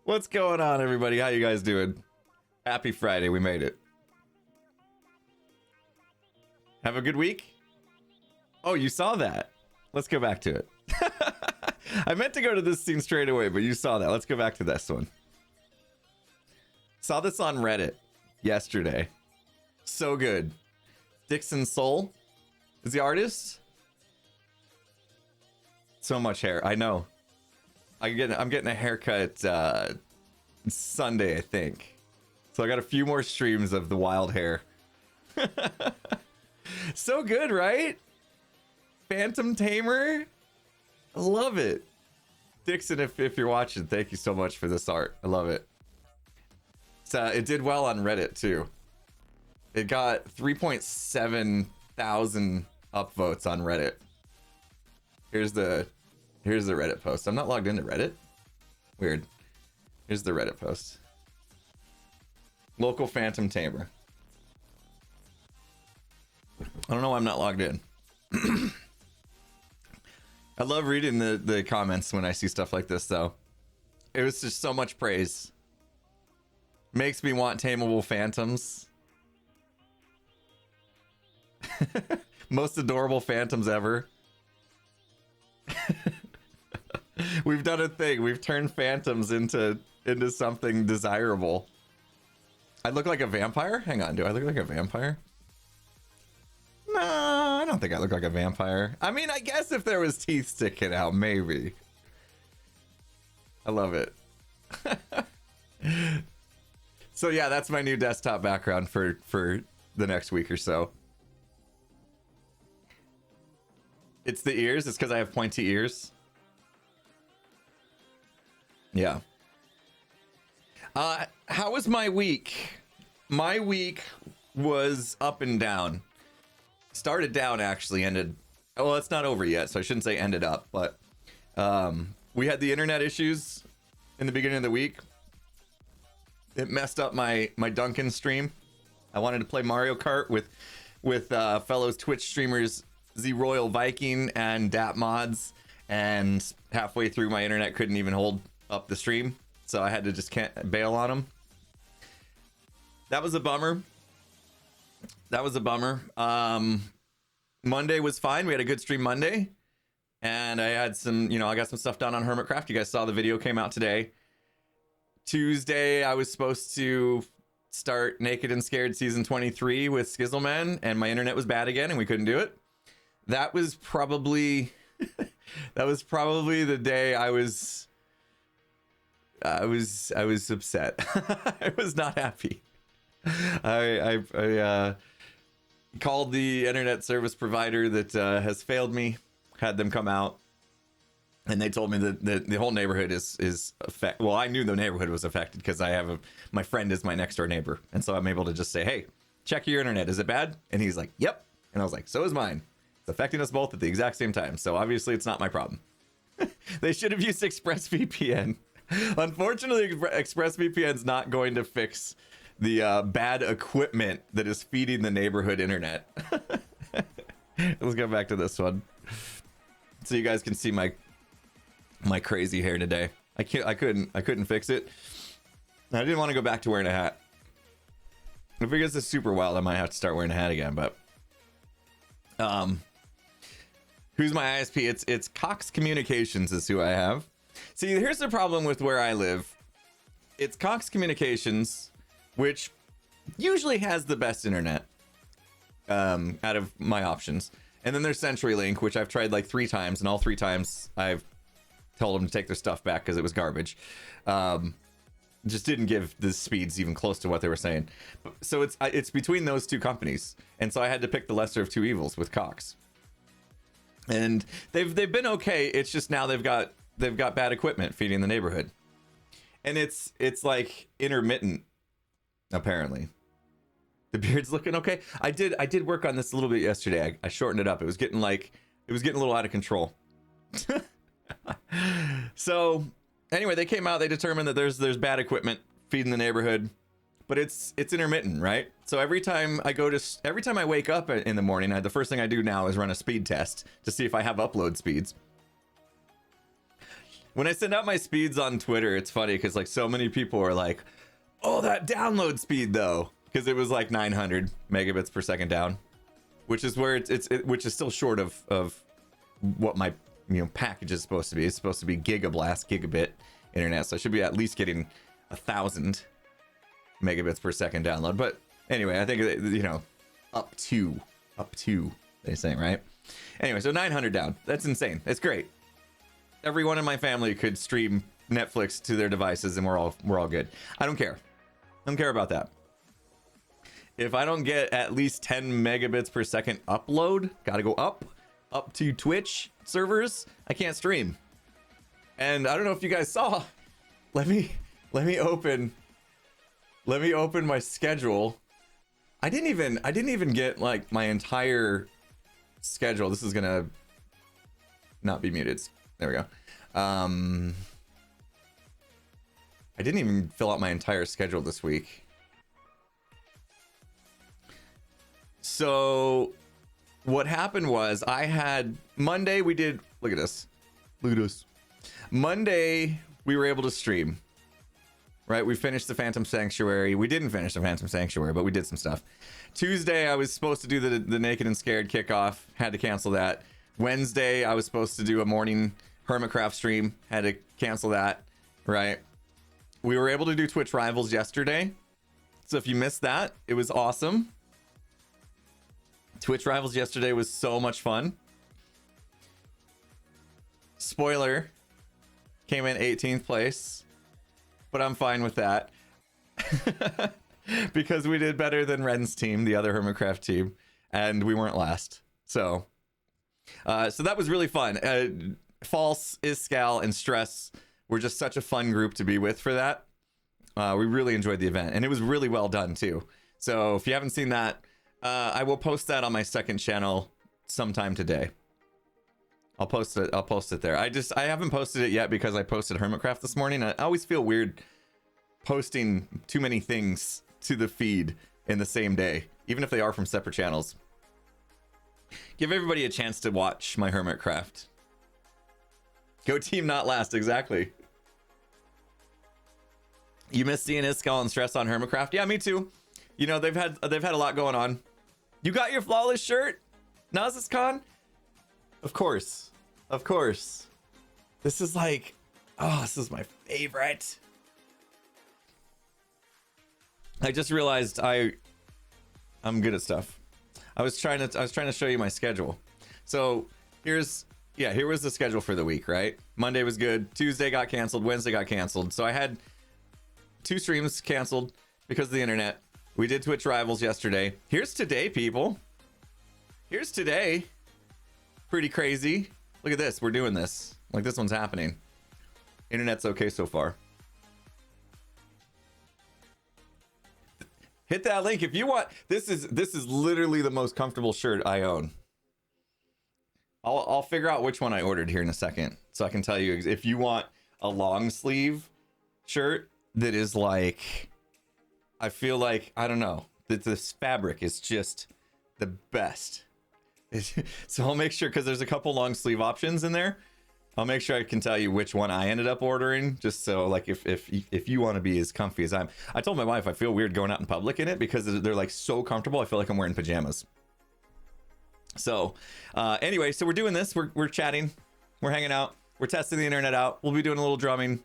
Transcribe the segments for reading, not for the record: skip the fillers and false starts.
What's going on, everybody? How you guys doing? Happy Friday. We made it. Have a good week? Oh, you saw that. Let's go back to it. I meant to go to this scene straight away, but you saw that. Let's go back to this one. Saw this on Reddit yesterday. So good. Dixon Soul is the artist. So much hair. I know. I'm getting a haircut Sunday, I think. So I got a few more streams of the wild hair. So good, right? Phantom Tamer. I love it. Dixon, if you're watching, thank you so much for this art. I love it. So it did well on Reddit too. It got 3.7 thousand upvotes on Reddit. Here's the Reddit post. I'm not logged into Reddit. Weird. Here's the Reddit post. Local Phantom Tamer. I don't know why I'm not logged in. I love reading the comments when I see stuff like this, though. It was just so much praise. Makes me want tameable phantoms. Most adorable phantoms ever. We've done a thing. We've turned phantoms into something desirable. I look like a vampire? Hang on, do I look like a vampire? No, I don't think I look like a vampire. I mean, I guess if there was teeth sticking out, maybe. I love it. So yeah, that's my new desktop background for the next week or so. It's the ears. It's because I have pointy ears. Yeah. How was my week? My week was up and down. Started down, actually, ended... Well, it's not over yet, so I shouldn't say ended up, but we had the internet issues in the beginning of the week. It messed up my Duncan stream. I wanted to play Mario Kart with fellow Twitch streamers Z Royal Viking and Dat Mods, and halfway through my internet couldn't even hold up the stream, so I had to just bail on them. That was a bummer. Monday was fine. We had a good stream Monday, and I had some, I got some stuff done on Hermitcraft. You guys saw the video came out today. Tuesday, I was supposed to start Naked and Scared season 23 with Skizzleman, and my internet was bad again, and we couldn't do it. That was probably the day I was upset. I was not happy. I called the internet service provider that has failed me, had them come out, and they told me that the whole neighborhood is affected. Well, I knew the neighborhood was affected because my friend is my next door neighbor, and so I'm able to just say, hey, check your internet, is it bad? And he's like, yep. And I was like, so is mine. It's affecting us both at the exact same time, so obviously it's not my problem. They should have used ExpressVPN. Unfortunately, ExpressVPN's not going to fix the bad equipment that is feeding the neighborhood internet. Let's go back to this one, so you guys can see my crazy hair today. I couldn't fix it. I didn't want to go back to wearing a hat. If it gets super wild, I might have to start wearing a hat again. But who's my ISP? It's Cox Communications is who I have. See, here's the problem with where I live. It's Cox Communications, which usually has the best internet out of my options. And then there's CenturyLink, which I've tried like 3 times, and all 3 times I've told them to take their stuff back because it was garbage. Just didn't give the speeds even close to what they were saying. So it's between those 2 companies, and so I had to pick the lesser of 2 evils with Cox. And they've been okay. It's just now they've got bad equipment feeding the neighborhood, and it's like intermittent. Apparently, the beard's looking okay. I did work on this a little bit yesterday. I shortened it up. It was getting a little out of control. So anyway, they came out. They determined that there's bad equipment feeding the neighborhood, but it's intermittent, right? So every time I wake up in the morning, the first thing I do now is run a speed test to see if I have upload speeds. When I send out my speeds on Twitter, it's funny because like so many people are like, oh, that download speed though, because it was like 900 megabits per second down, which is where which is still short of what my package is supposed to be. It's supposed to be gigabit internet, so I should be at least getting 1,000 megabits per second download. But anyway, I think up to they say, right? Anyway, so 900 down. That's insane. It's great. Everyone in my family could stream Netflix to their devices, and we're all good. I don't care. I don't care about that. If I don't get at least 10 megabits per second upload, gotta go up to Twitch servers, I can't stream. And I don't know if you guys saw. Let me open my schedule. I didn't even get like my entire schedule. This is gonna not be muted. There we go. I didn't even fill out my entire schedule this week. So what happened was I had Monday, we did, look at this. Monday, we were able to stream, right? We finished the Phantom Sanctuary. We didn't finish the Phantom Sanctuary, but we did some stuff. Tuesday, I was supposed to do the Naked and Scared kickoff. Had to cancel that. Wednesday, I was supposed to do a morning Hermitcraft stream. Had to cancel that, right? We were able to do Twitch Rivals yesterday. So if you missed that, it was awesome. Twitch Rivals yesterday was so much fun. Spoiler, came in 18th place, but I'm fine with that. Because we did better than Ren's team, the other Hermitcraft team, and we weren't last. So that was really fun. False, Iscal, and Stress were just such a fun group to be with for that. We really enjoyed the event, and it was really well done too. So if you haven't seen that, I will post that on my second channel sometime today. I'll post it there. I haven't posted it yet because I posted Hermitcraft this morning. I always feel weird posting too many things to the feed in the same day, even if they are from separate channels. Give everybody a chance to watch my Hermitcraft. Go team not last, exactly. You missed seeing Iscal and Stress on Hermitcraft? Yeah, me too. You know, they've had a lot going on. You got your flawless shirt, NazisCon? Of course. This is like, oh, this is my favorite. I just realized I'm good at stuff. I was trying to show you my schedule. So here was the schedule for the week, right? Monday was good. Tuesday got canceled. Wednesday got canceled. So I had 2 streams canceled because of the internet. We did Twitch Rivals yesterday. Here's today, people. Here's today. Pretty crazy. Look at this. We're doing this. Like, this one's happening. Internet's okay so far. Hit that link if you want. This is literally the most comfortable shirt I own. I'll figure out which one I ordered here in a second, so I can tell you if you want a long sleeve shirt that is like, I feel like, I don't know, that this fabric is just the best. So I'll make sure, because there's a couple long sleeve options in there. I'll make sure I can tell you which one I ended up ordering, just so like if you want to be as comfy as I told my wife I feel weird going out in public in it because they're like so comfortable. I feel like I'm wearing pajamas. So anyway, so we're doing this. We're chatting. We're hanging out. We're testing the internet out. We'll be doing a little drumming.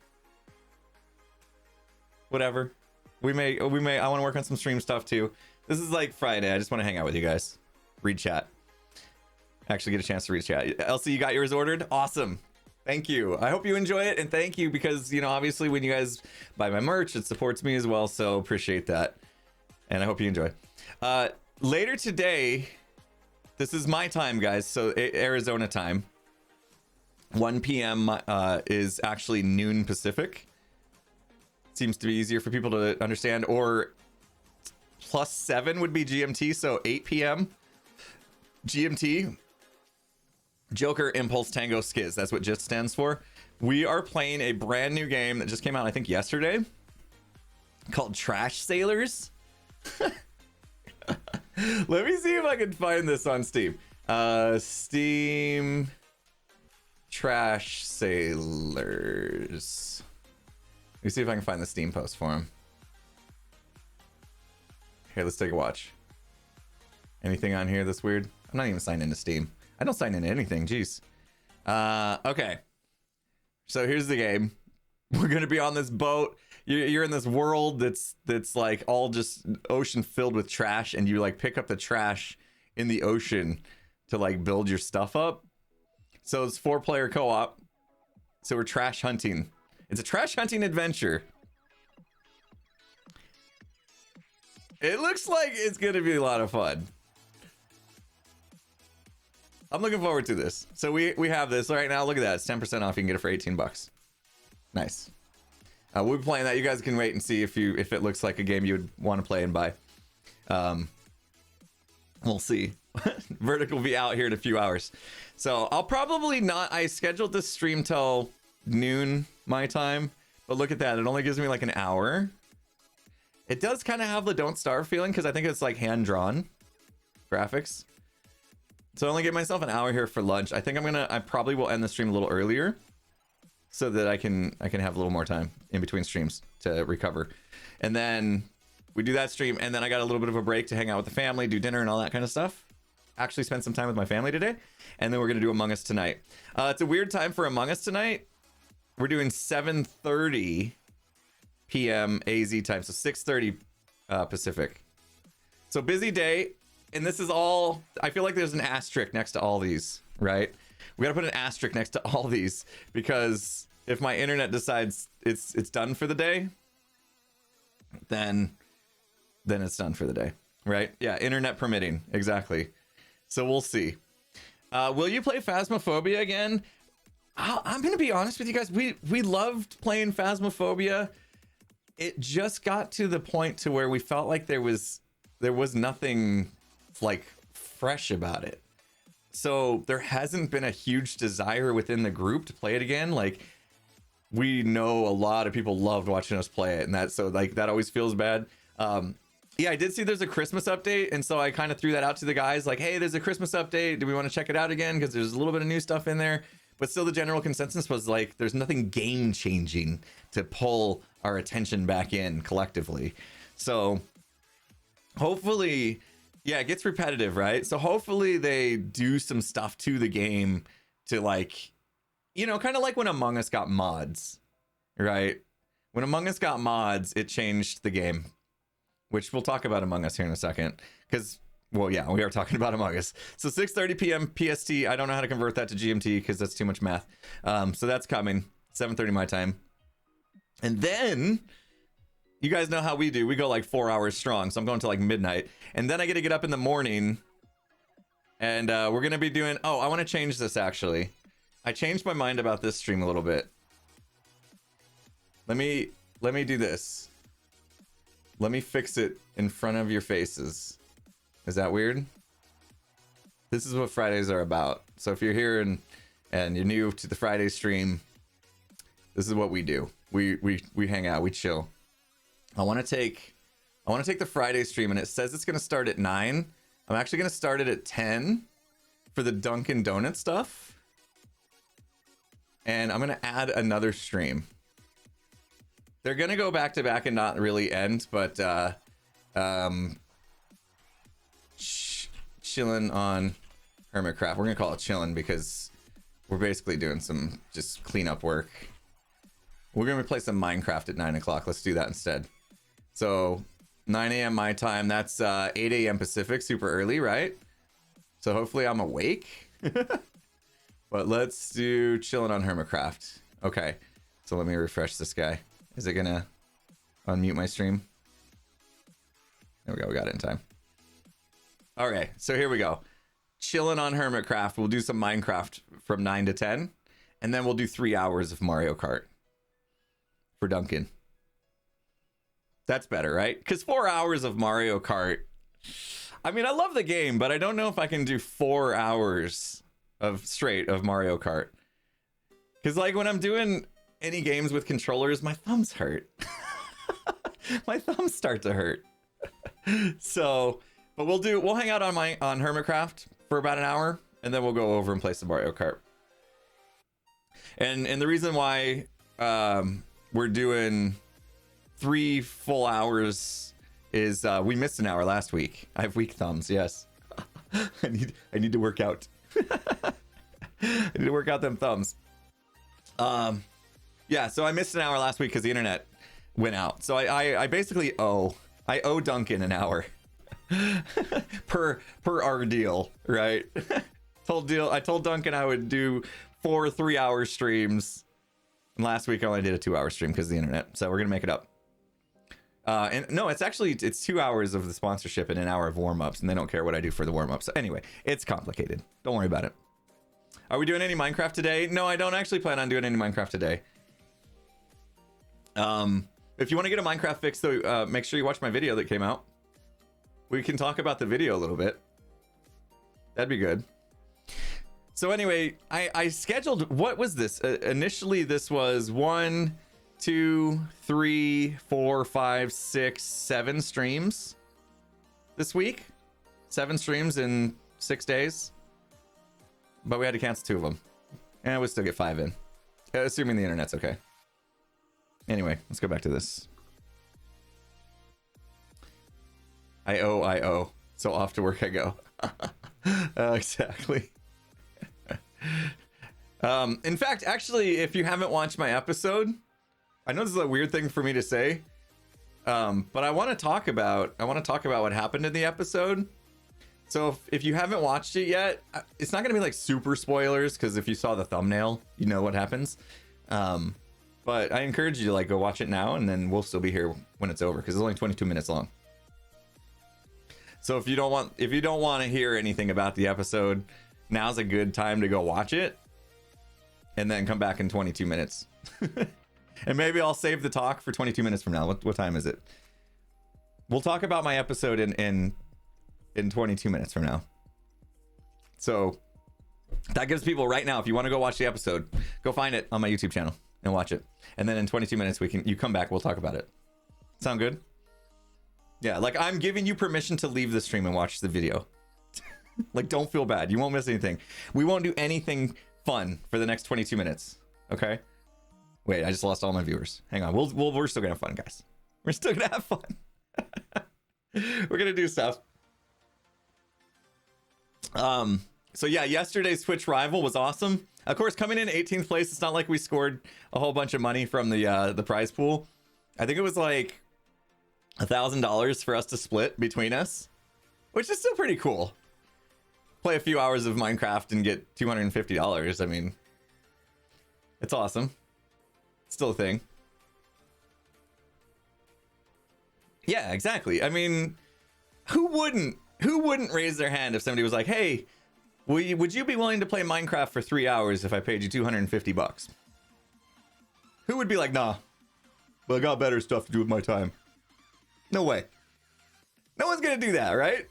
Whatever. I want to work on some stream stuff too. This is like Friday. I just want to hang out with you guys. Read chat. Actually get a chance to read chat. Elsie, you got yours ordered? Awesome. Thank you. I hope you enjoy it, and thank you because, you know, obviously when you guys buy my merch, it supports me as well, so appreciate that. And I hope you enjoy. Later today, this is my time, guys, so Arizona time. 1 p.m. Is actually noon Pacific. Seems to be easier for people to understand, or +7 would be GMT, so 8 p.m. GMT. Joker Impulse Tango Skiz. That's what JIT stands for. We are playing a brand new game that just came out, I think, yesterday, called Trash Sailors. Let me see if I can find this on Steam. Steam. Trash Sailors. Let me see if I can find the Steam post for him. Here, let's take a watch. Anything on here that's weird? I'm not even signed into Steam. I don't sign into anything, jeez. Okay. So here's the game. We're gonna be on this boat. You're in this world that's like all just ocean filled with trash, and you like pick up the trash in the ocean to like build your stuff up. So it's 4-player co-op. So we're trash hunting. It's a trash hunting adventure. It looks like it's gonna be a lot of fun. I'm looking forward to this. So we have this right now. Look at that. It's 10% off. You can get it for 18 bucks. Nice. We'll be playing that. You guys can wait and see if it looks like a game you would want to play and buy. We'll see. Verdict will be out here in a few hours. So I'll probably not. I scheduled this stream till noon my time, but look at that. It only gives me like an hour. It does kind of have the Don't Starve feeling because I think it's like hand-drawn graphics. So I only give myself an hour here for lunch. I think I probably will end the stream a little earlier so that I can have a little more time in between streams to recover. And then we do that stream, and then I got a little bit of a break to hang out with the family, do dinner and all that kind of stuff. Actually spent some time with my family today, and then we're gonna do Among Us tonight. It's a weird time for Among Us tonight. We're doing 7:30 p.m. AZ time, so 6:30 Pacific. So busy day, and this is all. I feel like there's an asterisk next to all these, right? We gotta put an asterisk next to all these because if my internet decides it's done for the day, then it's done for the day, right? Yeah, internet permitting, exactly. So we'll see. Will you play Phasmophobia again? I'm gonna be honest with you guys. We loved playing Phasmophobia. It just got to the point to where we felt like there was nothing like fresh about it. So there hasn't been a huge desire within the group to play it again. Like, we know a lot of people loved watching us play it, and that always feels bad. Yeah, I did see there's a Christmas update, and so I kind of threw that out to the guys, like, hey, there's a Christmas update. Do we want to check it out again? Because there's a little bit of new stuff in there. But still, the general consensus was like, there's nothing game changing to pull our attention back in collectively. So hopefully, yeah, it gets repetitive, right? So hopefully they do some stuff to the game to, like, you know, kind of like when Among Us got mods, right? When Among Us got mods, it changed the game, which we'll talk about Among Us here in a second. Because, well, yeah, we are talking about Among Us. So 6:30 p.m. PST. I don't know how to convert that to GMT because that's too much math. So that's coming. 7:30 my time. And then you guys know how we do. We go like 4 hours strong. So I'm going to like midnight. And then I get to get up in the morning. And we're going to be doing... Oh, I want to change this, actually. I changed my mind about this stream a little bit. Let me do this. Let me fix it in front of your faces. Is that weird? This is what Fridays are about. So if you're here and you're new to the Friday stream, this is what we do. We hang out, we chill. I want to take the Friday stream, and it says it's going to start at 9. I'm actually going to start it at 10 for the Dunkin' Donut stuff. And I'm going to add another stream. They're going to go back to back and not really end, but chilling on Hermitcraft. We're going to call it chilling because we're basically doing some just cleanup work. We're going to play some Minecraft at 9 o'clock. Let's do that instead. So 9 a.m. my time. That's 8 a.m. Pacific. Super early, right? So hopefully I'm awake. But let's do chilling on Hermitcraft. Okay. So let me refresh this guy. Is it going to unmute my stream? There we go. We got it in time. Okay. So here we go. Chilling on Hermitcraft. We'll do some Minecraft from 9 to 10. And then we'll do 3 hours of Mario Kart for Duncan. That's better, right? Because 4 hours of Mario Kart. I mean, I love the game, but I don't know if I can do 4 hours of straight of Mario Kart. Because, like, when I'm doing any games with controllers, my thumbs hurt. My thumbs start to hurt. So, but we'll hang out on Hermitcraft for about an hour, and then we'll go over and play some Mario Kart. And the reason why we're doing 3 full hours is we missed an hour last week. I have weak thumbs. Yes, I need to work out. I need to work out them thumbs. Yeah, so I missed an hour last week because the internet went out. So I basically owe Duncan an hour per our deal, right? I told Duncan I would do 4 3-hour streams, and last week I only did a 2-hour stream because of the internet. So we're gonna make it up. And no, it's 2 hours of the sponsorship and an hour of warm-ups, and they don't care what I do for the warm-ups. So anyway, it's complicated. Don't worry about it. Are we doing any Minecraft today? No, I don't actually plan on doing any Minecraft today. If you want to get a Minecraft fix, though, make sure you watch my video that came out. We can talk about the video a little bit. That'd be good. So anyway, I scheduled, what was this? Initially, this was 1, 2, 3, 4, 5, 6, 7 streams this week. 7 streams in 6 days. But we had to cancel 2 of them. And we'll still get 5 in. Assuming the internet's okay. Anyway, let's go back to this. I owe. So off to work I go. Exactly. In fact, actually, if you haven't watched my episode, I know this is a weird thing for me to say, but I want to talk about what happened in the episode. So if you haven't watched it yet, it's not going to be like super spoilers, because if you saw the thumbnail, you know what happens. But I encourage you to like go watch it now, and then we'll still be here when it's over, because it's only 22 minutes long. So if you don't want to hear anything about the episode, now's a good time to go watch it, and then come back in 22 minutes. And maybe I'll save the talk for 22 minutes from now. What time is it? We'll talk about my episode in 22 minutes from now. So that gives people right now, if you want to go watch the episode, go find it on my YouTube channel and watch it. And then in 22 minutes, you come back, we'll talk about it. Sound good? Yeah, like I'm giving you permission to leave the stream and watch the video. Like, don't feel bad. You won't miss anything. We won't do anything fun for the next 22 minutes. Okay? Wait, I just lost all my viewers. Hang on. We're still gonna have fun, guys. We're still gonna have fun. We're gonna do stuff. So yeah, yesterday's Twitch rival was awesome. Of course, coming in 18th place, it's not like we scored a whole bunch of money from the prize pool. I think it was like $1,000 for us to split between us, which is still pretty cool. Play a few hours of Minecraft and get $250. I mean, it's awesome. It's still a thing. Yeah, exactly. I mean, who wouldn't raise their hand if somebody was like, hey, would you be willing to play Minecraft for 3 hours if I paid you $250? Who would be like, nah, but I got better stuff to do with my time? No way. No one's gonna do that, right?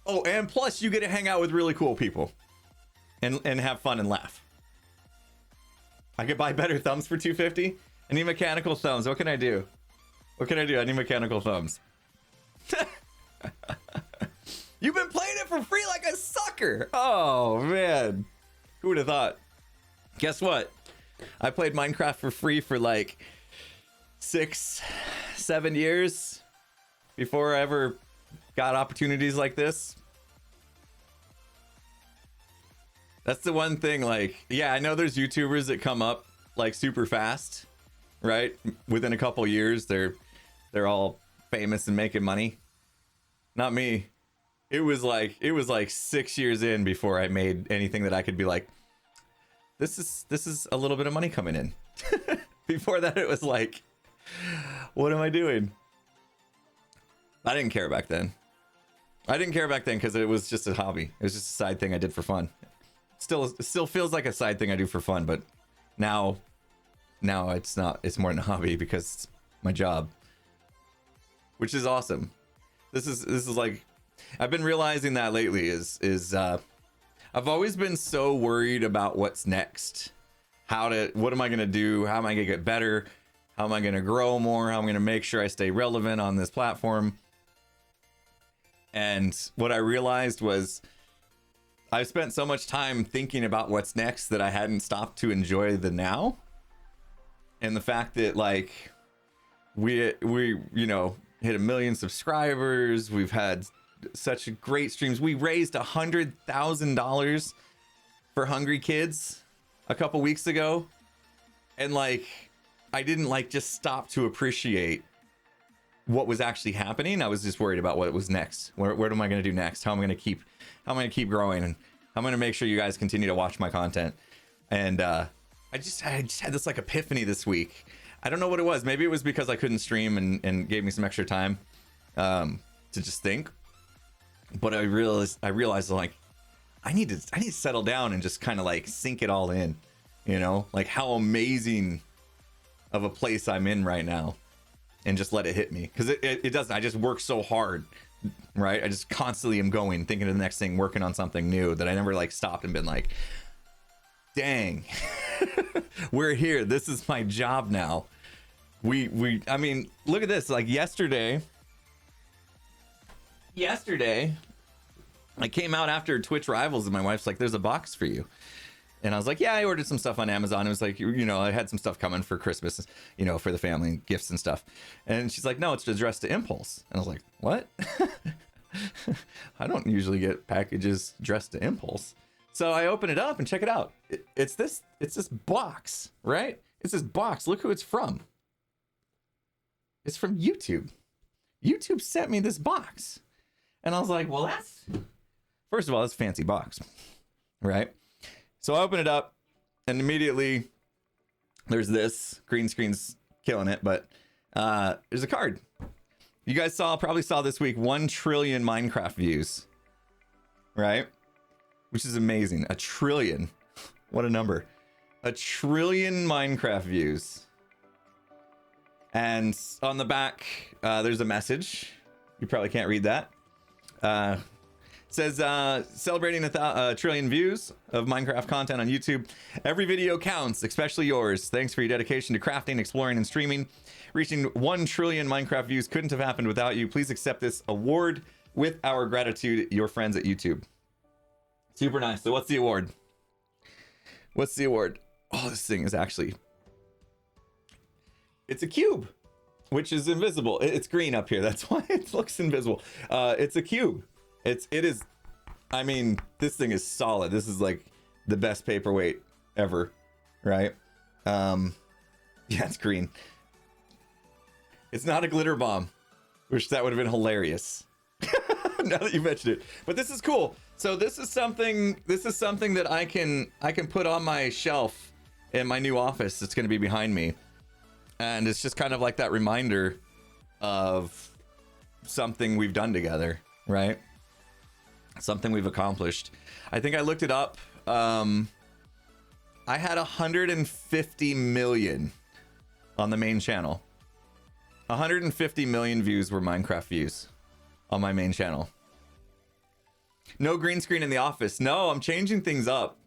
Oh, and plus you get to hang out with really cool people and have fun and laugh. I could buy better thumbs for $250. I need mechanical thumbs. What can I do? What can I do? I need mechanical thumbs. You've been playing it for free like a sucker. Oh, man. Who would have thought? Guess what? I played Minecraft for free for like 6-7 years before I ever got opportunities like this. That's the one thing, like, yeah, I know there's YouTubers that come up like super fast, right? Within a couple years, they're all famous and making money. Not me. It was like 6 years in before I made anything that I could be like, this is a little bit of money coming in. Before that, it was like, what am I doing? I didn't care back then. I didn't care back then because it was just a hobby. It was just a side thing I did for fun. It still feels like a side thing I do for fun, but now it's not. It's more than a hobby because it's my job, which is awesome. This is like, I've been realizing that lately is I've always been so worried about what's next. What am I gonna do? How am I gonna get better? How am I gonna grow more? How am I gonna make sure I stay relevant on this platform? And what I realized was I've spent so much time thinking about what's next that I hadn't stopped to enjoy the now. And the fact that like we you know hit 1 million subscribers, we've had such great streams. We raised $100,000 for Hungry Kids a couple weeks ago, and like I didn't like just stop to appreciate what was actually happening. I was just worried about what was next. What am I going to do next? How am I going to keep growing, and how am I going to make sure you guys continue to watch my content? And I just had this like epiphany this week. I don't know what it was. Maybe it was because I couldn't stream and gave me some extra time to just think. But I realized like I need to settle down and just kind of like sink it all in, you know, like how amazing of a place I'm in right now, and just let it hit me, because it doesn't. I just work so hard, right? I just constantly am going, thinking of the next thing, working on something new, that I never like stopped and been like, dang, we're here. This is my job now. I mean, look at this. Like yesterday, I came out after Twitch Rivals and my wife's like, there's a box for you. And I was like, yeah, I ordered some stuff on Amazon. It was like, you know, I had some stuff coming for Christmas, you know, for the family, gifts and stuff. And she's like, no, it's addressed to Impulse. And I was like, what? I don't usually get packages addressed to Impulse. So I open it up and check it out. It's this box, right? It's this box. Look who it's from. It's from YouTube. YouTube sent me this box. And I was like, well, first of all, that's a fancy box, right? So I open it up, and immediately there's this. Green screen's killing it, but there's a card. You guys probably saw this week 1 trillion Minecraft views, right? Which is amazing. 1 trillion. What a number. 1 trillion Minecraft views. And on the back, there's a message. You probably can't read that. It says, celebrating 1 trillion views of Minecraft content on YouTube. Every video counts, especially yours. Thanks for your dedication to crafting, exploring, and streaming. Reaching 1 trillion Minecraft views couldn't have happened without you. Please accept this award with our gratitude, your friends at YouTube. Super nice. So what's the award? What's the award? Oh, this thing is actually... It's a cube, which is invisible. It's green up here. That's why it looks invisible. It's a cube. It is, I mean, this thing is solid. This is like the best paperweight ever, right? Yeah, it's green. It's not a glitter bomb, which that would have been hilarious. Now that you mentioned it. But this is cool. So this is something that I can put on my shelf in my new office. It's going to be behind me. And it's just kind of like that reminder of something we've done together, right? Something we've accomplished. I think I looked it up. I had 150 million on the main channel. 150 million views were Minecraft views on my main channel. No green screen in the office. No, I'm changing things up.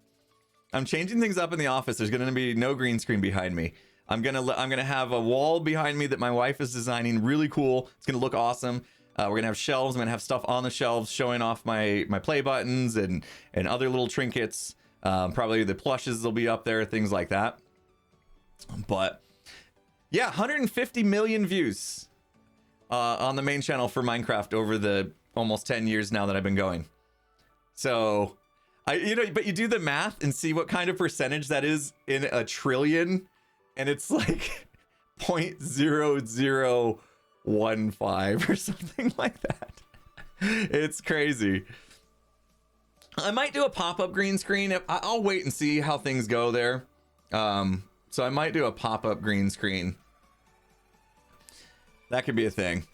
I'm changing things up in the office. There's going to be no green screen behind me. I'm gonna have a wall behind me that my wife is designing. Really cool. It's gonna look awesome. We're gonna have shelves. I'm gonna have stuff on the shelves showing off my play buttons and other little trinkets. Probably the plushes will be up there, things like that. But yeah, 150 million views on the main channel for Minecraft over the almost 10 years now that I've been going. So but you do the math and see what kind of percentage that is in 1 trillion. And it's like 0.0015 or something like that. It's crazy. I might do a pop-up green screen. I'll wait and see how things go there. So I might do a pop-up green screen. That could be a thing.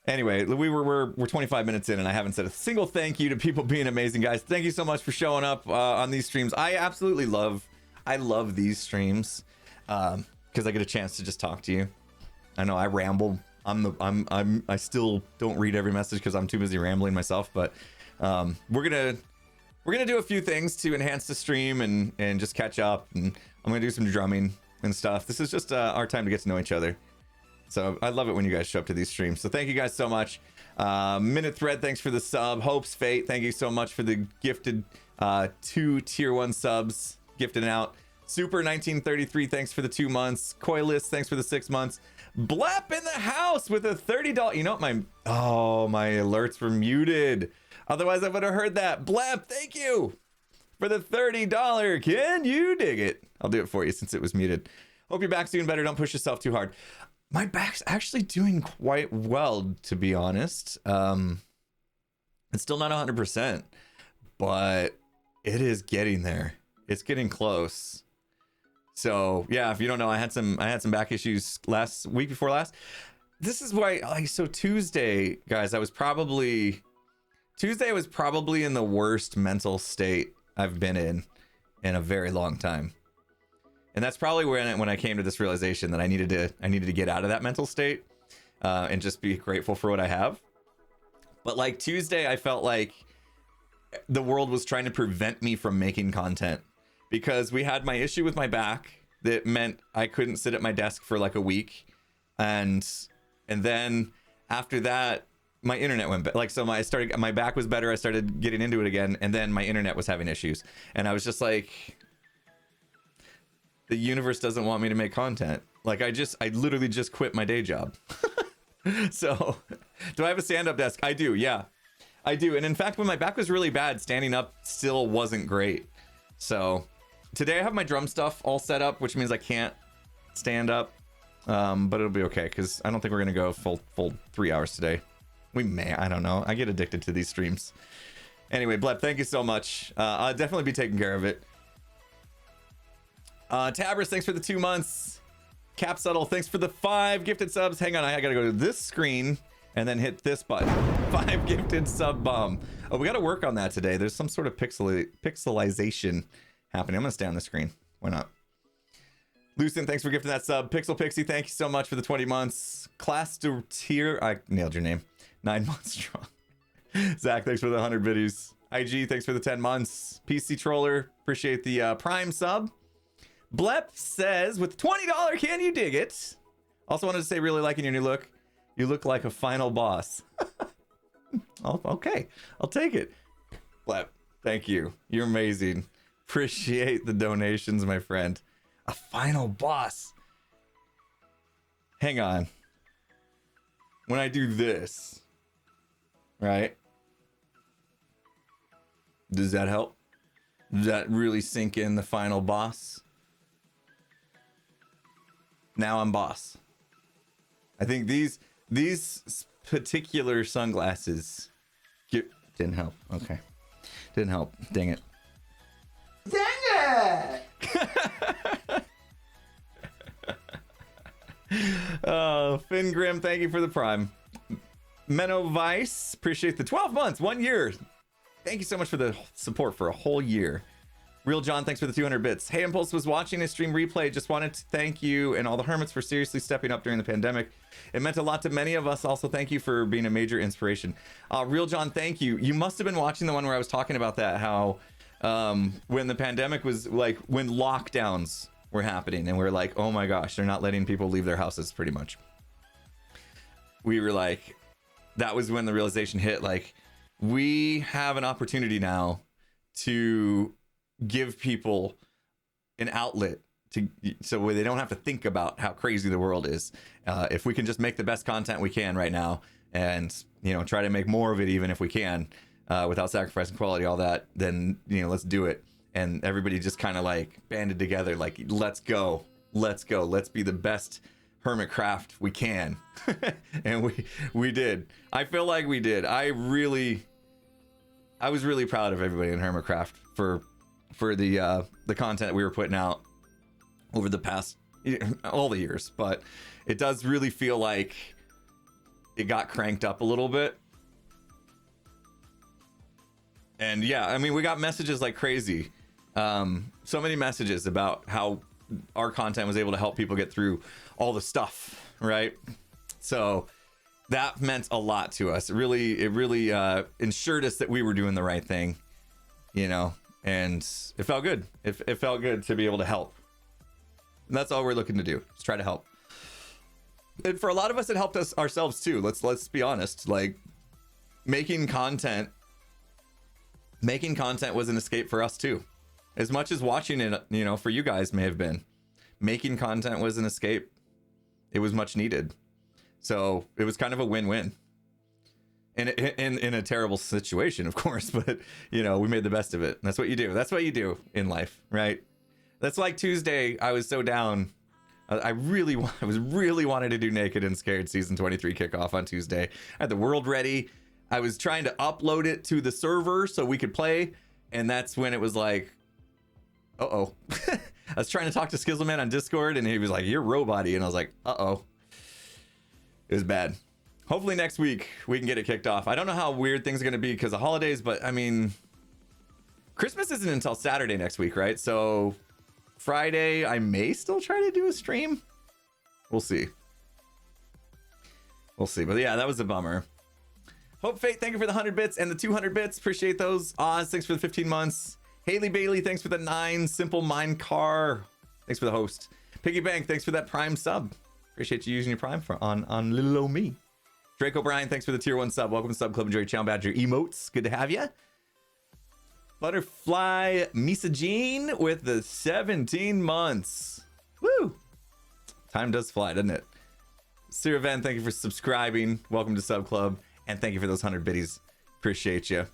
Anyway, we're 25 minutes in and I haven't said a single thank you to people being amazing, guys. Thank you so much for showing up on these streams. I absolutely love these streams because I get a chance to just talk to you. I know I ramble. I still don't read every message because I'm too busy rambling myself. But we're gonna do a few things to enhance the stream and just catch up. And I'm gonna do some drumming and stuff. This is just our time to get to know each other. So I love it when you guys show up to these streams. So thank you guys so much. Minute Thread, thanks for the sub. Hope's Fate, thank you so much for the gifted 2 tier 1 subs gifted out. Super 1933, thanks for the 2 months. Coilist, thanks for the 6 months. Blep in the house with a $30. You know what, my alerts were muted. Otherwise I would have heard that. Blep, thank you for the $30. Can you dig it? I'll do it for you since it was muted. Hope your back's doing better. Don't push yourself too hard. My back's actually doing quite well, to be honest. It's still not 100%, but it is getting there. It's getting close. So yeah, if you don't know, I had some back issues week before last. This is why, so Tuesday, guys, I was probably in the worst mental state I've been in a very long time. And that's probably when I came to this realization that I needed to get out of that mental state and just be grateful for what I have. But like Tuesday, I felt like the world was trying to prevent me from making content because we had my issue with my back that meant I couldn't sit at my desk for like a week. And then after that, my internet went back. Like, so my back was better. I started getting into it again. And then my internet was having issues. And I was just like, the universe doesn't want me to make content. Like I literally just quit my day job. So do I have a stand-up desk? I do. Yeah, I do. And in fact, when my back was really bad, standing up still wasn't great. So today I have my drum stuff all set up, which means I can't stand up. But it'll be okay. Cause I don't think we're going to go full 3 hours today. We may, I don't know. I get addicted to these streams. Anyway, Blep, thank you so much. I'll definitely be taking care of it. Tabris, thanks for the 2 months. Cap Subtle, thanks for the 5 gifted subs. Hang on, I gotta go to this screen and then hit this button. 5 gifted sub bomb. Oh, we gotta work on that today. There's some sort of pixelization happening. I'm gonna stay on the screen. Why not? Lucen, thanks for gifting that sub. Pixel Pixie, thank you so much for the 20 months. Class to tier, I nailed your name. 9 months strong. Zach, thanks for the 100 biddies. IG, thanks for the 10 months. PC Troller, appreciate the Prime sub. Blep says, with $20, can you dig it? Also wanted to say, really liking your new look. You look like a final boss. Oh, okay, I'll take it. Blep, thank you. You're amazing. Appreciate the donations, my friend. A final boss. Hang on. When I do this, right? Does that help? Does that really sink in the final boss? Now I'm boss. I think these particular sunglasses didn't help. Okay. Didn't help. Dang it. Dang it! Oh, Finn Grimm, thank you for the Prime. Menno Vice, appreciate the 12 months, 1 year. Thank you so much for the support for a whole year. Real John, thanks for the 200 bits. Hey Impulse, was watching a stream replay. Just wanted to thank you and all the hermits for seriously stepping up during the pandemic. It meant a lot to many of us. Also, thank you for being a major inspiration. Real John, thank you. You must have been watching the one where I was talking about that, how when the pandemic was like, when lockdowns were happening and we're like, oh my gosh, they're not letting people leave their houses pretty much. We were like, that was when the realization hit, like, we have an opportunity now to give people an outlet so they don't have to think about how crazy the world is. If we can just make the best content we can right now and, you know, try to make more of it, even if we can, without sacrificing quality, all that, then, you know, let's do it. And everybody just kind of like banded together, like, let's go, let's be the best hermit craft we can. And we did. I feel like we did. I was really proud of everybody in Hermitcraft for the content we were putting out over the past all the years, but it does really feel like it got cranked up a little bit. And yeah, I mean, we got messages like crazy. So many messages about how our content was able to help people get through all the stuff, right? So that meant a lot to us. It really ensured us that we were doing the right thing, you know, and it felt good. It felt good to be able to help. And that's all we're looking to do, is try to help. And for a lot of us, it helped us ourselves too. Let's be honest. Like making content was an escape for us too. As much as watching it, you know, for you guys may have been. Making content was an escape. It was much needed. So it was kind of a win-win. In a terrible situation, of course, but you know, we made the best of it. That's what you do. That's what you do in life, right? That's like Tuesday. I was so down. I was really wanted to do Naked and Scared season 23 kickoff on Tuesday. I had the world ready. I was trying to upload it to the server so we could play, and that's when it was like, uh-oh. I was trying to talk to Skizzleman on Discord, and he was like, "You're robot-y," and I was like, uh-oh. It was bad. Hopefully next week we can get it kicked off. I don't know how weird things are going to be because of holidays, but I mean, Christmas isn't until Saturday next week, right? So Friday, I may still try to do a stream. We'll see. We'll see. But yeah, that was a bummer. Hope Fate, thank you for the 100 bits and the 200 bits. Appreciate those. Oz, thanks for the 15 months. Haley Bailey, thanks for the 9. Simple Mind Car, thanks for the host. Piggy Bank, thanks for that Prime sub. Appreciate you using your Prime for on little old me. Drake O'Brien, thanks for the tier 1 sub. Welcome to Sub Club. Enjoy Chow Badger emotes. Good to have you. Butterfly Misa Jean with the 17 months. Woo! Time does fly, doesn't it? Siravan, thank you for subscribing. Welcome to Sub Club. And thank you for those 100 biddies. Appreciate you.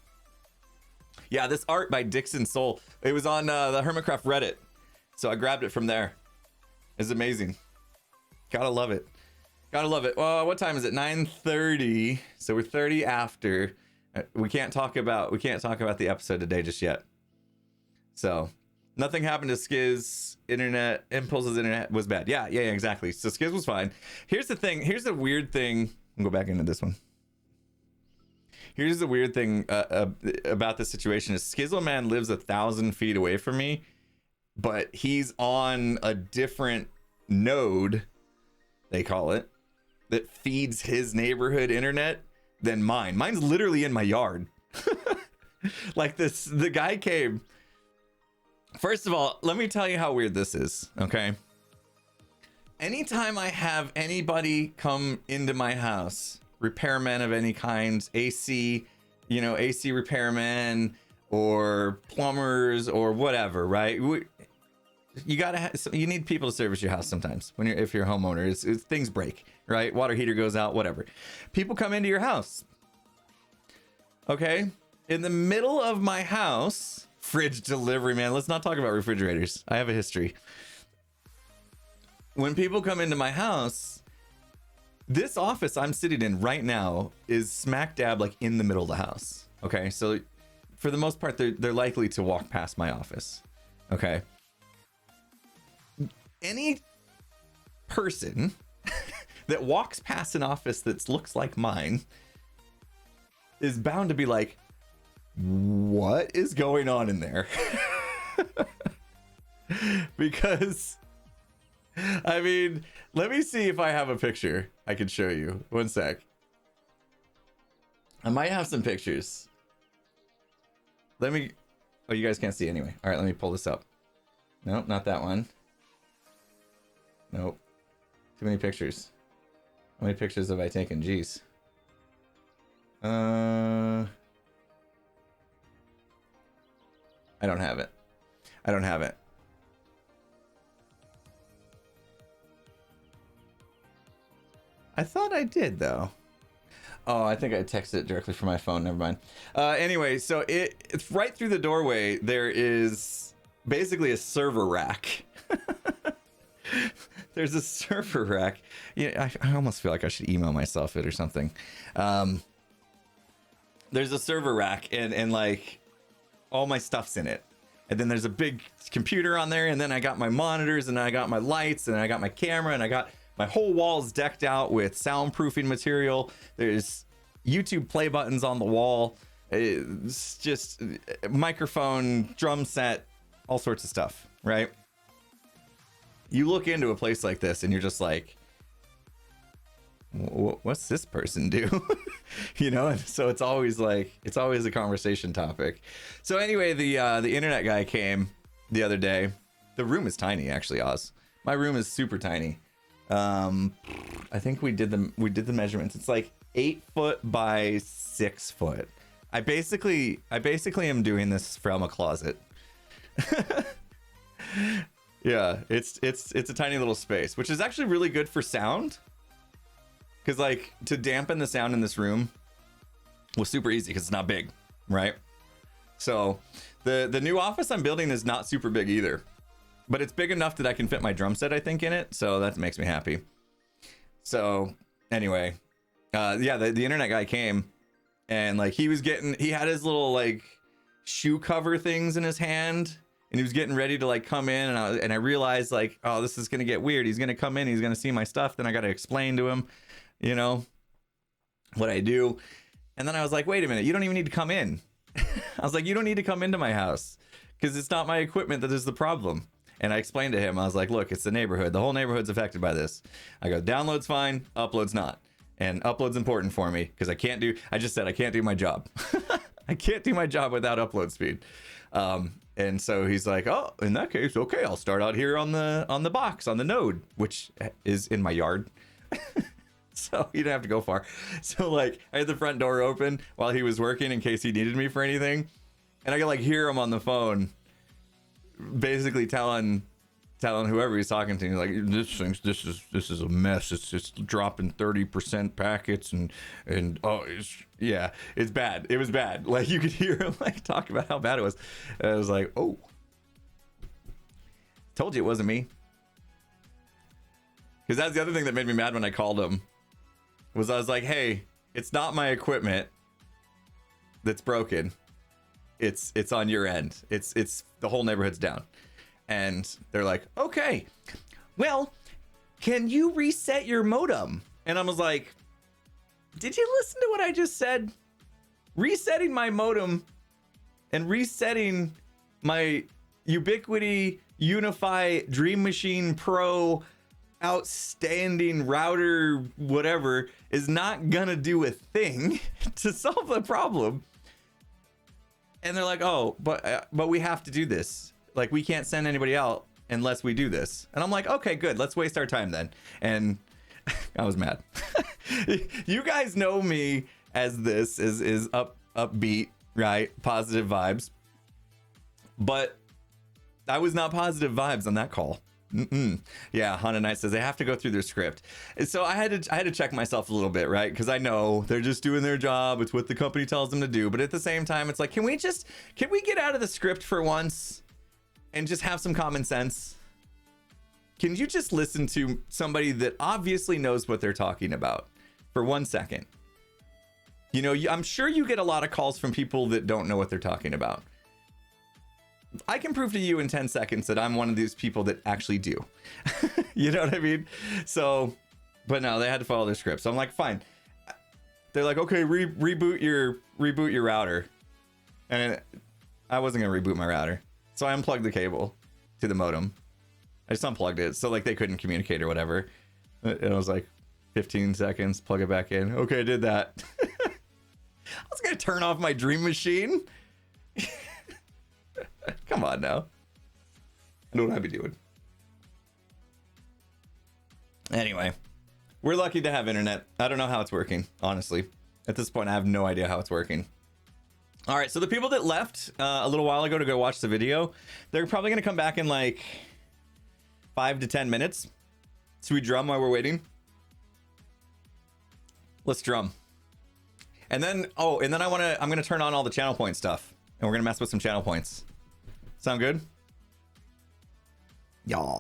Yeah, this art by Dixon Soul. It was on the Hermitcraft Reddit. So I grabbed it from there. It's amazing. Gotta love it. Gotta love it. Well, what time is it? 9:30. So we're 30 after. We can't talk about the episode today just yet. So nothing happened to Skiz. Internet Impulse's internet was bad. Yeah, exactly. So Skiz was fine. Here's the thing. Here's the weird thing. I'll go back into this one. Here's the weird thing about this situation is Skizzleman lives 1,000 feet away from me, but he's on a different node, they call it, that feeds his neighborhood internet than mine. Mine's literally in my yard. Like this, the guy came. First of all, let me tell you how weird this is, okay? Anytime I have anybody come into my house, repairmen of any kind, AC, you know, AC repairmen or plumbers or whatever, right? You need people to service your house sometimes if you're a homeowner. It's things break, right? Water heater goes out, whatever. People come into your house. Okay? In the middle of my house, fridge delivery, man. Let's not talk about refrigerators. I have a history. When people come into my house, this office I'm sitting in right now is smack dab like in the middle of the house. Okay? So for the most part, they're likely to walk past my office. Okay? Any person that walks past an office that looks like mine is bound to be like, what is going on in there? Because, I mean, let me see if I have a picture I can show you. One sec. I might have some pictures. Oh, you guys can't see anyway. All right, let me pull this up. Nope, not that one. Nope. Too many pictures. How many pictures have I taken? Jeez. I don't have it. I don't have it. I thought I did, though. Oh, I think I texted it directly from my phone. Never mind. Anyway, so it's right through the doorway. There is basically a server rack. There's a server rack. Yeah, I almost feel like I should email myself it or something. There's a server rack and like all my stuff's in it. And then there's a big computer on there. And then I got my monitors and I got my lights and I got my camera and I got my whole walls decked out with soundproofing material. There's YouTube play buttons on the wall. It's just microphone, drum set, all sorts of stuff, right? You look into a place like this and you're just like, what's this person do? You know, and so it's always a conversation topic. So anyway, the internet guy came the other day. The room is tiny, actually, Oz. My room is super tiny. I think we did the measurements. It's like 8 foot by 6 foot. I basically am doing this from a closet. Yeah, it's a tiny little space, which is actually really good for sound. Because like to dampen the sound in this room was super easy because it's not big, right? So the new office I'm building is not super big either, but it's big enough that I can fit my drum set, I think, in it. So that makes me happy. So anyway, yeah, the internet guy came and like he had his little like shoe cover things in his hand and he was getting ready to like come in and I realized like, oh, this is going to get weird. He's going to come in, he's going to see my stuff. Then I got to explain to him, you know, what I do. And then I was like, wait a minute, you don't even need to come in. I was like, you don't need to come into my house because it's not my equipment that is the problem. And I explained to him, I was like, look, it's the neighborhood. The whole neighborhood's affected by this. I go, download's fine, upload's not. And upload's important for me because I can't do my job. I can't do my job without upload speed. And so he's like, oh, in that case, okay, I'll start out here on the box, on the node, which is in my yard. So you didn't have to go far. So like I had the front door open while he was working in case he needed me for anything. And I could like hear him on the phone basically telling whoever he's talking to, like, this is a mess. It's just dropping 30% packets and oh, it's bad. It was bad. Like you could hear him like talk about how bad it was. And I was like, oh, told you it wasn't me. Because that's the other thing that made me mad when I called him. I was like, hey, it's not my equipment that's broken. It's on your end. It's the whole neighborhood's down. And they're like, okay, well, can you reset your modem? And I was like, did you listen to what I just said? Resetting my modem and resetting my Ubiquiti Unify Dream Machine Pro outstanding router whatever is not gonna do a thing to solve the problem. And they're like, oh, but we have to do this, like we can't send anybody out unless we do this. And I'm like, okay, good, let's waste our time then. And I was mad. You guys know me as this is upbeat, right? Positive vibes. But I was not positive vibes on that call. Yeah, Hana Knight says they have to go through their script. And so I had to check myself a little bit, right? Because I know they're just doing their job. It's what the company tells them to do. But at the same time, it's like, can we get out of the script for once and just have some common sense? Can you just listen to somebody that obviously knows what they're talking about for 1 second? You know, I'm sure you get a lot of calls from people that don't know what they're talking about. I can prove to you in 10 seconds that I'm one of these people that actually do. You know what I mean? So, but no, they had to follow their script. So I'm like, fine. They're like, okay, reboot your router. And I wasn't gonna reboot my router. So I unplugged the cable to the modem. I just unplugged it. So like they couldn't communicate or whatever. And I was like, 15 seconds, plug it back in. Okay, I did that. I was gonna turn off my Dream Machine. Come on now. I know what I'd be doing. Anyway, we're lucky to have internet. I don't know how it's working, honestly. At this point, I have no idea how it's working. All right, so the people that left a little while ago to go watch the video, they're probably going to come back in like 5 to 10 minutes. So we drum while we're waiting. Let's drum. And then, I'm going to turn on all the channel point stuff. And we're going to mess with some channel points. Sound good? Yaw.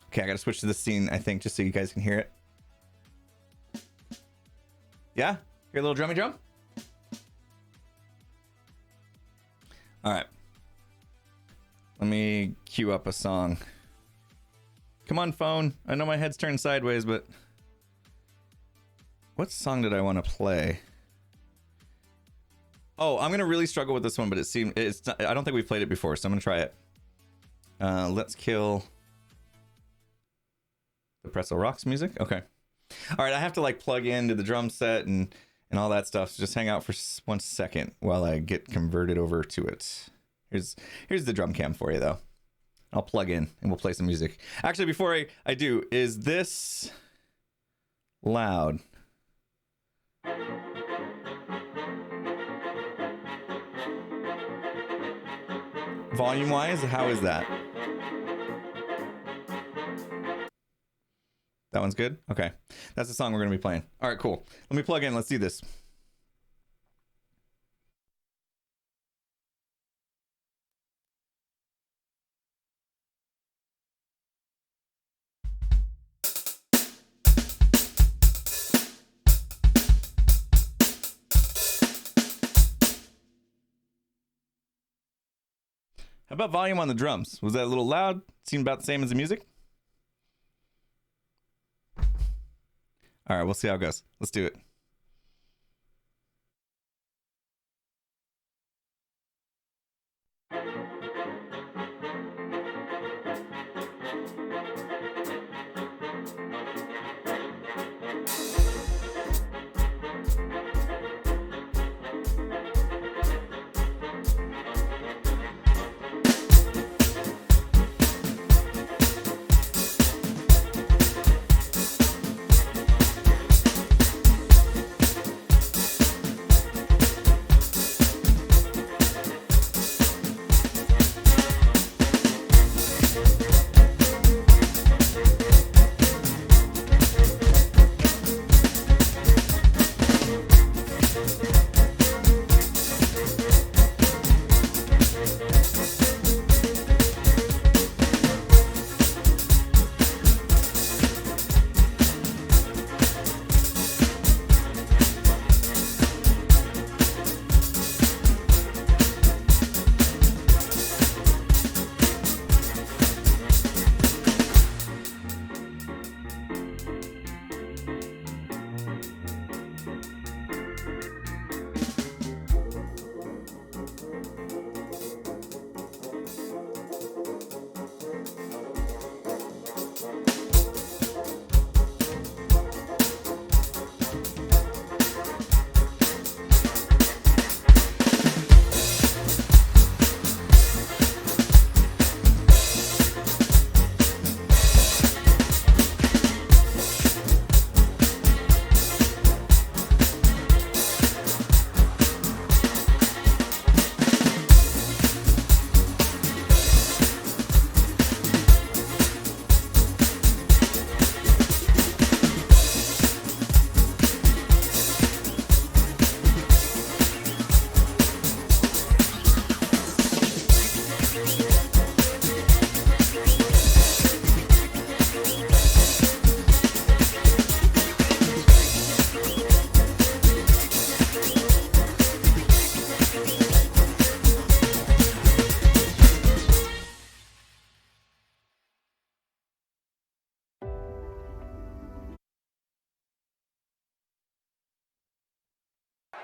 Okay, I gotta switch to the scene, I think, just so you guys can hear it. Yeah? Hear a little drummy drum? Alright. Let me cue up a song. Come on, phone. I know my head's turned sideways, but... what song did I want to play? Oh, I'm gonna really struggle with this one, but I don't think we've played it before, so I'm gonna try it. Let's kill the Pretzel Rocks music. Okay. All right, I have to like plug into the drum set and all that stuff. So just hang out for 1 second while I get converted over to it. Here's the drum cam for you though. I'll plug in and we'll play some music. Actually, before I do, is this loud? Volume wise, how is that? That one's good? Okay. That's the song we're going to be playing. All right, cool. Let me plug in. Let's do this. How about volume on the drums? Was that a little loud? Seemed about the same as the music? All right, we'll see how it goes. Let's do it.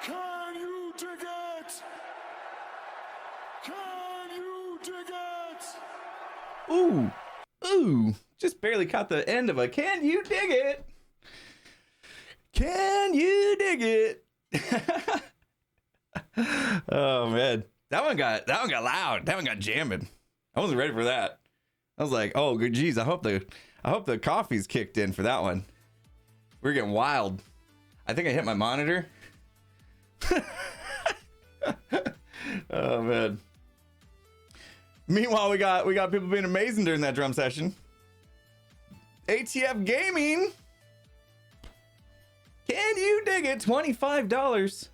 Can you dig it? Can you dig it? Ooh, just barely caught the end of a "Can you dig it? Can you dig it?" Oh man, that one got loud. That one got jamming. I wasn't ready for that. I was like, oh good geez, I hope the coffee's kicked in for that one. We're getting wild. I think I hit my monitor. Oh man. Meanwhile, we got people being amazing during that drum session. ATF Gaming. Can you dig it? $25.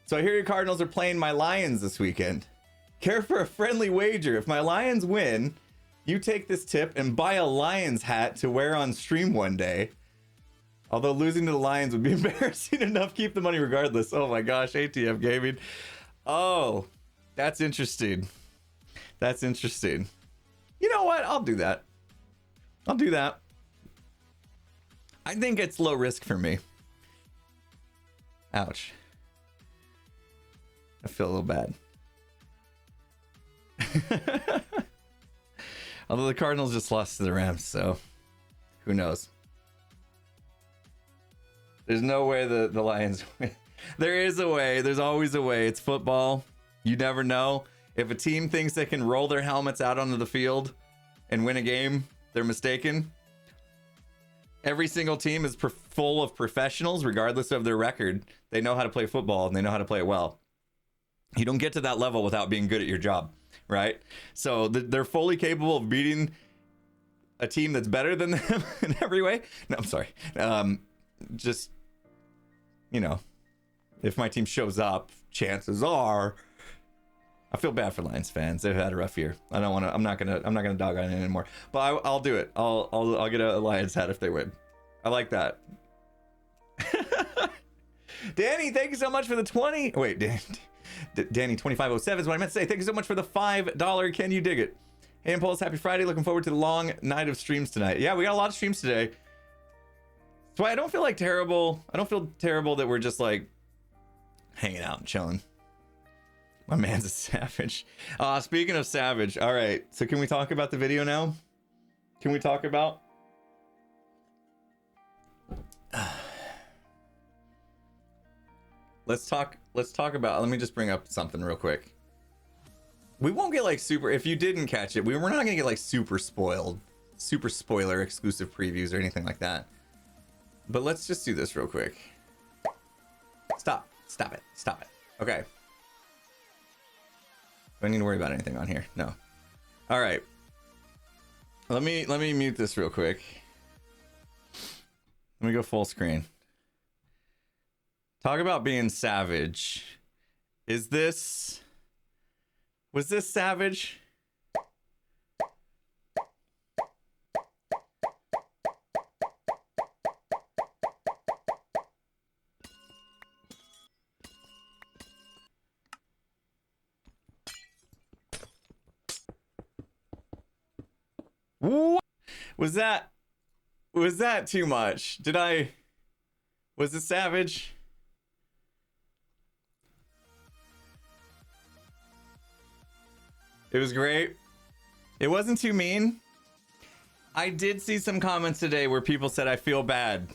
So I hear your Cardinals are playing my Lions this weekend. Care for a friendly wager? If my Lions win, you take this tip and buy a Lions hat to wear on stream one day. Although losing to the Lions would be embarrassing enough, keep the money regardless. Oh my gosh, ATF Gaming. Oh, that's interesting. That's interesting. You know what? I'll do that. I'll do that. I think it's low risk for me. Ouch. I feel a little bad. Although the Cardinals just lost to the Rams, so who knows? There's no way the Lions win. There is a way. There's always a way. It's football. You never know. If a team thinks they can roll their helmets out onto the field and win a game, they're mistaken. Every single team is full of professionals, regardless of their record. They know how to play football and they know how to play it well. You don't get to that level without being good at your job, right? So they're fully capable of beating a team that's better than them in every way. No, I'm sorry. Just, you know, if my team shows up, chances are, I feel bad for Lions fans. They've had a rough year. I don't want to. I'm not gonna dog on it anymore. But I'll do it. I'll get a Lions hat if they win. I like that. Danny, thank you so much for the 20. Wait, Danny 2507 is what I meant to say. Thank you so much for the $5. Can you dig it? Hey, Impulse, happy Friday. Looking forward to the long night of streams tonight. Yeah, we got a lot of streams today. That's why I don't feel like terrible. I don't feel terrible that we're just like hanging out and chilling. My man's a savage. Speaking of savage, all right. So can we talk about the video now? Can we talk about? Let's talk about, let me just bring up something real quick. We won't get like super, if you didn't catch it, we're not gonna get like super spoiled, super spoiler exclusive previews or anything like that. But let's just do this real quick. Stop it. Okay. Do I need to worry about anything on here? No. All right. Let me mute this real quick. Let me go full screen. Talk about being savage. Was this savage? What? Was that too much? Was it savage? It was great. It wasn't too mean. I did see some comments today where people said I feel bad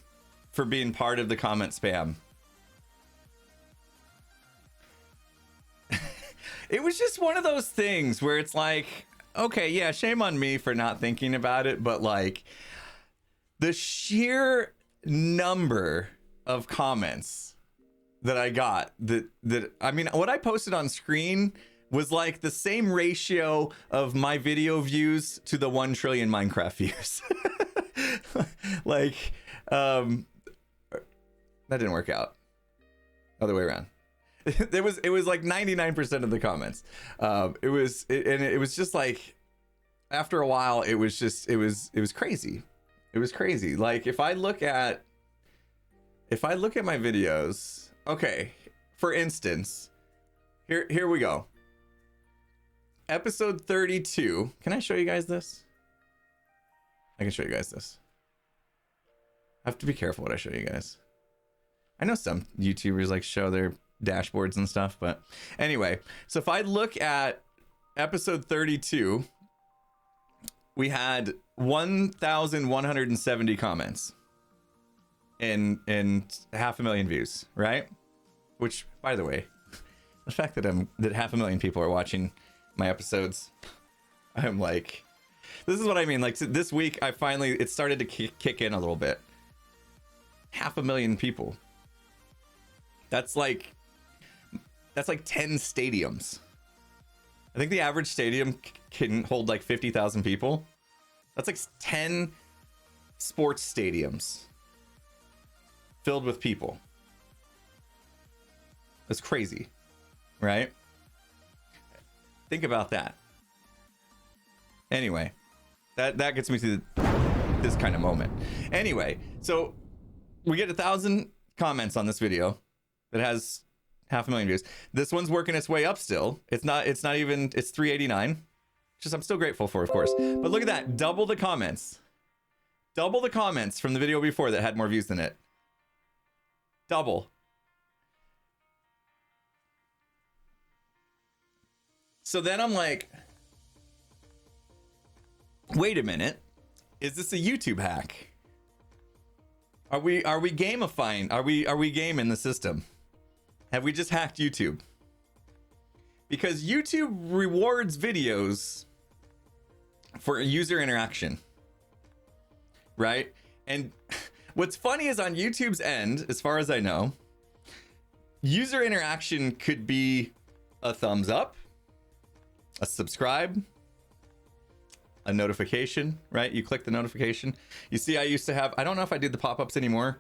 for being part of the comment spam. It was just one of those things where it's like, okay, yeah, shame on me for not thinking about it, but like the sheer number of comments that I got that I mean, what I posted on screen was like the same ratio of my video views to the 1 trillion Minecraft views. Like, that didn't work out. Other way around. It was like 99% of the comments. It was just like, after a while, it was crazy. It was crazy. Like if I look at my videos, okay, for instance, here we go. Episode 32. Can I show you guys this? I can show you guys this. I have to be careful what I show you guys. I know some YouTubers like show their dashboards and stuff, but anyway, so if I look at episode 32, we had 1,170 comments and 500,000 views, right? Which, by the way, the fact that 500,000 people are watching my episodes, I'm like, this is what I mean. Like this week, it started to kick in a little bit. 500,000 people. That's like 10 stadiums. I think the average stadium can hold like 50,000 people. That's like 10 sports stadiums filled with people. That's crazy, right? Think about that. Anyway, that gets me to this kind of moment. Anyway, so we get 1,000 comments on this video that has 500,000 views. This one's working its way up still. It's not even, it's 389. Just I'm still grateful for, of course. But look at that, double the comments. Double the comments from the video before that had more views than it. Double. So then I'm like, wait a minute. Is this a YouTube hack? Are we gamifying? Are we gaming the system? Have we just hacked YouTube? Because YouTube rewards videos for user interaction, right? And what's funny is on YouTube's end, as far as I know, user interaction could be a thumbs up, a subscribe, a notification, right? You click the notification. You see, I used to have, I don't know if I did the pop-ups anymore.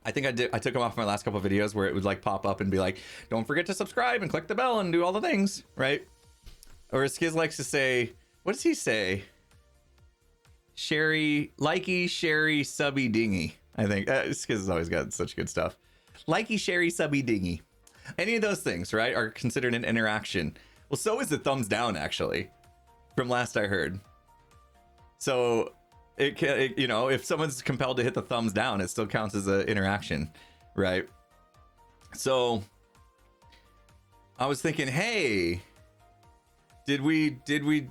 I think I did. I took them off my last couple of videos where it would like pop up and be like, don't forget to subscribe and click the bell and do all the things, right? Or Skiz likes to say, what does he say? Sherry, likey, sherry, subby, dingy. I think Skiz has always got such good stuff. Likey, sherry, subby, dingy. Any of those things, right, are considered an interaction. Well, so is the thumbs down, actually, from last I heard. So it can, you know, if someone's compelled to hit the thumbs down, it still counts as an interaction, right? So I was thinking, hey, did we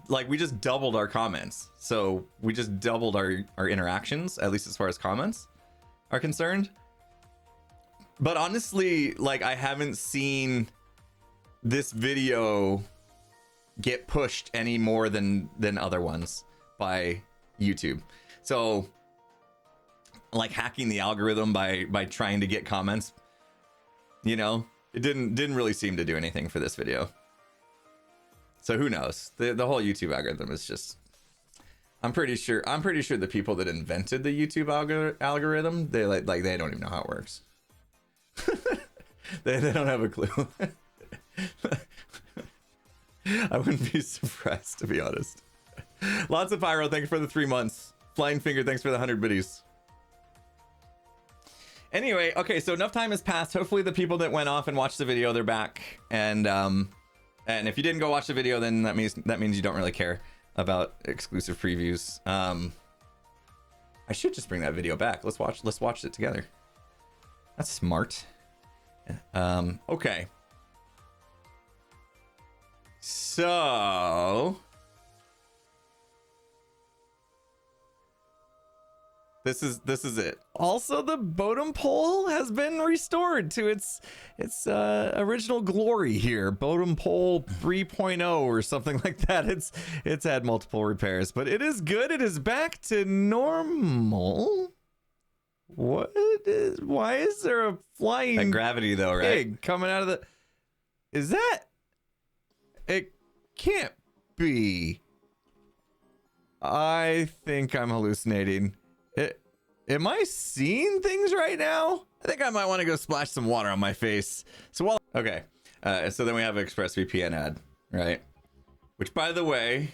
like, we just doubled our comments. So we just doubled our interactions, at least as far as comments are concerned. But honestly, like, I haven't seen this video get pushed any more than other ones by YouTube. So like hacking the algorithm by trying to get comments, you know, it didn't really seem to do anything for this video. So who knows? The whole YouTube algorithm is just, I'm pretty sure the people that invented the YouTube algorithm, they like they don't even know how it works. they don't have a clue. I wouldn't be surprised, to be honest. Lots of Pyro, thank you for the 3 months. Flying Finger, thanks for the 100 biddies. Anyway, okay, so enough time has passed. Hopefully the people that went off and watched the video, they're back. And if you didn't go watch the video, then that means you don't really care about exclusive previews. I should just bring that video back. Let's watch it together. That's smart. Okay. So this is it. Also, the Bodum poll has been restored to its original glory here. Bodum poll 3.0 or something like that. It's had multiple repairs, but it is good. It is back to normal. Why is there a flying that gravity though, right? Pig coming out of the, is that, it can't be. I think I'm hallucinating. Am I seeing things right now? I think I might want to go splash some water on my face. So okay, so then we have an ExpressVPN ad, right? Which, by the way,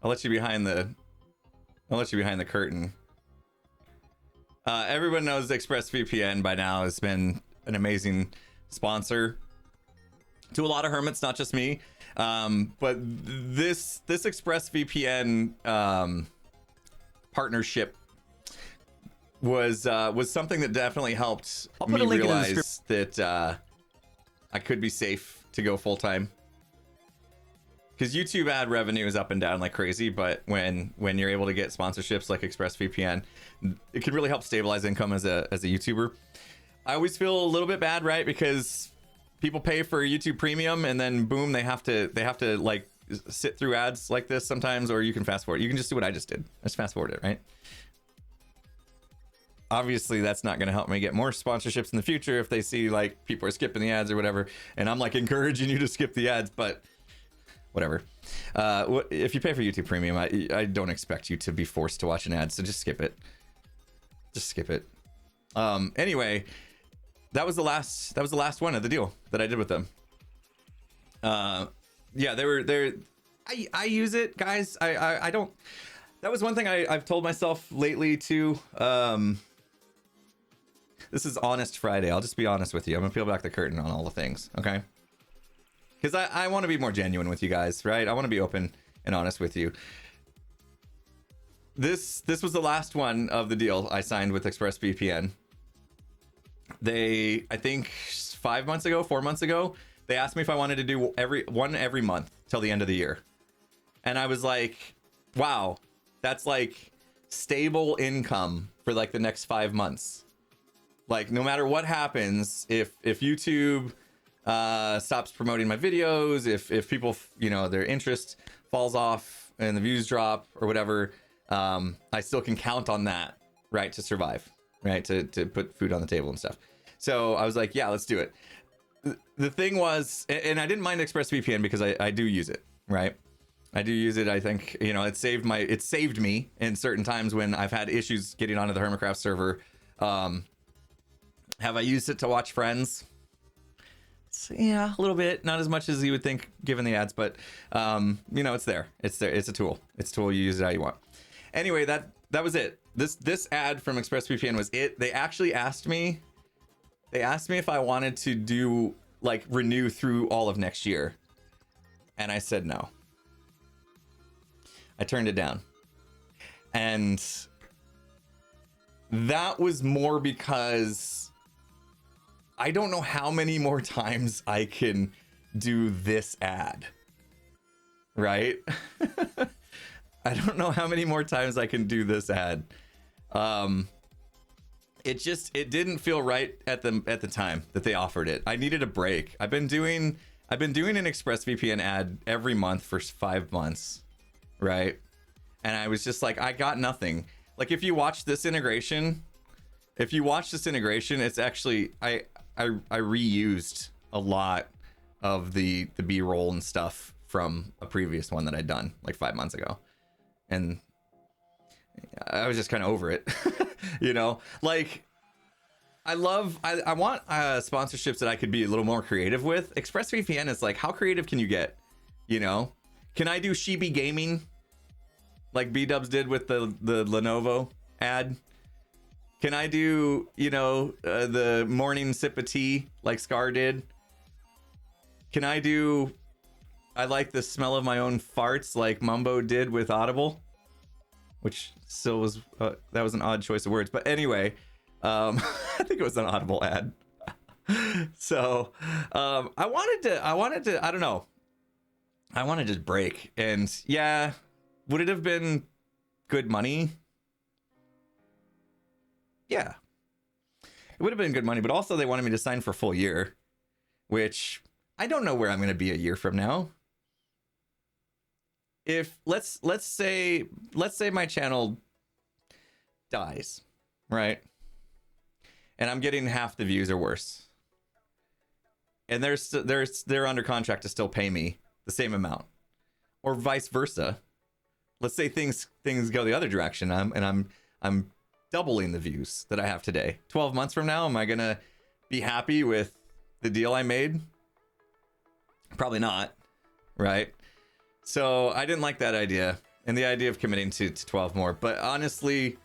I'll let you behind the curtain. Everyone knows ExpressVPN by now has been an amazing sponsor to a lot of hermits, not just me. But this ExpressVPN partnership was something that definitely helped me realize that I could be safe to go full time. Because YouTube ad revenue is up and down like crazy, but when you're able to get sponsorships like ExpressVPN, it can really help stabilize income as a YouTuber. I always feel a little bit bad, right? Because people pay for YouTube Premium and then boom, they have to like sit through ads like this sometimes, or you can fast forward. You can just do what I just did. Just fast forward it, right? Obviously, that's not going to help me get more sponsorships in the future if they see like people are skipping the ads or whatever, and I'm like encouraging you to skip the ads, but whatever. If you pay for YouTube Premium, I don't expect you to be forced to watch an ad, so just skip it. Just skip it. Anyway, that was the last one of the deal that I did with them. Yeah, I use it, guys. I don't. That was one thing I've told myself lately too. This is Honest Friday. I'll just be honest with you. I'm gonna peel back the curtain on all the things, okay? Because I want to be more genuine with you guys, right? I want to be open and honest with you. This was the last one of the deal I signed with ExpressVPN. They, I think 4 months ago, they asked me if I wanted to do every month till the end of the year. And I was like, wow, that's like stable income for like the next 5 months. Like no matter what happens, if YouTube stops promoting my videos, if people, you know, their interest falls off and the views drop or whatever, I still can count on that, right, to survive, right, to put food on the table and stuff. So I was like, yeah, let's do it. The thing was, and I didn't mind ExpressVPN because I do use it, right? I do use it. I think, you know, it saved me in certain times when I've had issues getting onto the Hermitcraft server. Have I used it to watch Friends? Yeah, a little bit, not as much as you would think given the ads, but you know, it's there. It's a tool. It's a tool. You use it how you want. Anyway, that was it. This ad from ExpressVPN was it. They actually asked me if I wanted to do like renew through all of next year, and I said no. I turned it down, and that was more because I don't know how many more times I can do this ad, right? I don't know how many more times I can do this ad. It didn't feel right at the time that they offered it. I needed a break. I've been doing an ExpressVPN ad every month for 5 months, right? And I was just like, I got nothing. Like, if you watch this integration, it's actually I reused a lot of the B-roll and stuff from a previous one that I'd done like 5 months ago, and I was just kind of over it. You know, like I want sponsorships that I could be a little more creative with. ExpressVPN is like, how creative can you get? You know, can I do Shibi Gaming like B-dubs did with the Lenovo ad? Can I do, you know, the morning sip of tea like Scar did? Can I do, I like the smell of my own farts like Mumbo did with Audible? Which still was, that was an odd choice of words. But anyway, I think it was an Audible ad. So I wanted to, I don't know. I wanted to break. And yeah, would it have been good money? Yeah, it would have been good money, but also they wanted me to sign for a full year, which I don't know where I'm going to be a year from now. If let's say my channel dies, right? And I'm getting half the views or worse, and they're under contract to still pay me the same amount, or vice versa. Let's say things go the other direction. I'm doubling the views that I have today. 12 months from now, am I gonna be happy with the deal I made? Probably not, right? So I didn't like that idea, and the idea of committing to 12 more. But honestly,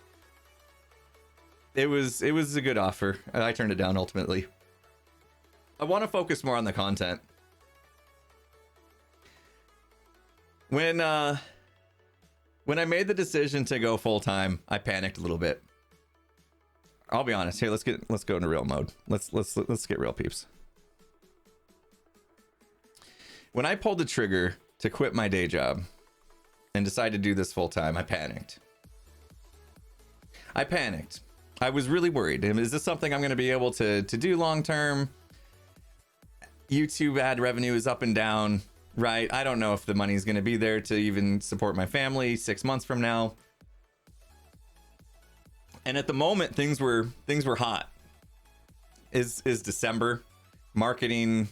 it was a good offer. I turned it down ultimately. I want to focus more on the content. When I made the decision to go full time, I panicked a little bit. I'll be honest. Here, let's go into real mode. Let's get real, peeps. When I pulled the trigger to quit my day job and decide to do this full time, I panicked. I was really worried. Is this something I'm going to be able to do long term? YouTube ad revenue is up and down, right? I don't know if the money's going to be there to even support my family 6 months from now. And at the moment, things were hot. Is December. Marketing,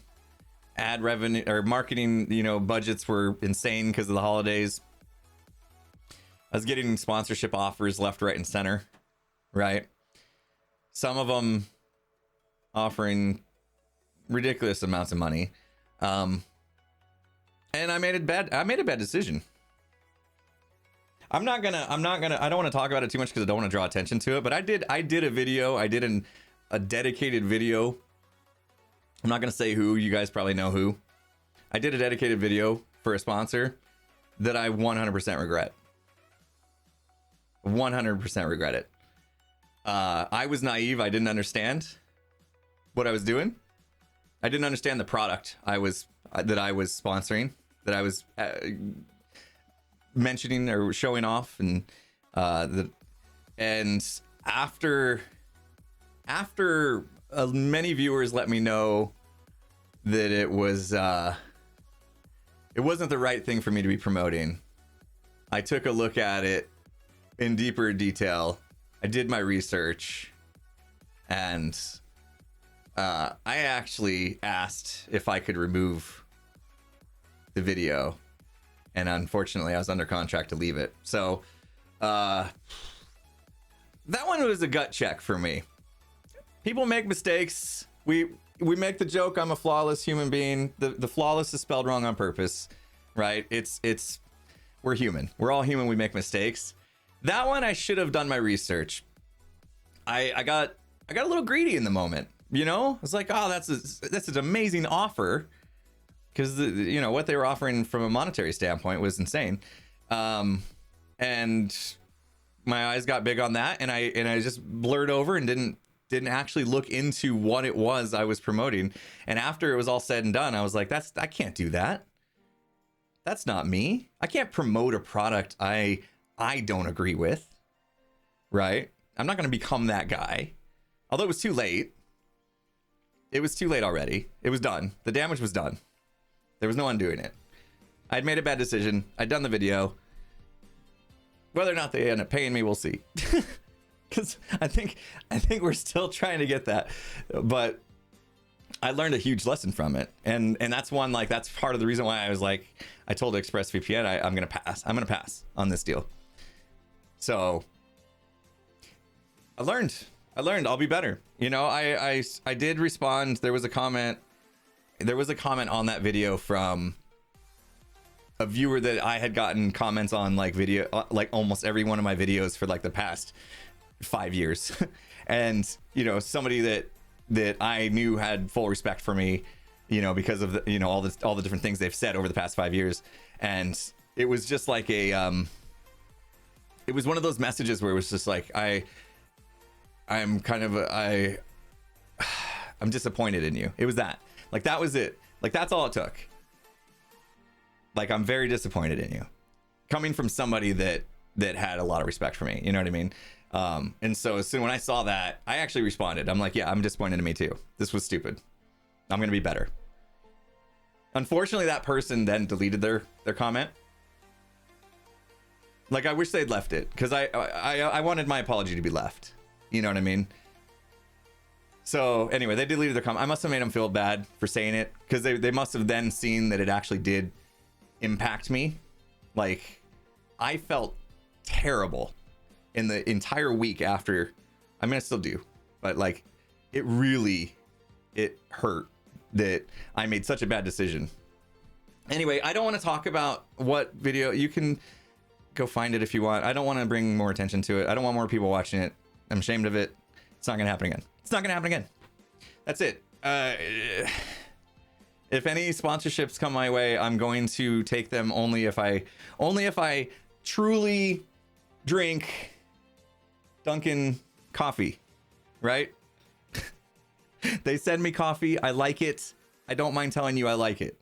ad revenue, or marketing, you know, budgets were insane because of the holidays. I was getting sponsorship offers left, right, and center, right? Some of them offering ridiculous amounts of money. And I made a bad decision. I don't want to talk about it too much because I don't want to draw attention to it, but I did a video. I did a dedicated video. I'm not going to say who. You guys probably know who. I did a dedicated video for a sponsor that I 100% regret. 100% regret it. I was naive. I didn't understand what I was doing. I didn't understand the product that I was sponsoring, that I was mentioning or showing off, and after many viewers let me know that it wasn't the right thing for me to be promoting. I took a look at it in deeper detail. I did my research, and I actually asked if I could remove the video, and unfortunately I was under contract to leave it. So that one was a gut check for me. People make mistakes. We make the joke, I'm a flawless human being. The flawless is spelled wrong on purpose, right? We're human. We're all human. We make mistakes. That one, I should have done my research. I got a little greedy in the moment, you know? It's like, oh, that's an amazing offer, because what they were offering from a monetary standpoint was insane. And my eyes got big on that, and I just blurred over and didn't actually look into what it was I was promoting. And after it was all said and done, I was like, I can't do that. That's not me. I can't promote a product I don't agree with, right? I'm not going to become that guy. Although it was too late. It was too late already. It was done. The damage was done. There was no undoing it. I'd made a bad decision. I'd done the video. Whether or not they end up paying me, we'll see. Because I think we're still trying to get that. But I learned a huge lesson from it. And that's one, like, that's part of the reason why I was like, I told ExpressVPN, I'm going to pass. I'm going to pass on this deal. So I learned I'll be better. I did respond. There was a comment on that video from a viewer that I had gotten comments on, like, video, like almost every one of my videos for like the past 5 years. And somebody that I knew had full respect for me, because of the, all the different things they've said over the past 5 years. And it was just like it was one of those messages where it was just like, I'm disappointed in you. It was that. Like, that was it. Like, that's all it took. Like, I'm very disappointed in you. Coming from somebody that had a lot of respect for me. You know what I mean? And so as soon when I saw that, I actually responded. I'm like, yeah, I'm disappointed in me too. This was stupid. I'm going to be better. Unfortunately, that person then deleted their comment. Like, I wish they'd left it, because I wanted my apology to be left. You know what I mean? So anyway, they deleted their comment. I must have made them feel bad for saying it, because they must have then seen that it actually did impact me. Like, I felt terrible in the entire week after. I mean, I still do, but like, it hurt that I made such a bad decision. Anyway, I don't want to talk about what video. You can go find it if you want. I don't want to bring more attention to it. I don't want more people watching it. I'm ashamed of it. It's not gonna happen again. It's not gonna happen again. That's it. If any sponsorships come my way, I'm going to take them only if I truly drink Dunkin' coffee, right? They send me coffee. I like it. I don't mind telling you I like it.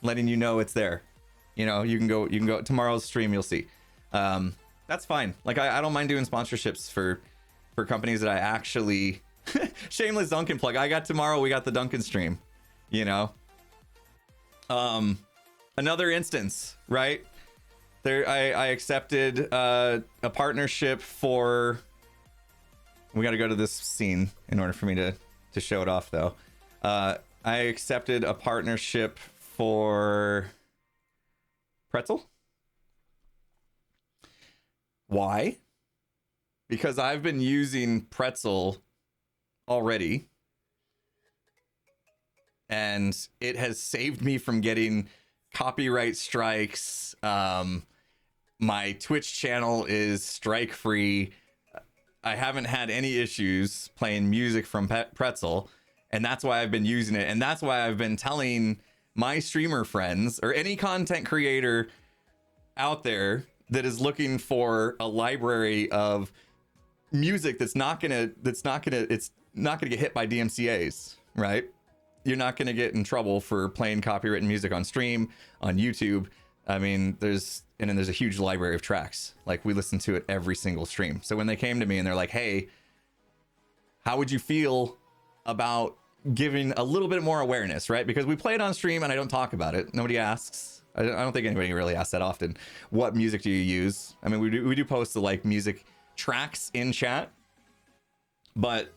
Letting you know it's there. You can go tomorrow's stream. You'll see. That's fine. Like, I don't mind doing sponsorships for companies that I actually shameless Dunkin' plug. We got the Dunkin' stream, another instance, right there. I accepted a partnership for, we got to go to this scene in order for me to show it off though. I accepted a partnership for Pretzel. Why? Because I've been using Pretzel already, and it has saved me from getting copyright strikes. My Twitch channel is strike free. I haven't had any issues playing music from Pretzel, and that's why I've been using it. And that's why I've been telling my streamer friends, or any content creator out there that is looking for a library of music it's not gonna get hit by DMCA's, right? You're not gonna get in trouble for playing copywritten music on stream, on YouTube. I mean, there's a huge library of tracks. Like, we listen to it every single stream. So when they came to me and they're like, hey, how would you feel about giving a little bit more awareness, right? Because we play it on stream and I don't talk about it. Nobody asks. I don't think anybody really asks that often. What music do you use? I mean, we do post the like music tracks in chat, but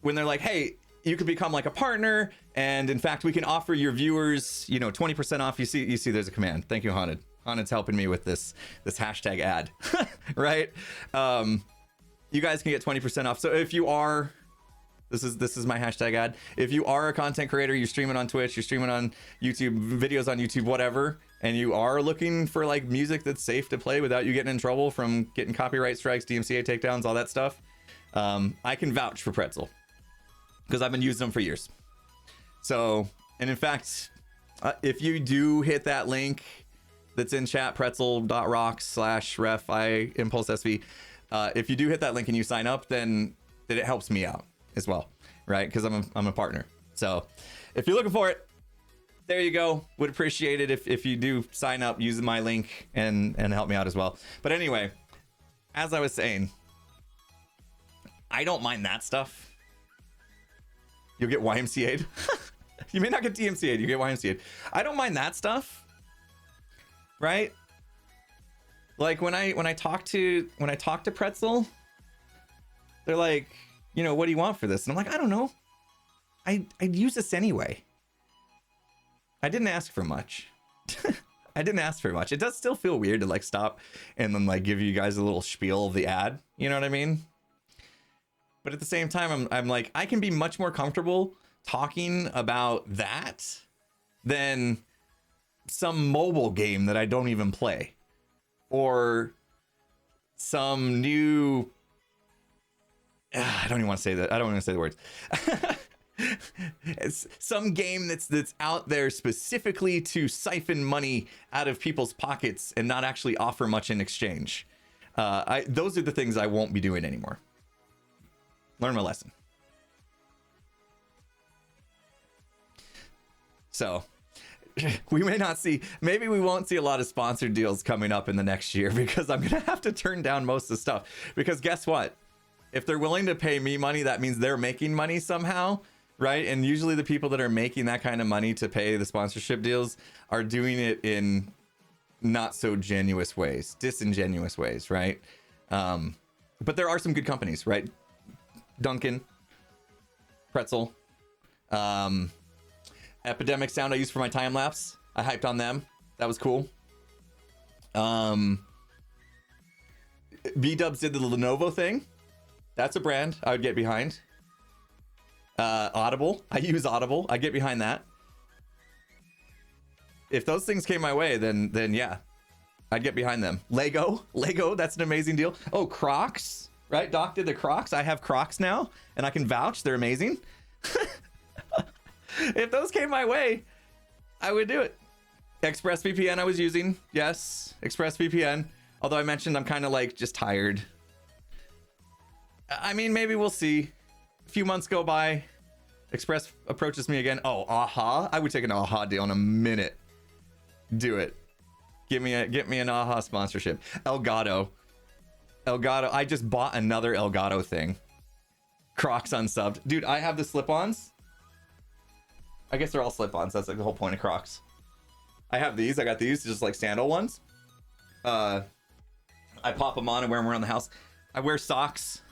when they're like, hey, you could become like a partner, and in fact, we can offer your viewers, 20% off. You see, there's a command. Thank you, Haunted. Haunted's helping me with this hashtag ad, right? You guys can get 20% off. So if you are, this is my hashtag ad. If you are a content creator, you're streaming on Twitch, you're streaming on YouTube, videos on YouTube, whatever, and you are looking for like music that's safe to play without you getting in trouble from getting copyright strikes, DMCA takedowns, all that stuff, I can vouch for Pretzel because I've been using them for years. So, and in fact, if you do hit that link that's in chat, pretzel.rocks/ref impulse SV, if you do hit that link and you sign up, then it helps me out as well, right? Because I'm a partner. So if you're looking for it, there you go. Would appreciate it if you do sign up using my link and help me out as well. But anyway, as I was saying, I don't mind that stuff. You'll get YMCA'd. You may not get DMCA'd, you get YMCA'd. I don't mind that stuff, right? Like when I talk to Pretzel, they're like, what do you want for this? And I'm like, I don't know. I'd use this anyway. I didn't ask for much. I didn't ask for much. It does still feel weird to like stop and then like give you guys a little spiel of the ad. You know what I mean? But at the same time, I'm like, I can be much more comfortable talking about that than some mobile game that I don't even play, or some new I don't even want to say that. I don't want to say the words. It's some game that's out there specifically to siphon money out of people's pockets and not actually offer much in exchange. Those are the things I won't be doing anymore. Learn my lesson. So we may not see, maybe we won't see a lot of sponsored deals coming up in the next year because I'm going to have to turn down most of the stuff. Because guess what? If they're willing to pay me money, that means they're making money somehow, right? And usually the people that are making that kind of money to pay the sponsorship deals are doing it in not so disingenuous ways, right? But there are some good companies, right? Duncan, Pretzel, Epidemic Sound I used for my time lapse. I hyped on them. That was cool. B-Dubs did the Lenovo thing. That's a brand I would get behind. Audible. I use Audible. I get behind that. If those things came my way, then yeah, I'd get behind them. Lego, that's an amazing deal. Oh, Crocs, right? Doc did the Crocs. I have Crocs now, and I can vouch. They're amazing. If those came my way, I would do it. ExpressVPN I was using. Yes, ExpressVPN. Although I mentioned I'm kind of like just tired. I mean, maybe we'll see. A few months go by. Express approaches me again. Oh, Aha. I would take an Aha deal in a minute. Do it. Get me an Aha sponsorship. Elgato. I just bought another Elgato thing. Crocs unsubbed. Dude, I have the slip-ons. I guess they're all slip-ons. That's like the whole point of Crocs. I have these. I got these, just like sandal ones. I pop them on and wear them around the house. I wear socks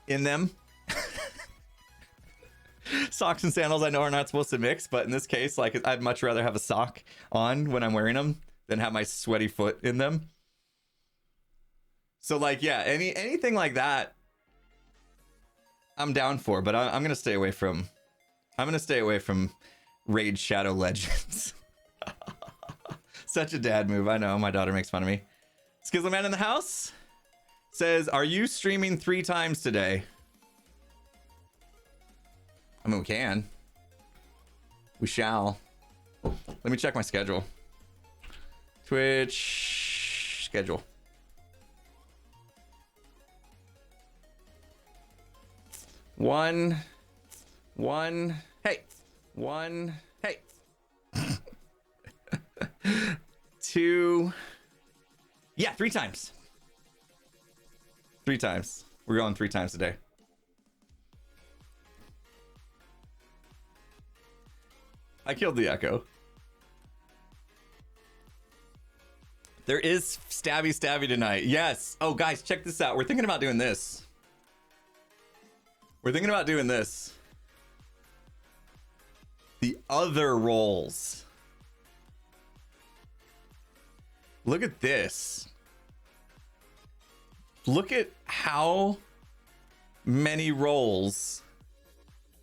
in them. Socks and sandals I know are not supposed to mix, but in this case, like, I'd much rather have a sock on when I'm wearing them than have my sweaty foot in them. So like, yeah, anything like that, I'm down for, but I'm gonna stay away from. I'm gonna stay away from Raid Shadow Legends. Such a dad move. I know, my daughter makes fun of me. Skizzleman in the house says, are you streaming 3 times today? I mean, we can. We shall. Let me check my schedule. Twitch schedule. One. Hey. 2. Yeah, 3 times. 3 times. We're going 3 times a day. I killed the echo. There is stabby tonight. Yes. Oh, guys, check this out. We're thinking about doing this. The other roles. Look at this. Look at how many roles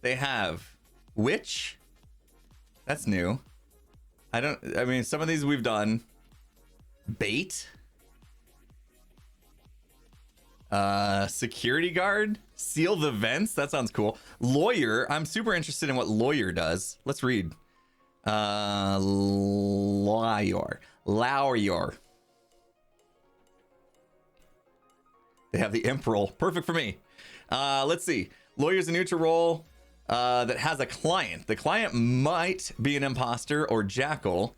they have. Which? That's new. I mean, some of these we've done. Bait. Security guard. Seal the vents. That sounds cool. Lawyer. I'm super interested in what lawyer does. Let's read. Lawyer. They have the imp role. Perfect for me. Let's see. Lawyer's a neutral role that has a client. The client might be an imposter or jackal,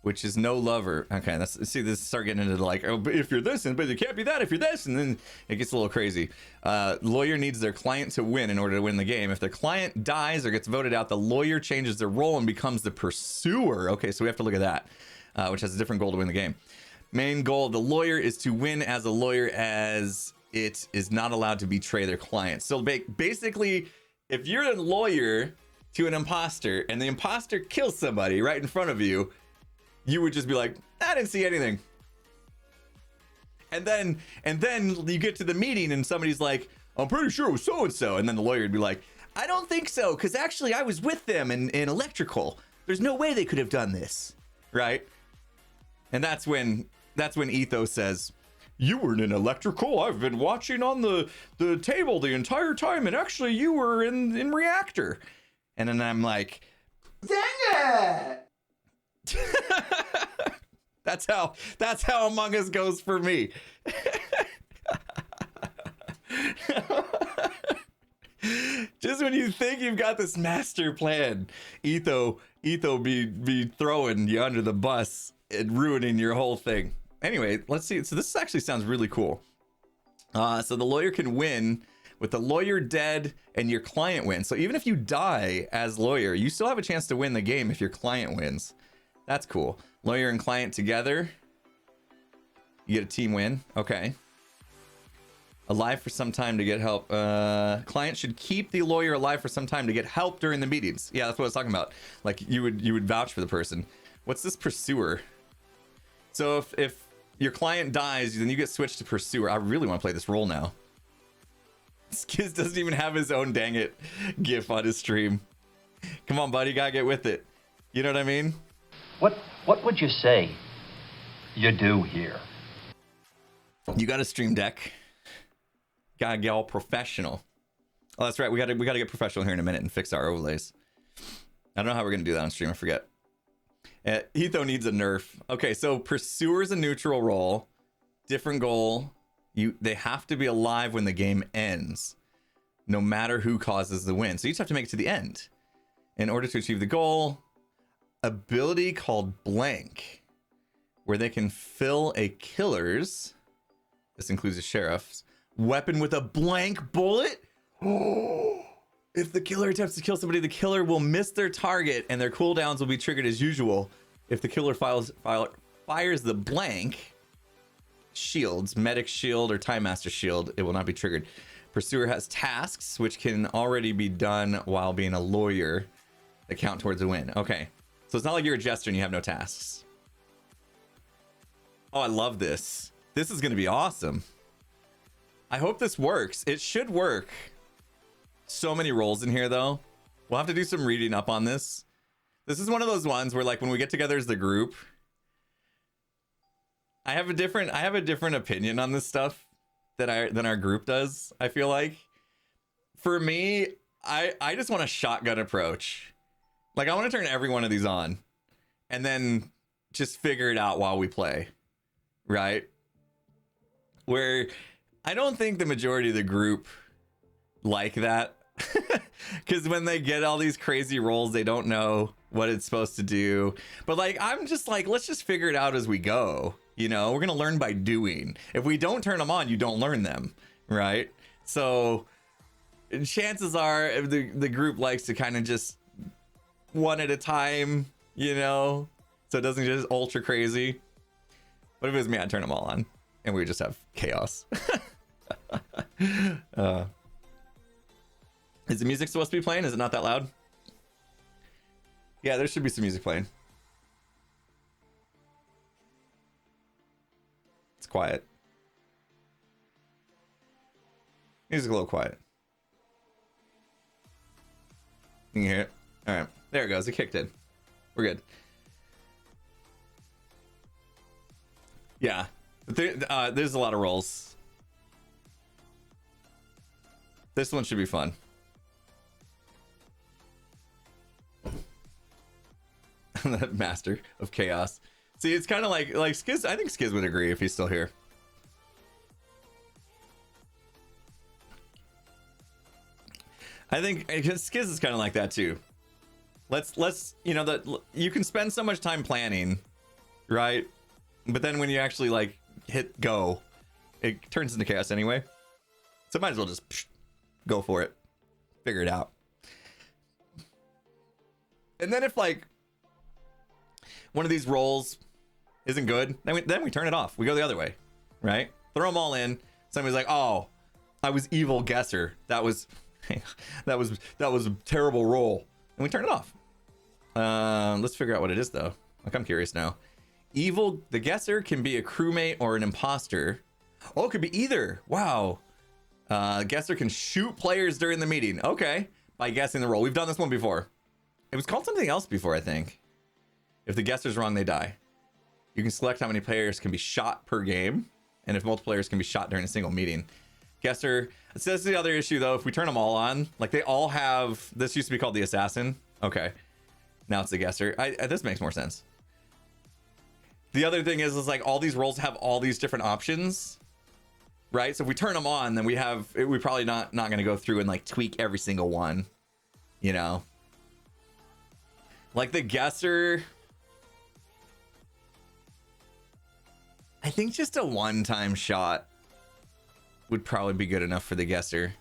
which is no lover. Okay, see, this start getting into like, oh, but if you're this, but you can't be that if you're this, and then it gets a little crazy. Lawyer needs their client to win in order to win the game. If their client dies or gets voted out, the lawyer changes their role and becomes the pursuer. Okay, so we have to look at that, which has a different goal to win the game. Main goal of the lawyer is to win as a lawyer, as it is not allowed to betray their client. So basically, if you're a lawyer to an imposter and the imposter kills somebody right in front of you, you would just be like, I didn't see anything. And then you get to the meeting and somebody's like, I'm pretty sure it was so-and-so. And then the lawyer would be like, I don't think so, because actually I was with them in electrical. There's no way they could have done this, right? And that's when Ethos says, you were in electrical. I've been watching on the table the entire time, and actually you were in reactor. And then I'm like, dang it! That's how Among Us goes for me. Just when you think you've got this master plan, Etho be throwing you under the bus and ruining your whole thing. Anyway, let's see. So this actually sounds really cool. So the lawyer can win with the lawyer dead and your client wins. So even if you die as lawyer, you still have a chance to win the game if your client wins. That's cool. Lawyer and client together. You get a team win. Okay. Alive for some time to get help. Client should keep the lawyer alive for some time to get help during the meetings. Yeah, that's what I was talking about. Like you would vouch for the person. What's this pursuer? So if your client dies, then you get switched to pursuer. I really want to play this role now. Skiz doesn't even have his own dang it gif on his stream. Come on, buddy, gotta get with it. You know what I mean? What would you say you do here? You got a stream deck. Gotta get all professional. Oh, that's right. We gotta get professional here in a minute and fix our overlays. I don't know how we're gonna do that on stream. I forget. Etho needs a nerf. Okay, so pursuer's a neutral role. Different goal. They have to be alive when the game ends, no matter who causes the win. So you just have to make it to the end. In order to achieve the goal, ability called blank, where they can fill a killer's, this includes the sheriff's, weapon with a blank bullet. If the killer attempts to kill somebody, the killer will miss their target and their cooldowns will be triggered as usual. If the killer fires the blank shields, medic shield or time master shield, it will not be triggered. Pursuer has tasks which can already be done while being a lawyer that count towards a win. Okay, so it's not like you're a jester and you have no tasks. Oh, I love this. This is going to be awesome. I hope this works. It should work. So many roles in here though. We'll have to do some reading up on this. This is one of those ones where like when we get together as the group, I have a different opinion on this stuff than our group does. I feel like for me, I just want a shotgun approach. Like I want to turn every one of these on and then just figure it out while we play, right? Where I don't think the majority of the group like that. Because when they get all these crazy rolls, they don't know what it's supposed to do. But like, I'm just like, let's just figure it out as we go. You know, we're going to learn by doing. If we don't turn them on, you don't learn them. Right. So chances are the group likes to kind of just one at a time, you know, so it doesn't just ultra crazy. But if it was me, I'd turn them all on and we would just have chaos. Is the music supposed to be playing? Is it not that loud? Yeah, there should be some music playing. It's quiet. Music a little quiet. You can hear it? All right, there it goes. It kicked in. We're good. Yeah, there's a lot of rolls. This one should be fun. Master of chaos. See, it's kind of like Skiz. I think Skiz would agree if he's still here. I think Skiz is kind of like that too. Let's you know that you can spend so much time planning, right? But then when you actually like hit go, it turns into chaos anyway. So might as well just go for it, figure it out. And then if like one of these rolls isn't good, then we turn it off. We go the other way, right? Throw them all in. Somebody's like, "Oh, I was evil guesser. That was that was a terrible roll," and we turn it off. Let's figure out what it is though. Like, I'm curious now. Evil, the guesser can be a crewmate or an imposter. Oh, it could be either. Wow. Guesser can shoot players during the meeting. Okay, by guessing the roll. We've done this one before. It was called something else before, I think. If the guesser's wrong, they die. You can select how many players can be shot per game, and if multiple players can be shot during a single meeting. Guesser. So that's the other issue, though. If we turn them all on, like they all have. This used to be called the assassin. Okay, now it's the guesser. This makes more sense. The other thing is like all these roles have all these different options, right? So if we turn them on, then we probably not going to go through and like tweak every single one, you know. Like the guesser. I think just a one-time shot would probably be good enough for the guesser.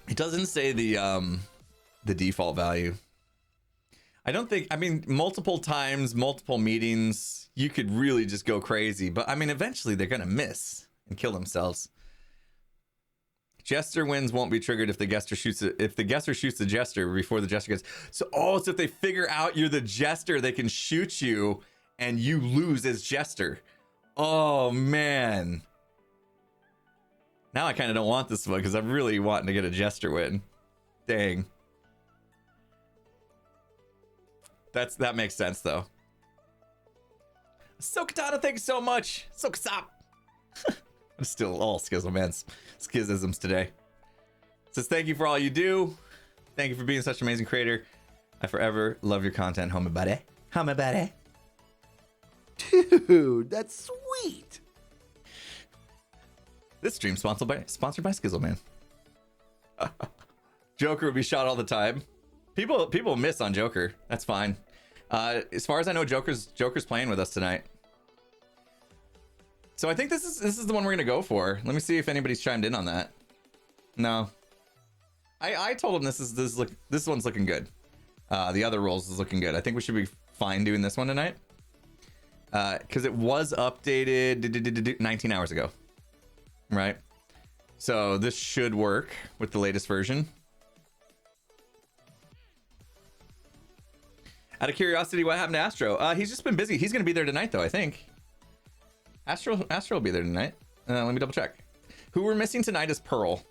It doesn't say the default value. I mean, multiple times, multiple meetings, you could really just go crazy. But I mean, eventually they're going to miss and kill themselves. Jester wins won't be triggered if the guesser shoots it. If the guesser shoots the jester before the jester gets. So if they figure out you're the jester, they can shoot you and you lose as jester. Oh man. Now I kind of don't want this one because I'm really wanting to get a jester win. Dang. That makes sense though. Sokatana, thanks so much. Sokasop. I'm still all schisms today. Says thank you for all you do. Thank you for being such an amazing creator. I forever love your content, homie buddy. Homie buddy. Dude, that's sweet. This stream sponsored by Skizzleman. Joker would be shot all the time. People miss on Joker. That's fine. As far as I know, Joker's playing with us tonight. So I think this is the one we're gonna go for. Let me see if anybody's chimed in on that. No. I told him this one's looking good. The other rolls is looking good. I think we should be fine doing this one tonight. Because it was updated 19 hours ago. Right? So this should work with the latest version. Out of curiosity, what happened to Astro? He's just been busy. He's gonna be there tonight though, I think. Astro will be there tonight. Let me double check. Who we're missing tonight is Pearl.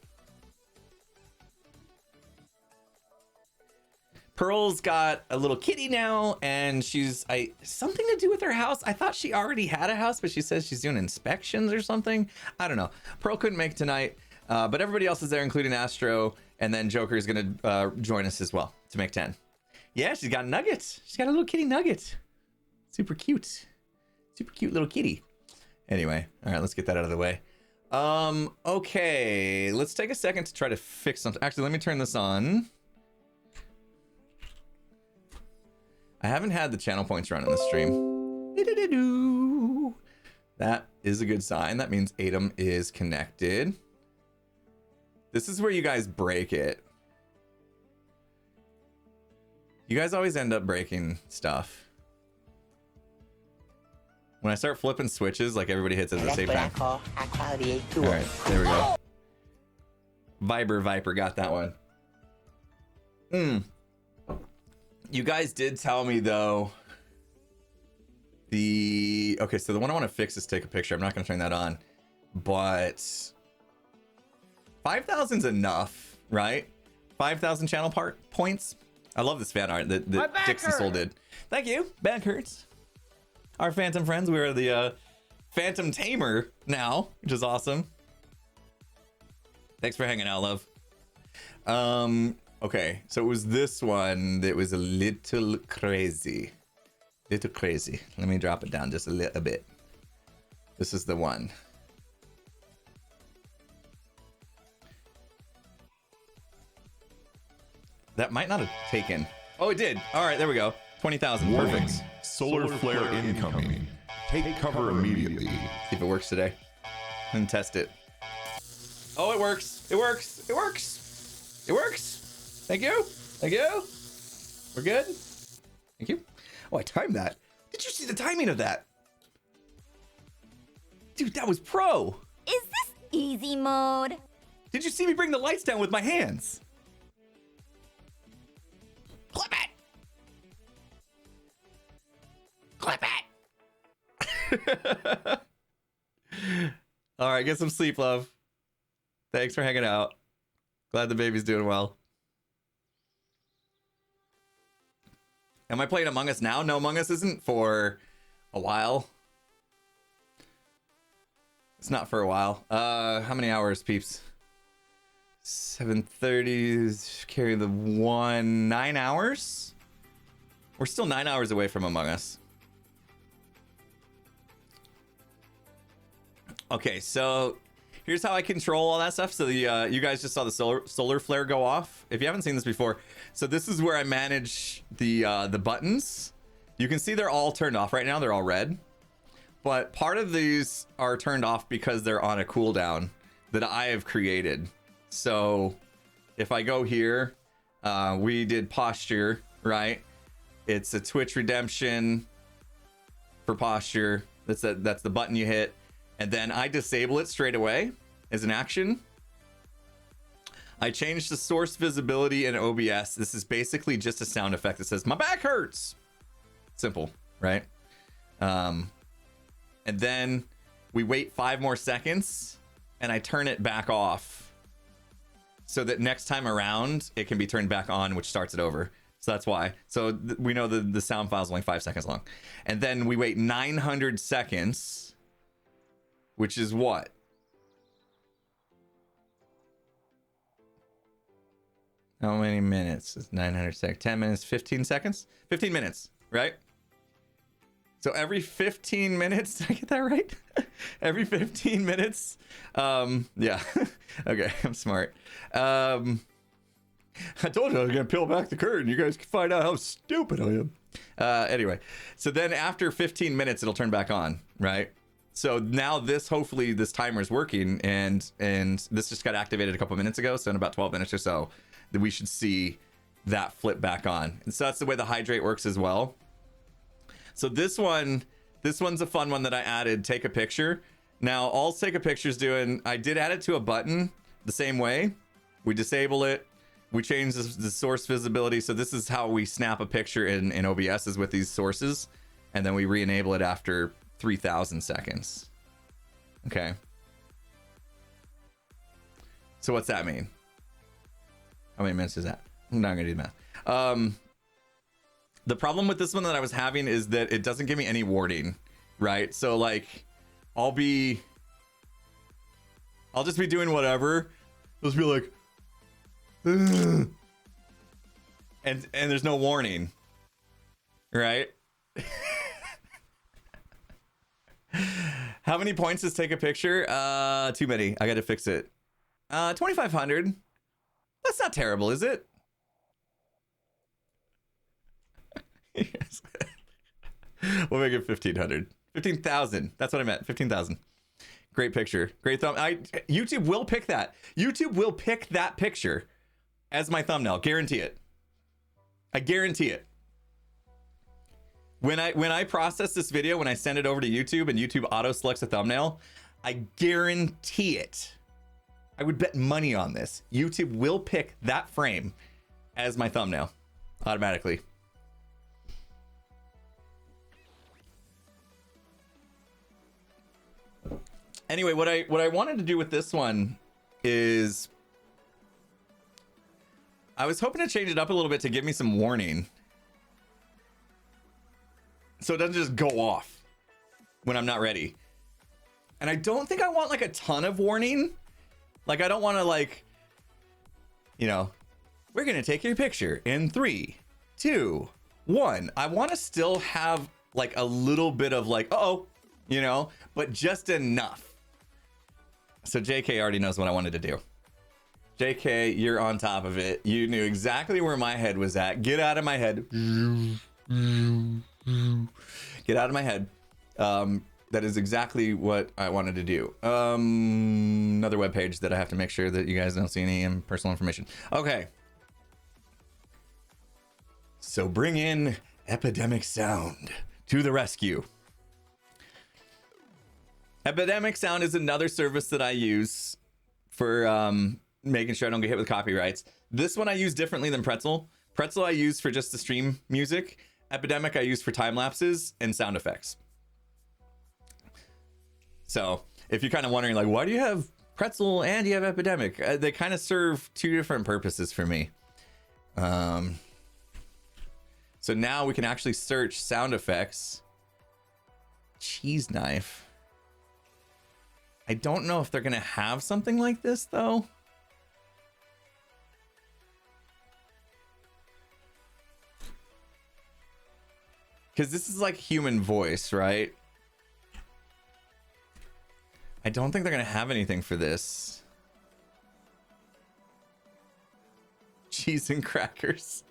Pearl's got a little kitty now, and she's something to do with her house. I thought she already had a house, but she says she's doing inspections or something. I don't know. Pearl couldn't make it tonight, but everybody else is there, including Astro, and then Joker is gonna join us as well to make 10. Yeah, she's got nuggets. She's got a little kitty nugget. Super cute little kitty. Anyway, all right, let's get that out of the way. Okay, let's take a second to try to fix something. Actually, let me turn this on. I haven't had the channel points run in the stream. That is a good sign. That means Atom is connected. This is where you guys break it. You guys always end up breaking stuff. When I start flipping switches, like everybody hits at the same time. All right, there we go. Viper got that one. You guys did tell me though. Okay, so the one I want to fix is take a picture. I'm not going to turn that on, but 5,000's enough, right? 5,000 channel points. I love this fan art that Dixie Soul did. Thank you. Back hurts. Our Phantom friends. We are the Phantom Tamer now, which is awesome. Thanks for hanging out, love. Okay, so it was this one that was a little crazy. Let me drop it down just a little bit. This is the one. That might not have taken. Oh, it did. All right, there we go. 20,000. Perfect. Solar flare incoming. Take cover immediately. See if it works today. And test it. Oh, it works. It works. It works. It works. Thank you. Thank you. We're good. Thank you. Oh, I timed that. Did you see the timing of that? Dude, that was pro. Is this easy mode? Did you see me bring the lights down with my hands? Clip it. Clip it. All right, get some sleep, love. Thanks for hanging out. Glad the baby's doing well. Am I playing Among Us now? No, Among Us isn't for a while. It's not for a while. How many hours, peeps? 7:30, carry the 9 hours? We're still 9 hours away from Among Us. Okay, so here's how I control all that stuff. So the you guys just saw the solar flare go off. If you haven't seen this before, so this is where I manage the buttons. You can see they're all turned off right now. They're all red, but part of these are turned off because they're on a cooldown that I have created. So if I go here, we did posture, right? It's a Twitch redemption for posture. That's the button you hit, and then I disable it straight away as an action. I changed the source visibility in OBS. This is basically just a sound effect that says, "My back hurts." Simple, right? And then we wait 5 more seconds and I turn it back off so that next time around it can be turned back on, which starts it over. So that's why. So we know the sound file is only 5 seconds long. And then we wait 900 seconds, which is what? How many minutes? It's 900 seconds. 10 minutes, 15 seconds? 15 minutes, right? So every 15 minutes, did I get that right? Every 15 minutes. Yeah. Okay, I'm smart. I told you I was gonna peel back the curtain. You guys can find out how stupid I am. Anyway, so then after 15 minutes, it'll turn back on, right? So now hopefully this timer is working, and this just got activated a couple minutes ago. So in about 12 minutes or so, that we should see that flip back on. And so that's the way the hydrate works as well. So this one's a fun one that I added. Take a picture. Now, all take a picture's doing, I did add it to a button the same way. We disable it. We change the source visibility. So this is how we snap a picture in OBS, is with these sources. And then we re-enable it after 3,000 seconds. Okay. So what's that mean? How many minutes is that? I'm not gonna do the math. The problem with this one that I was having is that it doesn't give me any warning, right? So like, I'll just be doing whatever. It'll just be like, ugh. and there's no warning, right? How many points does take a picture? Too many. I got to fix it. 2,500. That's not terrible, is it? Yes. We'll make it 1,500. 15,000. That's what I meant. 15,000. Great picture. Great thumb. YouTube will pick that. YouTube will pick that picture as my thumbnail. Guarantee it. I guarantee it. When I process this video, when I send it over to YouTube and YouTube auto selects a thumbnail, I guarantee it. I would bet money on this. YouTube will pick that frame as my thumbnail automatically. Anyway, what I wanted to do with this one is I was hoping to change it up a little bit to give me some warning. So it doesn't just go off when I'm not ready. And I don't think I want like a ton of warning. Like I don't want to like, you know, we're going to take your picture in 3, 2, 1. I want to still have like a little bit of like, uh-oh, you know, but just enough. So JK already knows what I wanted to do. JK, you're on top of it. You knew exactly where my head was at. Get out of my head. Get out of my head. That is exactly what I wanted to do. Another webpage that I have to make sure that you guys don't see any personal information. Okay. So bring in Epidemic Sound to the rescue. Epidemic Sound is another service that I use for making sure I don't get hit with copyrights. This one I use differently than Pretzel. Pretzel I use for just the stream music. Epidemic I use for time lapses and sound effects. So if you're kind of wondering like, why do you have Pretzel and you have Epidemic? They kind of serve two different purposes for me. So now we can actually search sound effects. Cheese knife. I don't know if they're going to have something like this, though. Because this is like human voice, right? I don't think they're going to have anything for this. Cheese and crackers.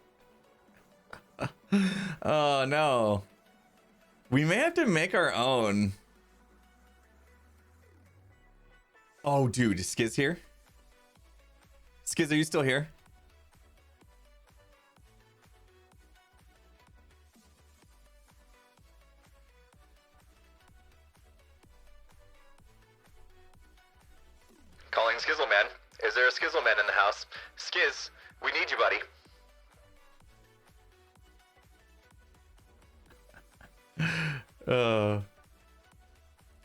Oh, no. We may have to make our own. Oh, dude, is Skiz here? Skiz, are you still here? Calling Skizzleman. Is there a Skizzleman in the house? Skiz, we need you, buddy.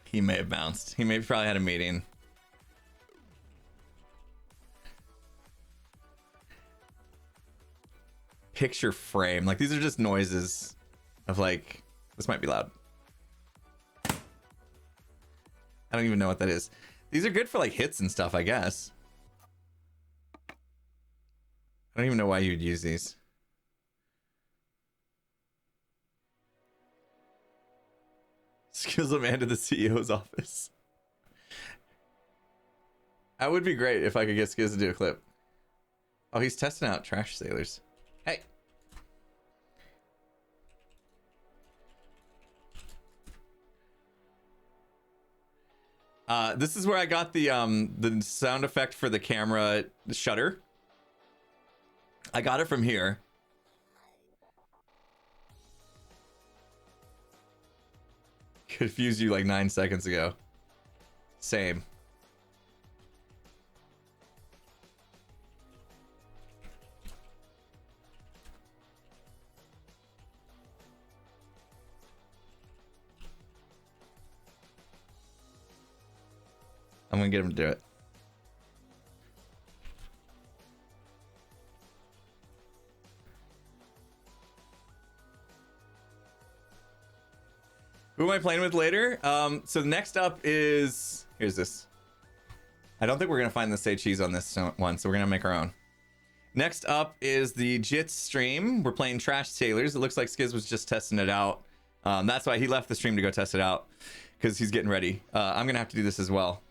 He may have bounced. He may have probably had a meeting. Picture frame. Like, these are just noises of like, this might be loud. I don't even know what that is. These are good for like hits and stuff, I guess. I don't even know why you'd use these. Skizzle man to the CEO's office. That would be great if I could get Skiz to do a clip. Oh, he's testing out trash sailors. Hey. This is where I got the sound effect for the camera shutter. I got it from here. Confused you like 9 seconds ago. Same. I'm gonna get him to do it. Who am I playing with later? So next up is, here's this. I don't think we're gonna find the say cheese on this one, so we're gonna make our own. Next up is the Jits stream. We're playing Trash Sailors. It looks like Skiz was just testing it out. That's why he left the stream to go test it out, because he's getting ready. I'm gonna have to do this as well.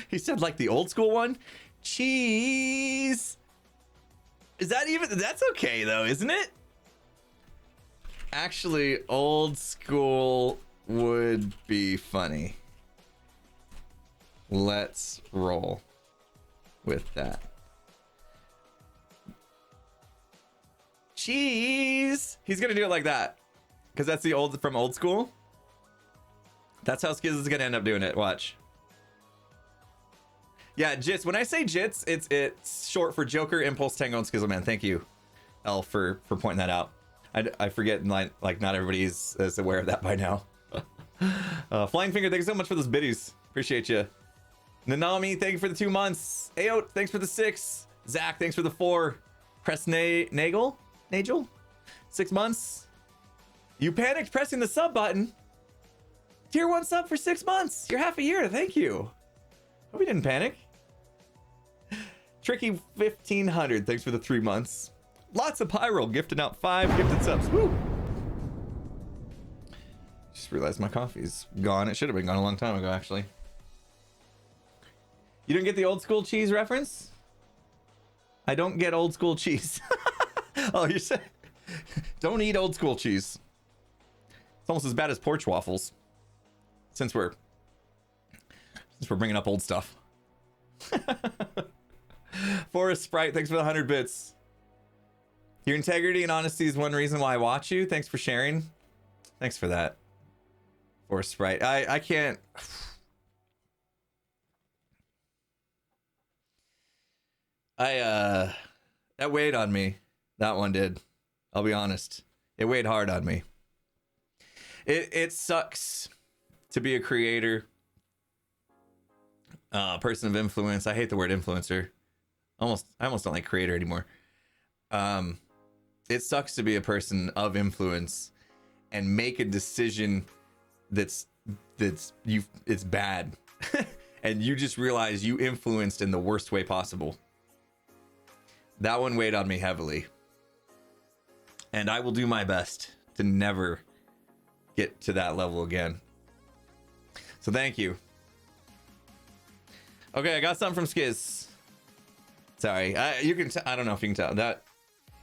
He said like the old school one. Cheese. Is that even? That's okay though, isn't it? Actually, old school would be funny. Let's roll with that. Cheese. He's gonna do it like that because that's the old from old school. That's how Skiz is gonna end up doing it. Watch. Yeah, Jits. When I say Jits, it's short for Joker, Impulse, Tango, and Skizzleman. Thank you, L, for pointing that out. I forget, like not everybody is aware of that by now. Flying Finger, thank you so much for those biddies. Appreciate you. Nanami, thank you for the 2 months. Ayo, thanks for the 6. Zach, thanks for the 4. Press Nagel, 6 months. You panicked pressing the sub button. Tier 1 sub for 6 months. You're half a year. Thank you. Hope you didn't panic. Tricky 1500, thanks for the 3 months. Lots of Pyro gifting out 5 gifted subs. Woo! Just realized my coffee's gone. It should have been gone a long time ago, actually. You didn't get the old school cheese reference? I don't get old school cheese. Oh, you said don't eat old school cheese. It's almost as bad as porch waffles. Since we're bringing up old stuff. Forest Sprite, thanks for the 100 bits. Your integrity and honesty is one reason why I watch you. Thanks for sharing. Thanks for that. Forest Sprite. I can't. That weighed on me. That one did. I'll be honest. It weighed hard on me. It sucks to be a creator. Person of influence. I hate the word influencer. I almost don't like creator anymore. It sucks to be a person of influence and make a decision it's bad. And you just realize you influenced in the worst way possible. That one weighed on me heavily. And I will do my best to never get to that level again. So thank you. Okay, I got something from Skiz. Sorry, you can. I don't know if you can tell that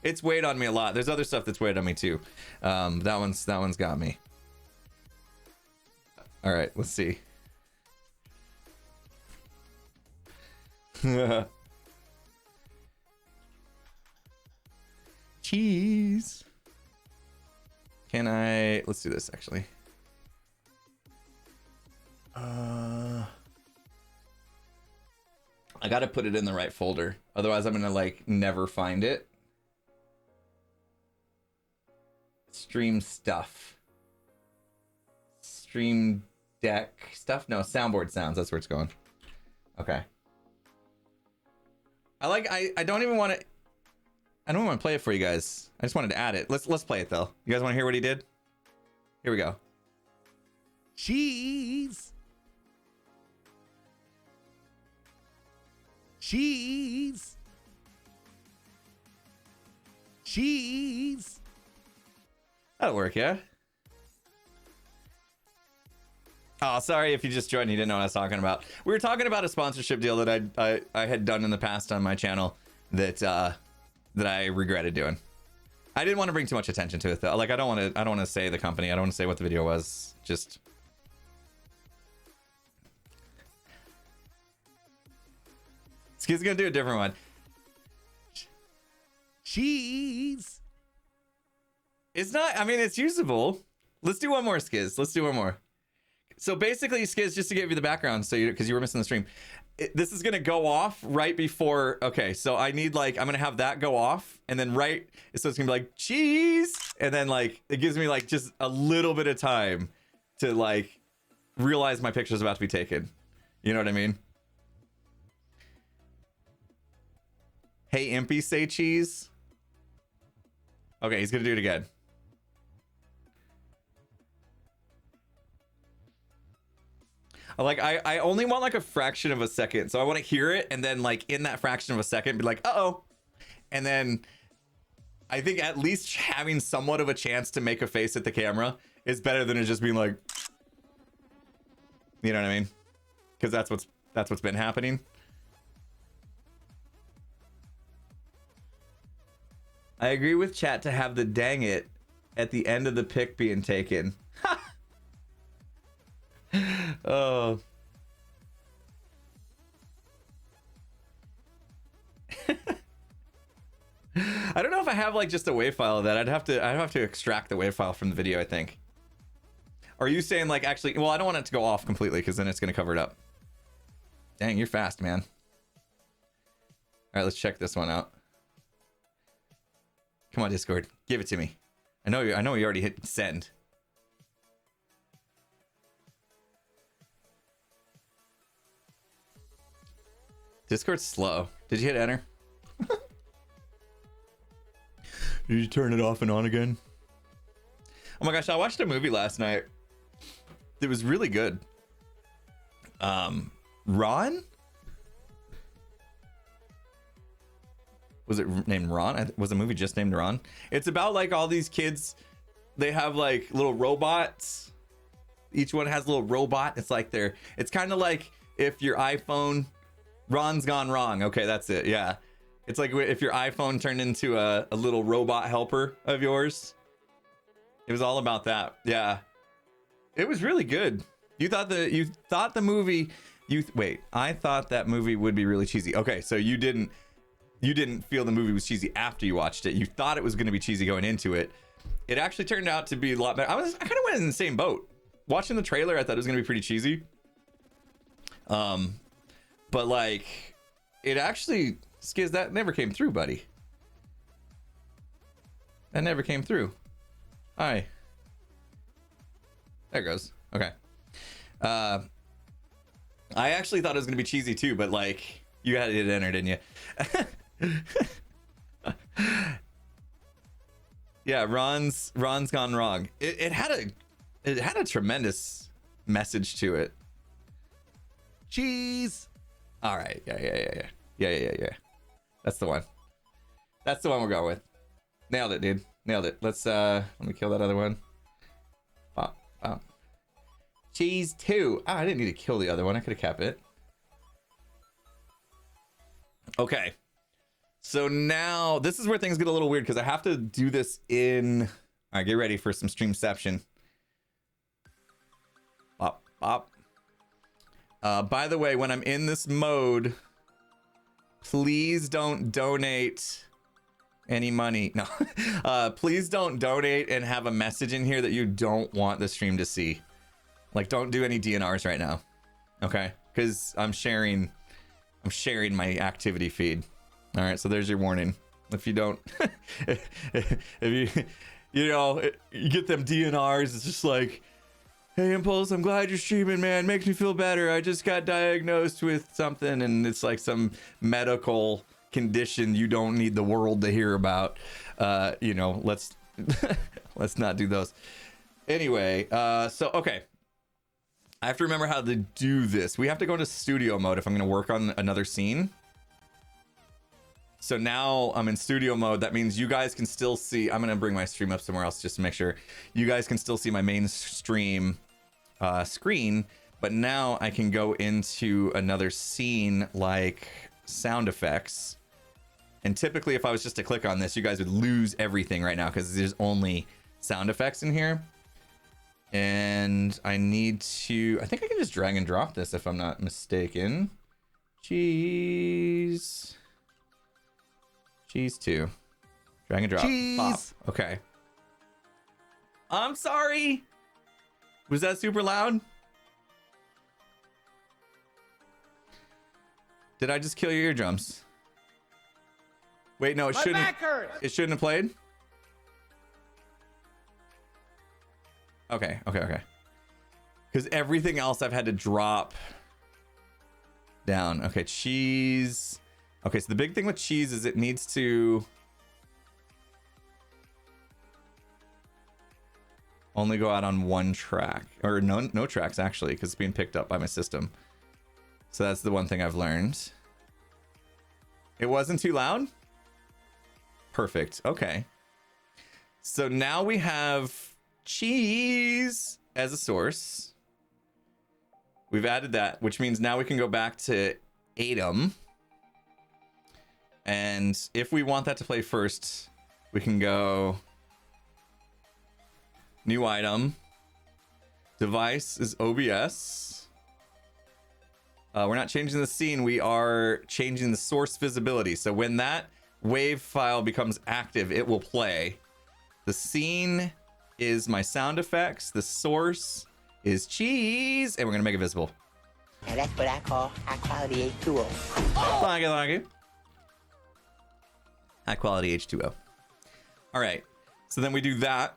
it's weighed on me a lot. There's other stuff that's weighed on me too. That one's got me. All right, let's see. Cheese. Can I? Let's do this actually. I gotta put it in the right folder. Otherwise, I'm gonna like never find it. Stream stuff. Stream deck stuff? No, soundboard sounds. That's where it's going. Okay. I don't even want to. I don't want to play it for you guys. I just wanted to add it. Let's play it though. You guys want to hear what he did? Here we go. Cheese. Cheese. Cheese. That'll work, yeah? Oh, sorry if you just joined and you didn't know what I was talking about. We were talking about a sponsorship deal that I had done in the past on my channel that I regretted doing. I didn't want to bring too much attention to it though. Like I don't want to say the company. I don't want to say what the video was. Just Skiz's gonna do a different one. Cheese. It's not. I mean, it's usable. Let's do one more, Skiz. Let's do one more. So basically, Skiz, just to give you the background, so because you were missing the stream, this is gonna go off right before. Okay, so I need I'm gonna have that go off, and then so it's gonna be like cheese, and then it gives me just a little bit of time to realize my picture's about to be taken. You know what I mean? Hey, Impy, say cheese. Okay, he's gonna do it again. I only want a fraction of a second, so I want to hear it, and then in that fraction of a second, be like, uh-oh, and then I think at least having somewhat of a chance to make a face at the camera is better than it just being like, you know what I mean? Because that's what's been happening. I agree with chat to have the dang it at the end of the pic being taken. Oh. I don't know if I have like just a WAV file of that. I'd have to extract the WAV file from the video, I think. Are you saying like actually, well, I don't want it to go off completely because then it's going to cover it up. Dang, you're fast, man. All right, let's check this one out. Come on, Discord, give it to me. I know you already hit send. Discord's slow. Did you hit enter? Did you turn it off and on again? Oh my gosh, I watched a movie last night. It was really good. Ron? Was it named Ron? Was the movie just named Ron? It's about like all these kids. They have like little robots. Each one has a little robot. It's like it's kind of like if your iPhone, Ron's gone wrong. Okay, that's it. Yeah. It's like if your iPhone turned into a little robot helper of yours. It was all about that. Yeah. It was really good. I thought that movie would be really cheesy. Okay, so you didn't feel the movie was cheesy after you watched it. You thought it was going to be cheesy going into it. It actually turned out to be a lot better. I kind of went in the same boat. Watching the trailer, I thought it was going to be pretty cheesy. But like, it actually, Skiz, that never came through, buddy. That never came through. Hi. There it goes. Okay. I actually thought it was going to be cheesy too, but like, you had it enter, didn't you? Yeah, Ron's gone wrong. It had a tremendous message to it. Cheese. All right. Yeah. That's the one. That's the one we're going with. Nailed it, dude. Nailed it. Let me kill that other one. Pop. Cheese 2. I didn't need to kill the other one. I could have kept it. Okay. So now this is where things get a little weird because I have to do this in. All right, get ready for some streamception. Pop. By the way, when I'm in this mode, please don't donate any money. No, please don't donate and have a message in here that you don't want the stream to see. Like, don't do any DNRs right now, okay? Because I'm sharing my activity feed. All right, so there's your warning. If you don't, if you get them DNRs, it's just like, hey Impulse, I'm glad you're streaming, man. Makes me feel better. I just got diagnosed with something, and it's like some medical condition you don't need the world to hear about. Let's let's not do those. Anyway, so okay. I have to remember how to do this. We have to go into studio mode if I'm going to work on another scene. So now I'm in studio mode. That means you guys can still see. I'm going to bring my stream up somewhere else just to make sure you guys can still see my main stream screen. But now I can go into another scene like sound effects. And typically if I was just to click on this, you guys would lose everything right now because there's only sound effects in here. And I think I can just drag and drop this if I'm not mistaken. Cheese 2. Drag and drop. Cheese. Pop. Okay. I'm sorry. Was that super loud? Did I just kill your eardrums? Wait, no, it shouldn't. My back hurts. It shouldn't have played? Okay. Because everything else I've had to drop down. Okay, cheese. Okay, so the big thing with cheese is it needs to only go out on one track. Or no tracks, actually, because it's being picked up by my system. So that's the one thing I've learned. It wasn't too loud? Perfect. Okay. So now we have cheese as a source. We've added that, which means now we can go back to Atom. And if we want that to play first, We can go new item. Device is OBS. We're not changing the scene. We are changing the source visibility. So when that wave file becomes active, it will play. The scene is my sound effects. The source is cheese. And we're going to make it visible. And that's what I call high quality H2O. Thank you. High quality H2O. All right. So then we do that.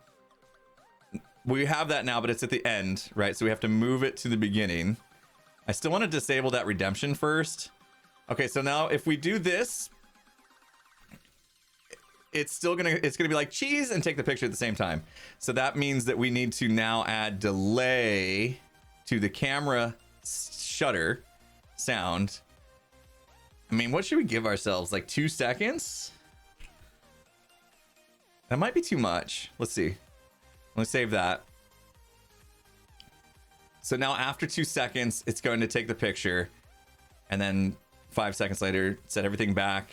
We have that now, but it's at the end, right? So we have to move it to the beginning. I still want to disable that redemption first. Okay, so now if we do this, it's gonna be like cheese and take the picture at the same time. So that means that we need to now add delay to the camera shutter sound. I mean, what should we give ourselves? Like 2 seconds? That might be too much. Let's see. Let me save that. So now after 2 seconds, it's going to take the picture, and then 5 seconds later, set everything back,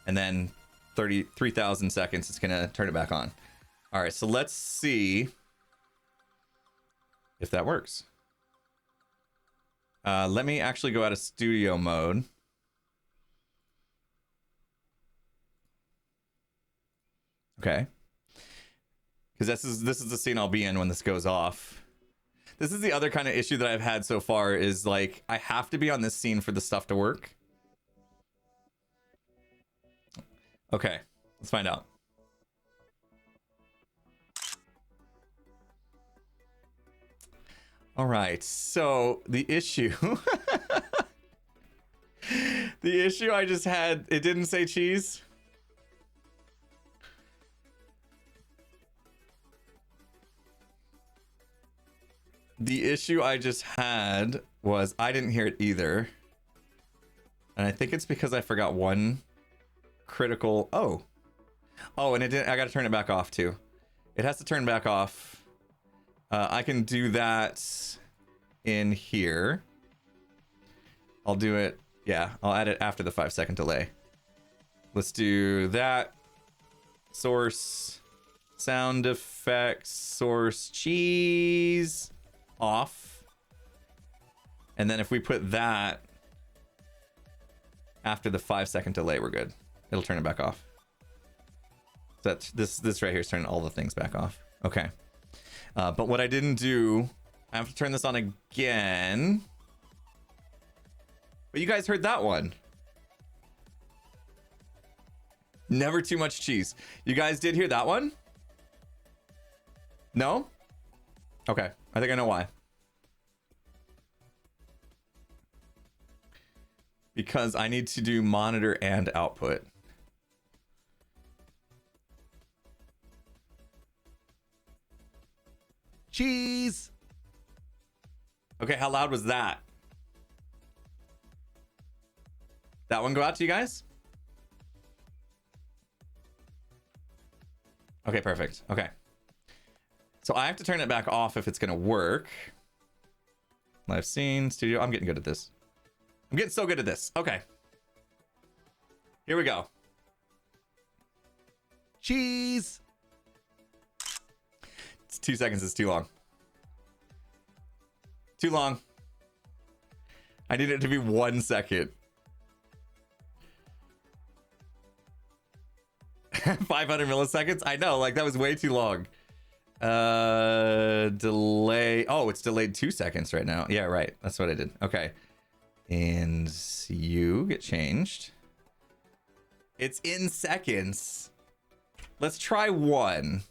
and then 3,000 seconds, it's going to turn it back on. All right, so let's see if that works. Let me actually go out of studio mode. Okay. Because this is the scene I'll be in when this goes off. This is the other kind of issue that I've had so far is like, I have to be on this scene for the stuff to work. Okay, let's find out. All right, so the issue... the issue I just had, it didn't say cheese. The issue I just had was I didn't hear it either. And I think it's because I forgot one critical... Oh, and it didn't... I got to turn it back off too. It has to turn back off. I can do that in here. I'll do it... Yeah, I'll add it after the 5 second delay. Let's do that. Source, sound effects, source, cheese, off. And then if we put that after the 5 second delay, we're good. It'll turn it back off. That's this right here is turning all the things back off. Okay. But what I didn't do, I have to turn this on again. But you guys heard that one. Never too much cheese. You guys did hear that one? No? Okay. I think I know why. Because I need to do monitor and output. Cheese. Okay, how loud was that? That one go out to you guys? Okay, perfect. Okay. So I have to turn it back off if it's going to work. Live scene, studio. I'm getting good at this. I'm getting so good at this. Okay. Here we go. Cheese. It's 2 seconds. It's too long. Too long. I need it to be 1 second. 500 milliseconds? I know, like that was way too long. Delay. Oh, it's delayed 2 seconds right now. Yeah, right. That's what I did. Okay. And you get changed. It's in seconds. Let's try one.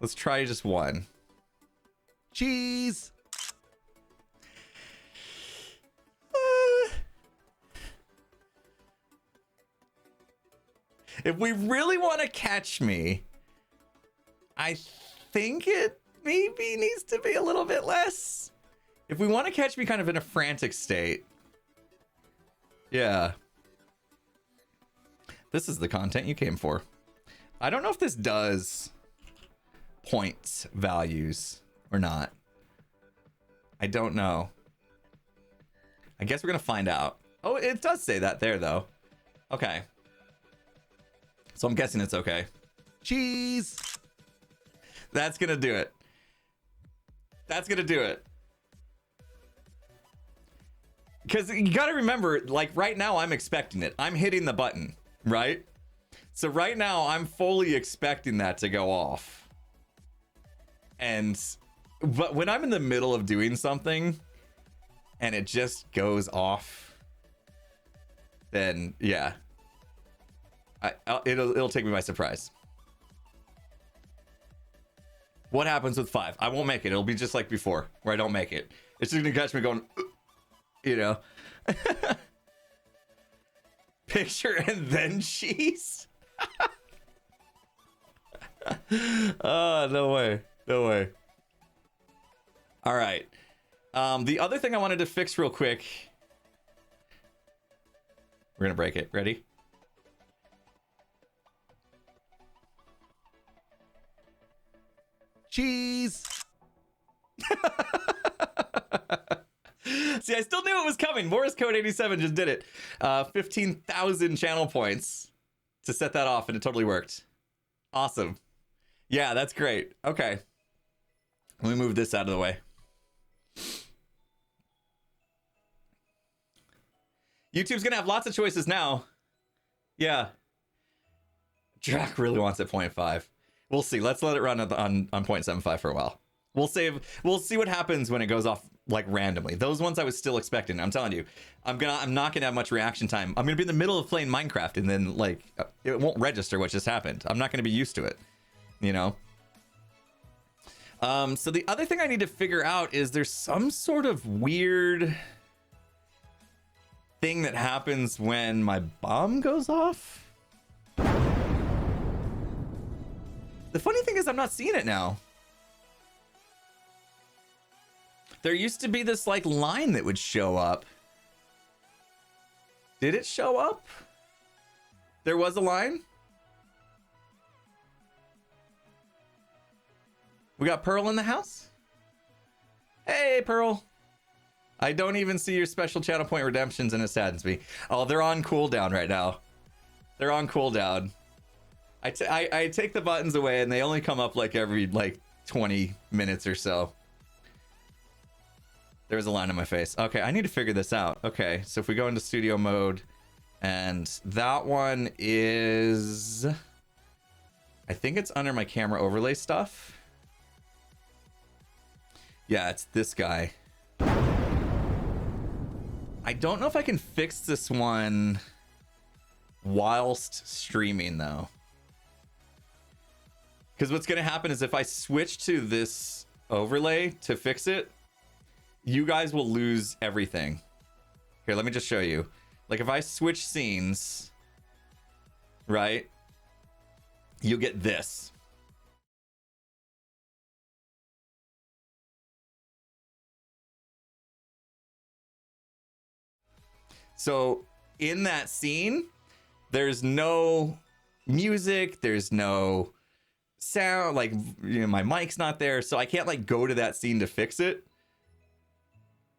Let's try just one. Cheese. If we really want to catch me, I think it maybe needs to be a little bit less. If we want to catch me kind of in a frantic state. Yeah. This is the content you came for. I don't know if this does points values or not. I don't know. I guess we're going to find out. Oh, it does say that there, though. Okay. So I'm guessing it's okay. Cheese. That's gonna do it. That's gonna do it. Because you gotta remember, like right now I'm expecting it. I'm hitting the button, right? So right now I'm fully expecting that to go off. But when I'm in the middle of doing something and it just goes off, then yeah, it'll take me by surprise. What happens with 5? I won't make it. It'll be just like before, where I don't make it. It's just gonna catch me going, you know. Picture and then cheese. Oh, no way. No way. All right. The other thing I wanted to fix real quick. We're gonna break it. Ready? Cheese. See, I still knew it was coming. Morse Code 87 just did it. 15,000 channel points to set that off, and it totally worked. Awesome. Yeah, that's great. Okay. Let me move this out of the way. YouTube's gonna have lots of choices now. Yeah. Drac really wants it 0.5. We'll see. Let's let it run on 0.75 for a while. We'll see what happens when it goes off like randomly. Those ones I was still expecting. I'm telling you, I'm not gonna have much reaction time. I'm gonna be in the middle of playing Minecraft and then like it won't register what just happened. I'm not gonna be used to it, you know. So the other thing I need to figure out is there's some sort of weird thing that happens when my bomb goes off. The funny thing is I'm not seeing it now. There used to be this like line that would show up. Did it show up? There was a line? We got Pearl in the house? Hey, Pearl. I don't even see your special channel point redemptions and it saddens me. Oh, they're on cooldown right now. They're on cooldown. I take the buttons away and they only come up like every like 20 minutes or so. There was a line on my face. Okay, I need to figure this out. Okay, so if we go into studio mode and that one is, I think it's under my camera overlay stuff. Yeah, it's this guy. I don't know if I can fix this one whilst streaming though. Because what's going to happen is if I switch to this overlay to fix it, you guys will lose everything. Here, let me just show you. Like if I switch scenes, right? You get this. So in that scene, there's no music, there's no sound, like, you know, my mic's not there, so I can't like go to that scene to fix it.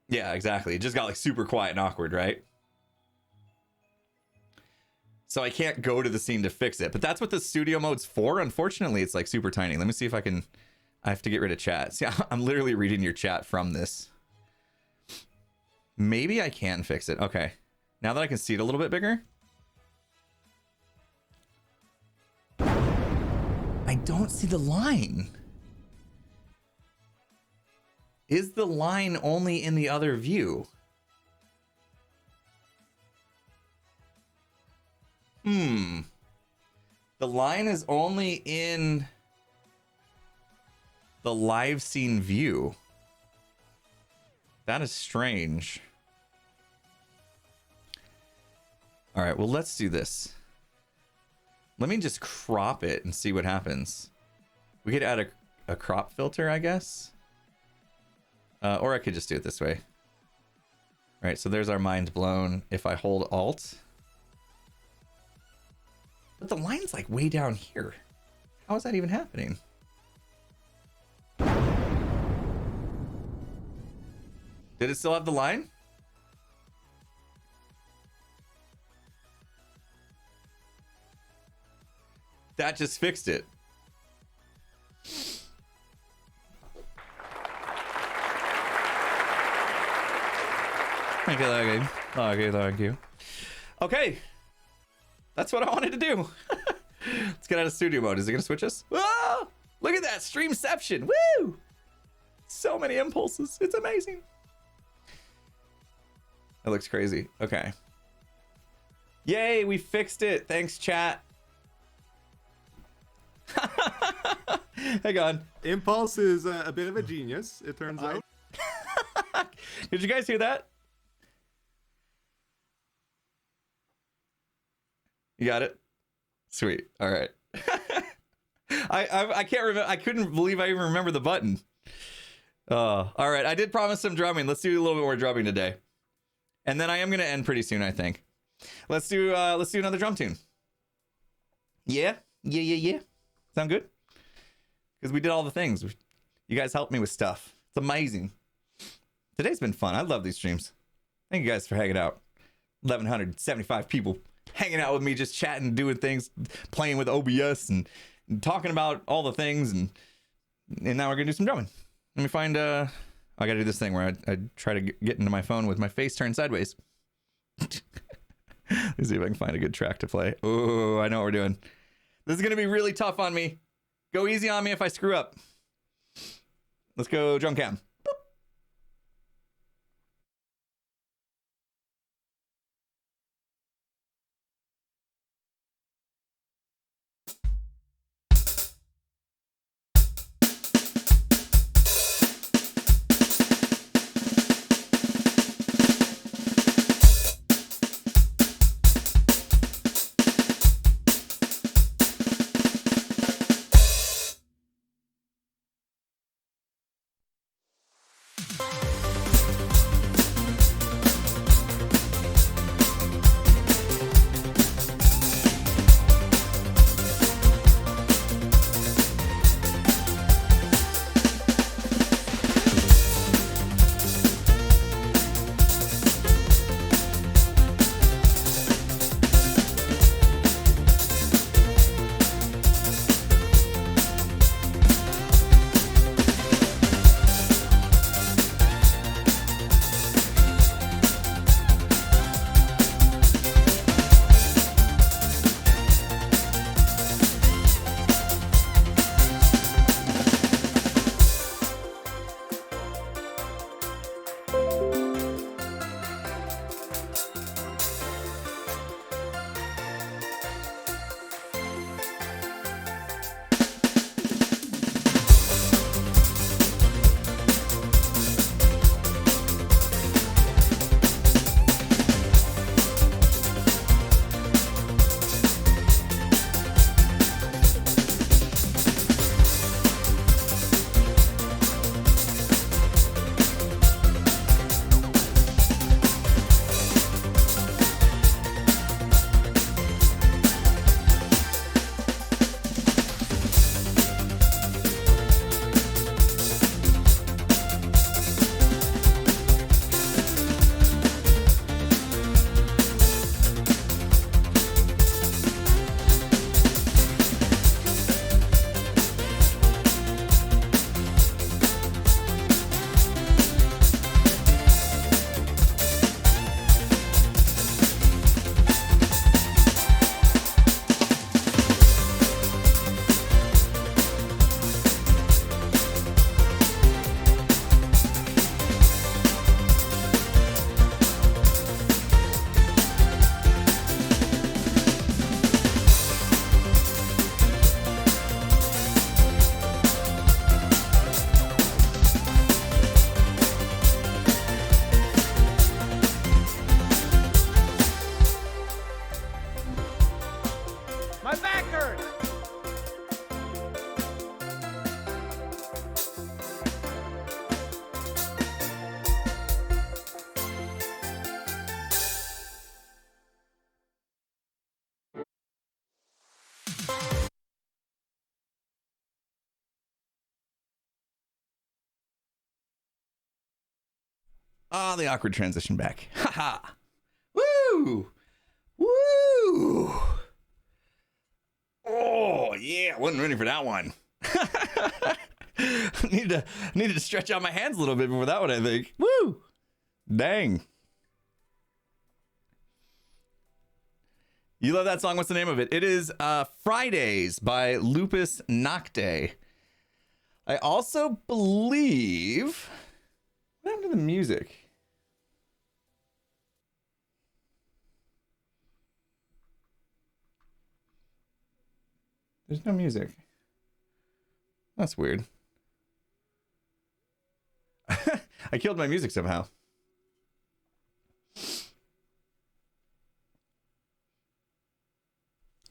Yeah, exactly. It just got like super quiet and awkward, right? So I can't go to the scene to fix it, but that's what the studio mode's for. Unfortunately, it's like super tiny. Let me see if I can. I have to get rid of chat. See, I'm literally reading your chat from this. Maybe I can fix it. Okay. Now that I can see it a little bit bigger. I don't see the line. Is the line only in the other view? The line is only in the live scene view. That is strange. All right, well, let's do this. Let me just crop it and see what happens. We could add a crop filter, I guess. Or I could just do it this way. All right, so there's our mind blown. If I hold Alt. But the line's like way down here. How is that even happening? Did it still have the line? that just fixed it. Thank you. Thank you. Okay. That's what I wanted to do. Let's get out of studio mode. Is it going to switch us? Oh, look at that. Streamception. Woo! So many impulses. It's amazing. That looks crazy. Okay. Yay, we fixed it. Thanks, chat. Hang on. Impulse is a bit of a genius, it turns out. Did you guys hear that? You got it? Sweet. All right. I can't remember. I couldn't believe I even remember the button. All right. I did promise some drumming. Let's do a little bit more drumming today. And then I am going to end pretty soon, I think. Let's do another drum tune. Yeah. Sound good? Because we did all the things. You guys helped me with stuff. It's amazing. Today's been fun. I love these streams. Thank you guys for hanging out. 1,175 people hanging out with me, just chatting, doing things, playing with OBS and talking about all the things. And now we're going to do some drumming. Let me find... I got to do this thing where I try to get into my phone with my face turned sideways. Let's see if I can find a good track to play. Oh, I know what we're doing. This is going to be really tough on me. Go easy on me if I screw up. Let's go drum cam. Ah, the awkward transition back. Haha. Woo! Woo! Oh, Yeah, I wasn't ready for that one. Needed to stretch out my hands a little bit before that one, I think. Woo! Dang. You love that song. What's the name of it? It is Fridays by Lupus Nocte. I also believe... What happened to the music? There's no music. That's weird. I killed my music somehow.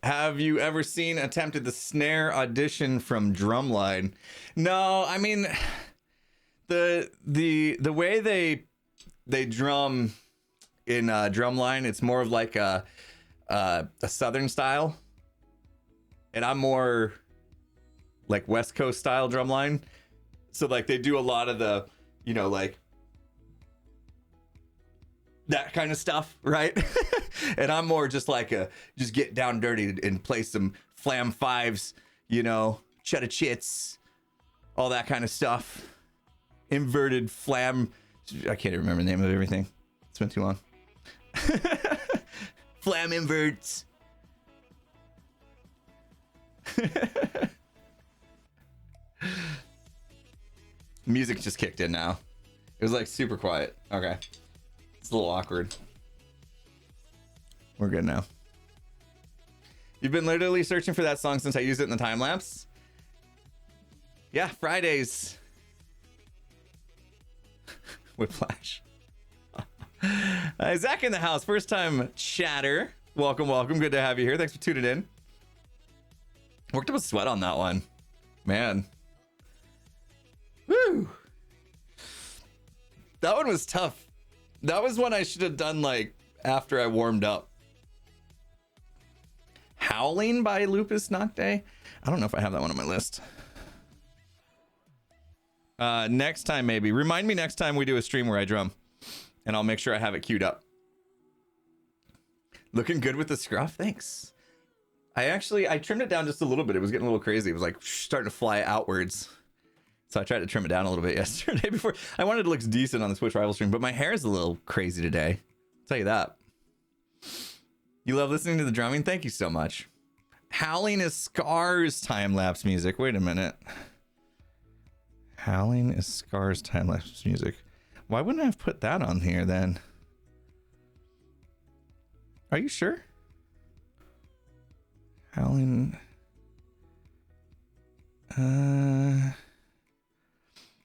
Have you ever attempted the snare audition from Drumline? No, I mean the way they drum in Drumline, it's more of like a southern style, and I'm more like West Coast style Drumline. So like they do a lot of the, you know, like that kind of stuff, right? And I'm more just like just get down dirty and play some flam fives, you know, cheddar chits, all that kind of stuff. Inverted flam. I can't even remember the name of everything. It's been too long. Flam inverts. Music just kicked in now. It was like super quiet. Okay. It's a little awkward. We're good now. You've been literally searching for that song since I used it in the time lapse. Yeah, Fridays. Whiplash. Zach in the house. First time chatter. Welcome, welcome. Good to have you here. Thanks for tuning in. Worked up a sweat on that one. Man. Woo. That one was tough. That was one I should have done like after I warmed up. Howling by Lupus Nocte. I don't know if I have that one on my list. Next time, maybe. Remind me next time we do a stream where I drum. And I'll make sure I have it queued up. Looking good with the scruff? Thanks. I trimmed it down just a little bit. It was getting a little crazy. It was like starting to fly outwards. So I tried to trim it down a little bit yesterday before. I wanted it to look decent on the Switch Rival stream, but my hair is a little crazy today. I'll tell you that. You love listening to the drumming? Thank you so much. Howling is Scar's time-lapse music. Wait a minute. Howling is Scar's time-lapse music. Why wouldn't I have put that on here then? Are you sure? Howling.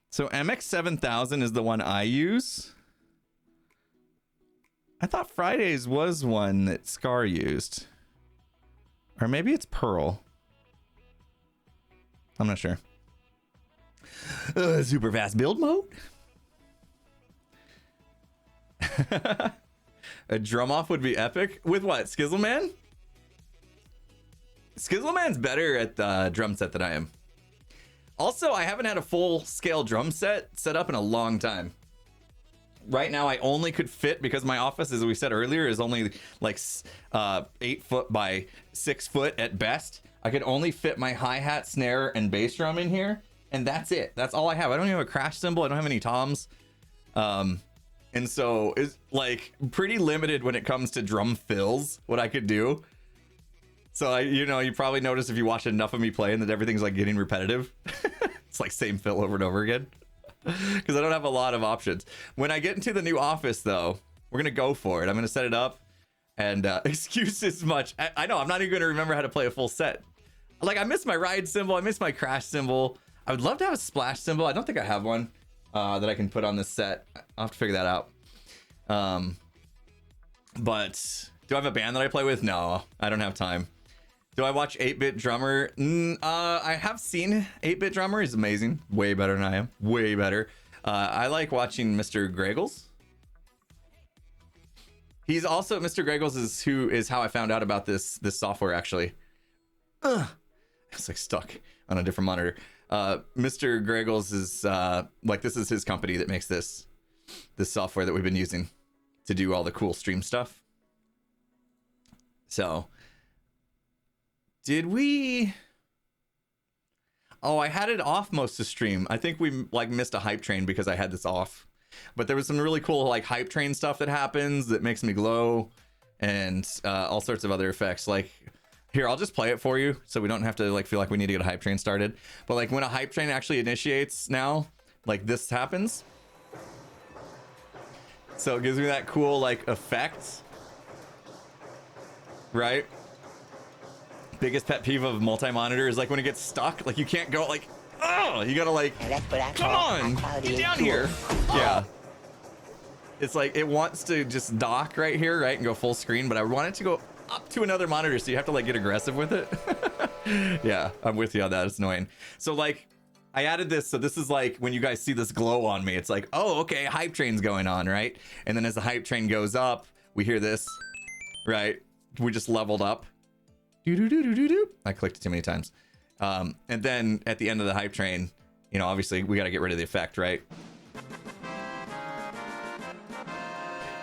So MX7000 is the one I use. I thought Fridays was one that Scar used. Or maybe it's Pearl. I'm not sure. Super fast build mode. A drum off would be epic. With what? Skizzleman? Skizzleman's better at the drum set than I am. Also, I haven't had a full scale drum set up in a long time. Right now, I only could fit, because my office, as we said earlier, is only like 8 foot by 6 foot at best. I could only fit my hi-hat, snare, and bass drum in here, and that's it. That's all I have. I don't even have a crash cymbal. I don't have any toms. And so it's like pretty limited when it comes to drum fills, what I could do. So you probably notice if you watch enough of me playing that everything's like getting repetitive. It's like same fill over and over again. Because I don't have a lot of options. When I get into the new office, though, we're gonna go for it. I'm gonna set it up, and excuses much. I know I'm not even gonna remember how to play a full set. Like I miss my ride cymbal, I miss my crash cymbal. I would love to have a splash cymbal. I don't think I have one that I can put on this set. I'll have to figure that out. But do I have a band that I play with? No, I don't have time. Do I watch 8-Bit Drummer? I have seen 8-Bit Drummer. He's amazing. Way better than I am. Way better. I like watching Mr. Greggles. He's also, Mr. Greggles is how I found out about this software, actually. It's like stuck on a different monitor. Mr. Greggles is like, this is his company that makes this software that we've been using to do all the cool stream stuff. So... Did we Oh, I had it off most of stream. I think we like missed a hype train because I had this off. But there was some really cool like hype train stuff that happens that makes me glow, and all sorts of other effects. Like here, I'll just play it for you so we don't have to like feel like we need to get a hype train started. But like when a hype train actually initiates now, like this happens. So it gives me that cool like effect. Right? Biggest pet peeve of multi-monitor is like when it gets stuck, like you can't go like, oh, you gotta like, And that's what I come call on, high-quality get down tool. here. Yeah. It's like it wants to just dock right here, right, and go full screen, but I want it to go up to another monitor, so you have to like get aggressive with it. Yeah, I'm with you on that. It's annoying. So like I added this, so this is like when you guys see this glow on me, it's like, oh, okay, hype train's going on, right? And then as the hype train goes up, we hear this, right? We just leveled up. I clicked it too many times. And then at the end of the hype train, you know, obviously we got to get rid of the effect, right?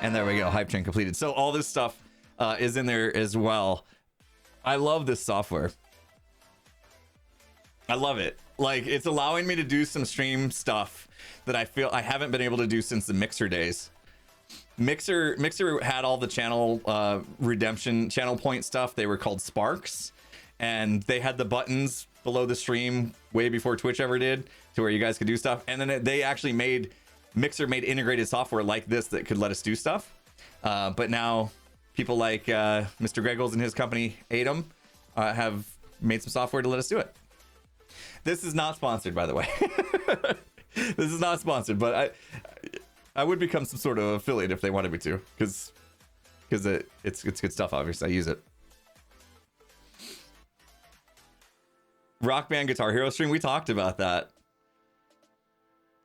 And there we go, hype train completed. So all this stuff is in there as well. I love this software. I love it. Like it's allowing me to do some stream stuff that I feel I haven't been able to do since the Mixer days. Mixer had all the channel redemption channel point stuff. They were called Sparks, and they had the buttons below the stream way before Twitch ever did, to where you guys could do stuff. And then they actually Mixer made integrated software like this that could let us do stuff. But now people like Mr. Greggles and his company Atom have made some software to let us do it. This is not sponsored, by the way. This is not sponsored, but I would become some sort of affiliate if they wanted me to, because it's good stuff. Obviously, I use it. Rock Band Guitar Hero stream, we talked about that.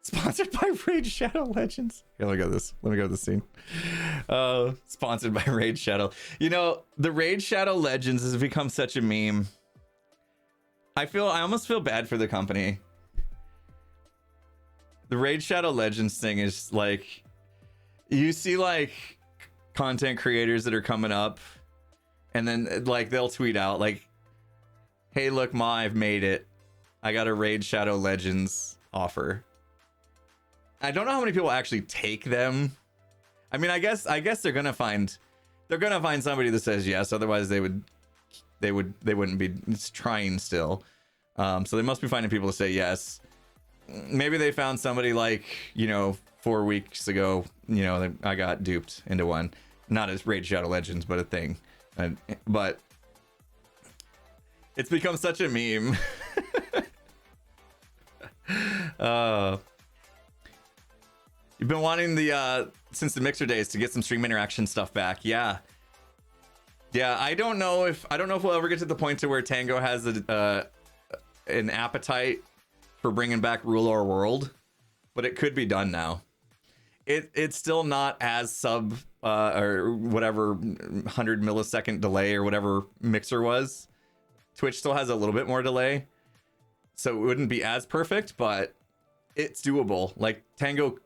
Sponsored by Raid Shadow Legends. Here, let me go this. Let me go to the scene. Sponsored by Raid Shadow. You know, the Raid Shadow Legends has become such a meme. I almost feel bad for the company. The Raid Shadow Legends thing is like, you see like content creators that are coming up, and then like they'll tweet out like, hey, look, Ma, I've made it. I got a Raid Shadow Legends offer. I don't know how many people actually take them. I mean, I guess they're gonna find somebody that says yes. Otherwise, they wouldn't be trying still. So they must be finding people to say yes. Maybe they found somebody like, you know, 4 weeks ago, you know, I got duped into one. Not as Raid Shadow Legends, but a thing. But it's become such a meme. You've been wanting since the Mixer days to get some stream interaction stuff back. Yeah. I don't know if we'll ever get to the point to where Tango has an appetite for bringing back Rule Our World, but it could be done now. It's still not as sub or whatever 100 millisecond delay or whatever Mixer was. Twitch still has a little bit more delay, so it wouldn't be as perfect, but it's doable. Like Tango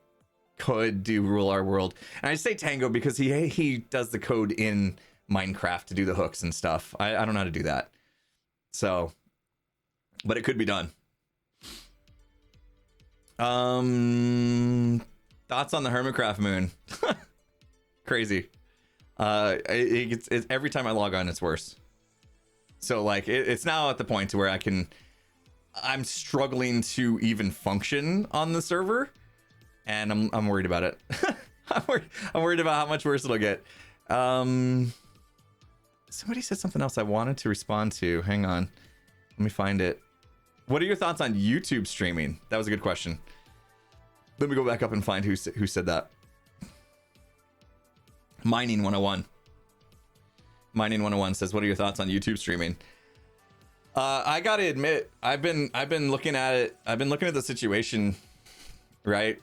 could do Rule Our World, and I say Tango because he does the code in Minecraft to do the hooks and stuff. I don't know how to do that, so, but it could be done. Thoughts on the Hermitcraft moon? Crazy. It's every time I log on, it's worse. So like it's now at the point to where I'm struggling to even function on the server, and I'm worried about it. I'm worried about how much worse it'll get. Somebody said something else I wanted to respond to. Hang on, let me find it. What are your thoughts on YouTube streaming? That was a good question. Let me go back up and find who said that. Mining 101. Mining 101 says, "What are your thoughts on YouTube streaming?" I gotta admit, I've been looking at it. I've been looking at the situation. Right.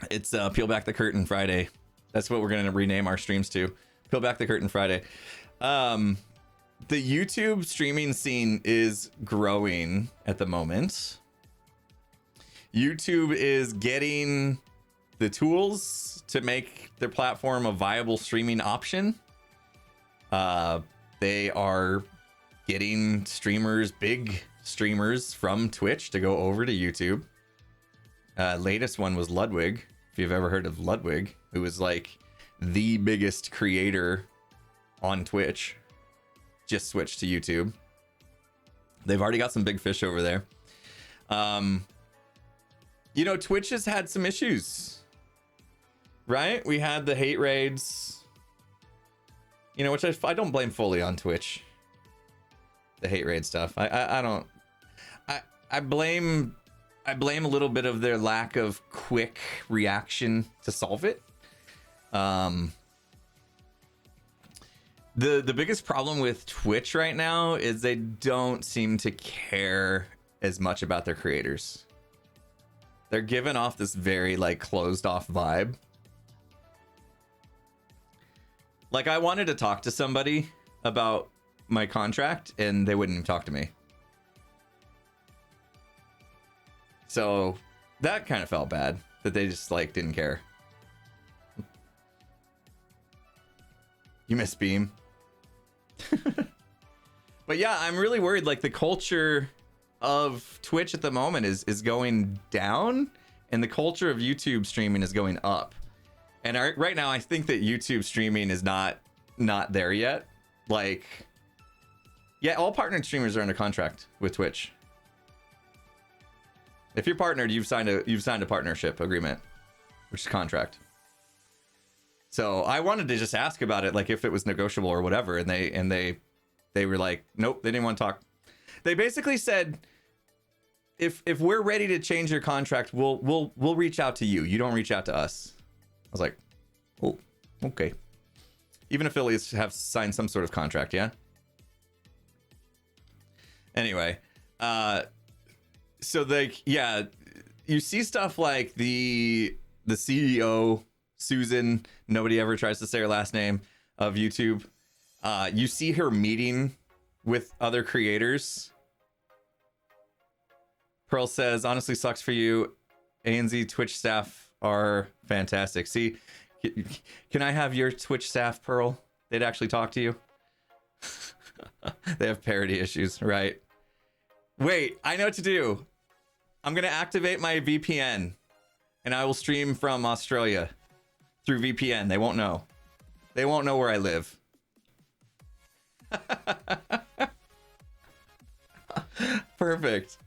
It's Peel Back the Curtain Friday. That's what we're gonna rename our streams to. Peel Back the Curtain Friday. The YouTube streaming scene is growing at the moment. YouTube is getting the tools to make their platform a viable streaming option. They are getting streamers, big streamers from Twitch to go over to YouTube. Latest one was Ludwig. If you've ever heard of Ludwig, who was like the biggest creator on Twitch, just switched to YouTube. They've already got some big fish over there. You know, Twitch has had some issues, right? We had the hate raids, you know, which I don't blame fully on Twitch. The hate raid stuff. I don't. I blame a little bit of their lack of quick reaction to solve it. The biggest problem with Twitch right now is they don't seem to care as much about their creators. They're giving off this very like closed off vibe. Like I wanted to talk to somebody about my contract and they wouldn't even talk to me. So that kind of felt bad that they just like didn't care. You miss Beam. But yeah, I'm really worried. Like the culture of Twitch at the moment is going down and the culture of YouTube streaming is going up. And right now I think that YouTube streaming is not there yet. Like, yeah, all partnered streamers are under contract with Twitch. If you're partnered, you've signed a partnership agreement, which is contract. So I wanted to just ask about it, like if it was negotiable or whatever, and they were like, nope, they didn't want to talk. They basically said, if we're ready to change your contract, we'll reach out to you. You don't reach out to us. I was like, oh, okay. Even affiliates have signed some sort of contract, yeah. Anyway, so like, yeah, you see stuff like the CEO Susan, nobody ever tries to say her last name, of YouTube. You see her meeting with other creators. Pearl says, honestly sucks for you. ANZ Twitch staff are fantastic. See, can I have your Twitch staff, Pearl? They'd actually talk to you. They have parity issues, right? Wait, I know what to do. I'm going to activate my VPN and I will stream from Australia through VPN. They won't know. They won't know where I live. Perfect.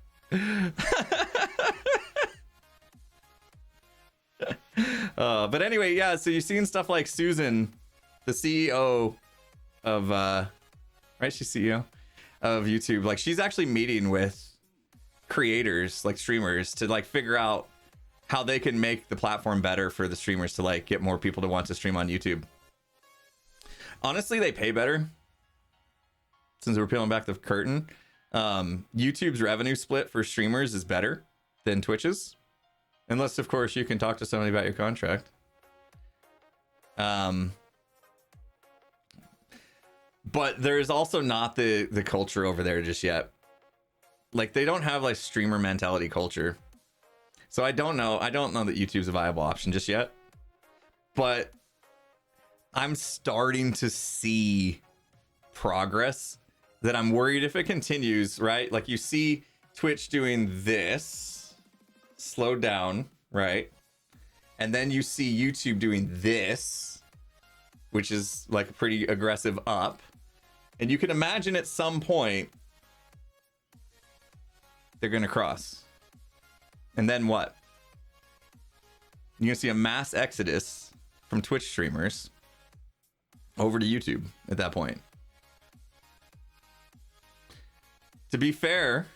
But anyway, yeah, so you've seen stuff like Susan, the CEO of right, she's CEO of YouTube. Like she's actually meeting with creators, like streamers, to like figure out how they can make the platform better for the streamers to like get more people to want to stream on YouTube. Honestly, they pay better. Since we're peeling back the curtain, YouTube's revenue split for streamers is better than Twitch's, unless of course you can talk to somebody about your contract. But there's also not the culture over there just yet. Like they don't have like streamer mentality culture. So I don't know that YouTube's a viable option just yet. But I'm starting to see progress that I'm worried if it continues, right? Like you see Twitch doing this, slow down, right? And then you see YouTube doing this, which is like a pretty aggressive up. And you can imagine at some point they're going to cross. And then what? You're going to see a mass exodus from Twitch streamers over to YouTube at that point. To be fair,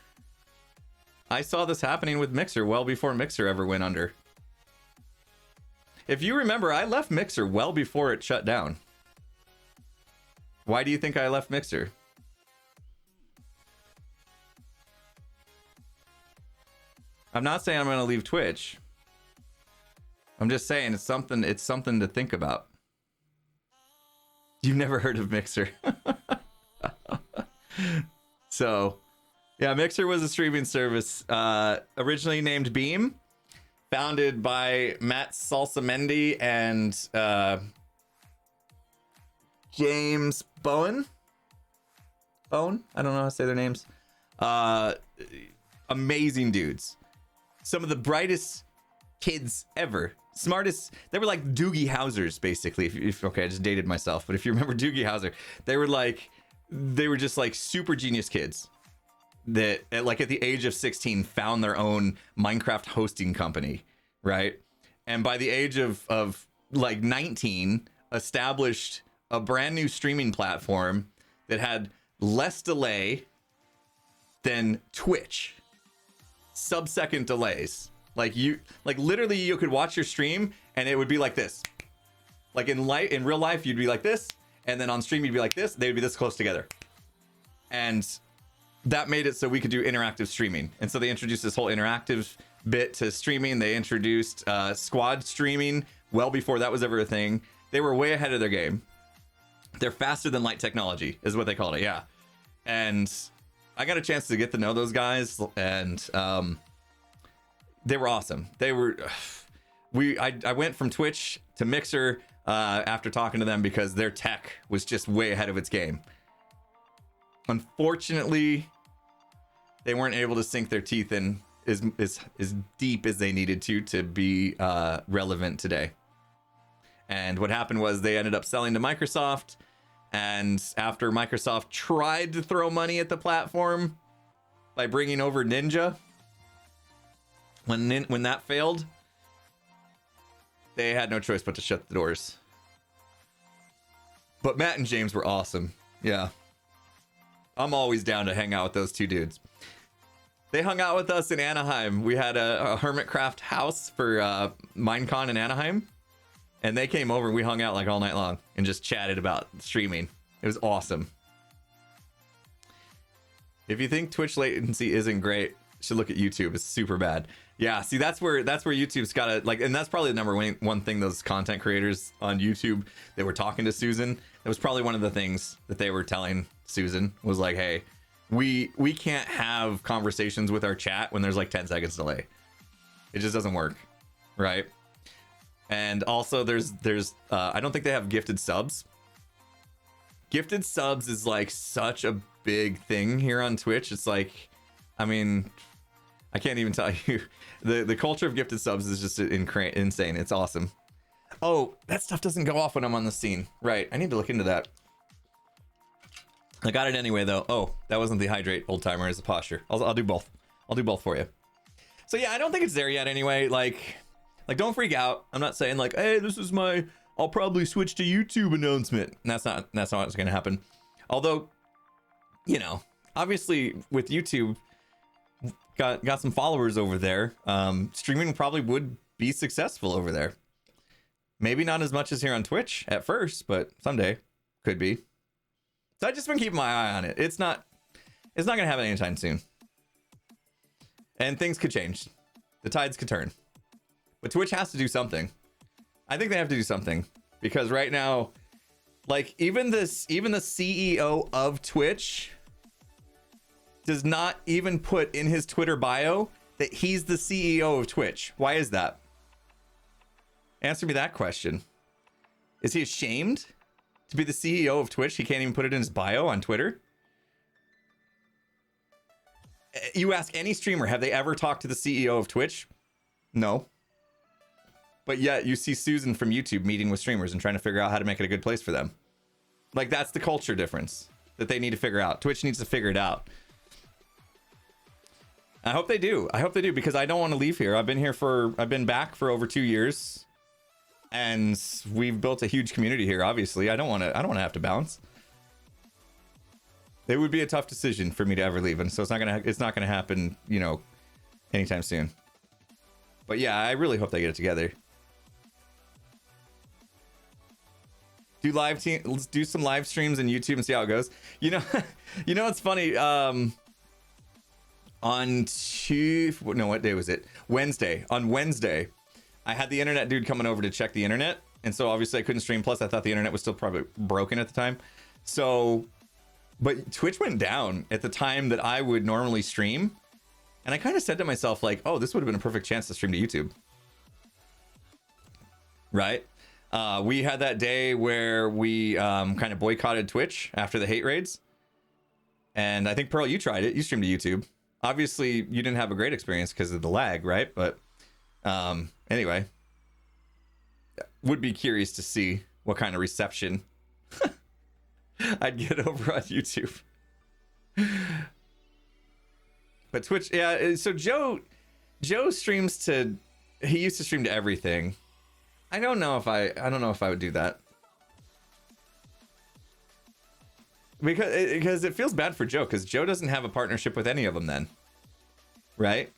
I saw this happening with Mixer well before Mixer ever went under. If you remember, I left Mixer well before it shut down. Why do you think I left Mixer? I'm not saying I'm going to leave Twitch. I'm just saying it's something to think about. You've never heard of Mixer. So, yeah, Mixer was a streaming service originally named Beam, founded by Matt Salsamendi and James Bowen. I don't know how to say their names. Amazing dudes. Some of the brightest kids ever. Smartest. They were like Doogie Howsers, basically. Okay, I just dated myself, but if you remember Doogie Howser, they were just like super genius kids that at the age of 16 found their own Minecraft hosting company, right? And by the age of like 19, established a brand new streaming platform that had less delay than Twitch. Sub-second delays. Literally you could watch your stream and it would be like this. Like in real life, you'd be like this, and then on stream you'd be like this. They'd be this close together. And that made it so we could do interactive streaming. And so they introduced this whole interactive bit to streaming. They introduced squad streaming well before that was ever a thing. They were way ahead of their game. They're faster than light technology is what they called it. Yeah. And I got a chance to get to know those guys, and they were awesome. They were I went from Twitch to Mixer after talking to them because their tech was just way ahead of its game. Unfortunately, they weren't able to sink their teeth in as deep as they needed to be relevant today. And what happened was they ended up selling to Microsoft. And after Microsoft tried to throw money at the platform by bringing over Ninja, when that failed, they had no choice but to shut the doors. But Matt and James were awesome. Yeah. I'm always down to hang out with those two dudes. They hung out with us in Anaheim. We had a Hermitcraft house for Minecon in Anaheim. And they came over and we hung out like all night long and just chatted about streaming. It was awesome. If you think Twitch latency isn't great, you should look at YouTube. It's super bad. Yeah, see, that's where YouTube's got to, like, and that's probably the number one thing those content creators on YouTube that were talking to Susan. It was probably one of the things that they were telling Susan was like, hey, we can't have conversations with our chat when there's like 10 seconds delay. It just doesn't work, right? And also there's I don't think they have gifted subs. Gifted subs is like such a big thing here on Twitch. It's like, I mean, I can't even tell you. The culture of gifted subs is just insane. It's awesome. Oh, that stuff doesn't go off when I'm on the scene. Right. I need to look into that. I got it anyway, though. Oh, that wasn't the hydrate old timer. It's the posture. I'll do both. I'll do both for you. So yeah, I don't think it's there yet anyway. Like don't freak out. I'm not saying like, hey, this is my, I'll probably switch to YouTube announcement. And that's not what's going to happen. Although, you know, obviously with YouTube, got some followers over there. Streaming probably would be successful over there. Maybe not as much as here on Twitch at first, but someday could be. So I've just been keeping my eye on it. It's not going to happen anytime soon. And things could change. The tides could turn. But Twitch has to do something. I think they have to do something because right now, like even the CEO of Twitch does not even put in his Twitter bio that he's the CEO of Twitch. Why is that? Answer me that question. Is he ashamed to be the CEO of Twitch? He can't even put it in his bio on Twitter. You ask any streamer, have they ever talked to the CEO of Twitch? No. But yet you see Susan from YouTube meeting with streamers and trying to figure out how to make it a good place for them. Like that's the culture difference that they need to figure out. Twitch needs to figure it out. I hope they do. I hope they do because I don't want to leave here. I've been back for over 2 years and we've built a huge community here. Obviously I don't want to have to bounce. It would be a tough decision for me to ever leave. And so it's not going to happen, you know, anytime soon. But yeah, I really hope they get it together. Let's do some live streams on YouTube and see how it goes. You know, it's funny. What day was it? Wednesday. On Wednesday, I had the internet dude coming over to check the internet, and so obviously I couldn't stream. Plus, I thought the internet was still probably broken at the time. So, but Twitch went down at the time that I would normally stream, and I kind of said to myself like, "Oh, this would have been a perfect chance to stream to YouTube." Right? We had that day where we kind of boycotted Twitch after the hate raids. And I think Pearl, you tried it. You streamed to YouTube. Obviously, you didn't have a great experience because of the lag, right? But anyway, would be curious to see what kind of reception I'd get over on YouTube. But Twitch, yeah. So Joe streams to. He used to stream to everything. I don't know if I would do that. Because it feels bad for Joe, because Joe doesn't have a partnership with any of them then. Right?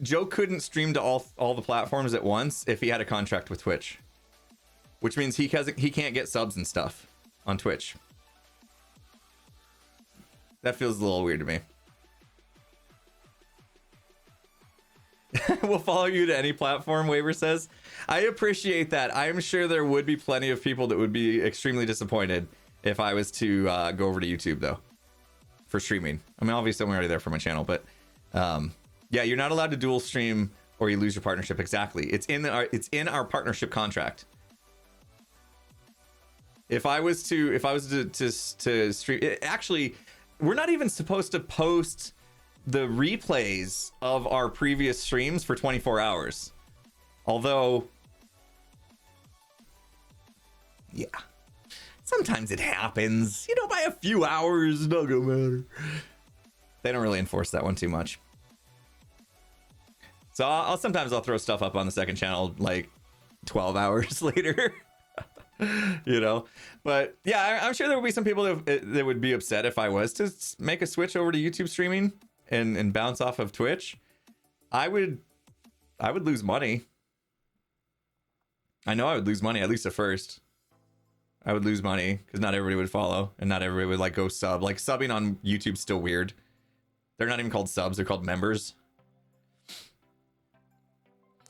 Joe couldn't stream to all the platforms at once if he had a contract with Twitch. Which means he can't get subs and stuff on Twitch. That feels a little weird to me. We'll follow you to any platform, Waver says. I appreciate that. I'm sure there would be plenty of people that would be extremely disappointed if I was to go over to YouTube, though, for streaming. I mean, obviously, I'm already there for my channel, but yeah, you're not allowed to dual stream or you lose your partnership. Exactly. It's in our partnership contract. If I was to stream, actually, we're not even supposed to post the replays of our previous streams for 24 hours. Although, yeah, sometimes it happens. You know, by a few hours, it doesn't matter. They don't really enforce that one too much. So I'll sometimes throw stuff up on the second channel like 12 hours later. You know, but yeah, I'm sure there would be some people that would be upset if I was to make a switch over to YouTube streaming and bounce off of Twitch. I would lose money. I know I would lose money, at least at first. I would lose money because not everybody would follow and not everybody would like go sub. Like subbing on YouTube's still weird. They're not even called subs, they're called members.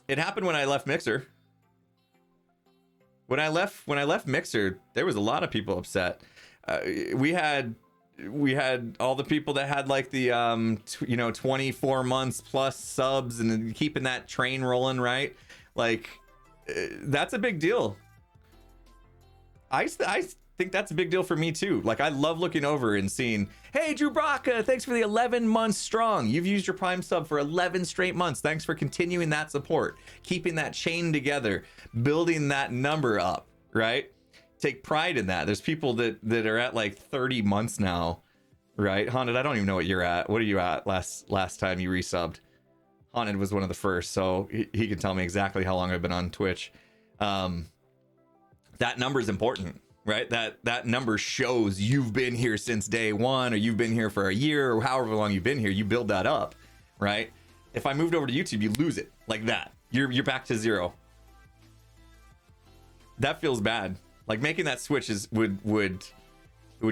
It happened when I left Mixer. When I left Mixer, there was a lot of people upset. We had all the people that had like the 24 months plus subs and keeping that train rolling, right? Like that's a big deal. I think that's a big deal for me too. Like I love looking over and seeing, hey, Drew Braca, thanks for the 11 months strong. You've used your Prime sub for 11 straight months. Thanks for continuing that support, keeping that chain together, building that number up, right? Take pride in that. There's people that are at like 30 months now, right? Haunted, I don't even know what you're at. What are you at last time you resubbed? Haunted was one of the first, so he can tell me exactly how long I've been on Twitch. That number is important. Right, that number shows you've been here since day one, or you've been here for a year, or however long you've been here. You build that up, right? If I moved over to YouTube, you lose it like that. You're back to zero. That feels bad. Like making that switch would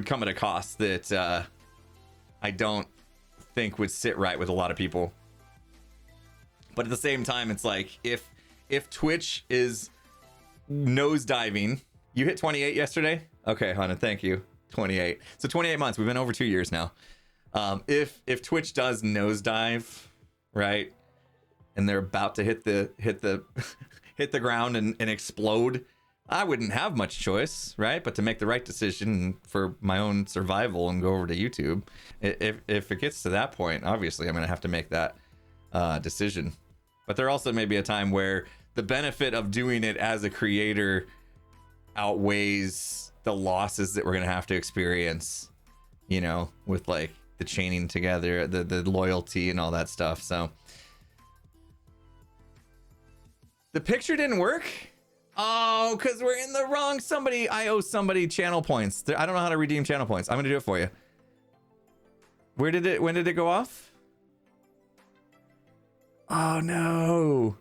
come at a cost that I don't think would sit right with a lot of people. But at the same time, it's like if Twitch is nosediving. You hit 28 yesterday? Okay, Hannah, thank you. 28. So 28 months. We've been over 2 years now. If Twitch does nosedive, right, and they're about to hit the hit the ground and explode, I wouldn't have much choice, right? But to make the right decision for my own survival and go over to YouTube, if it gets to that point, obviously I'm gonna have to make that decision. But there also may be a time where the benefit of doing it as a creator outweighs the losses that we're gonna have to experience, you know, with like the chaining together, the loyalty and all that stuff. So the picture didn't work. Oh, because we're in the wrong. I owe somebody channel points. I don't know how to redeem channel points. I'm gonna do it for you. When did it go off? Oh no.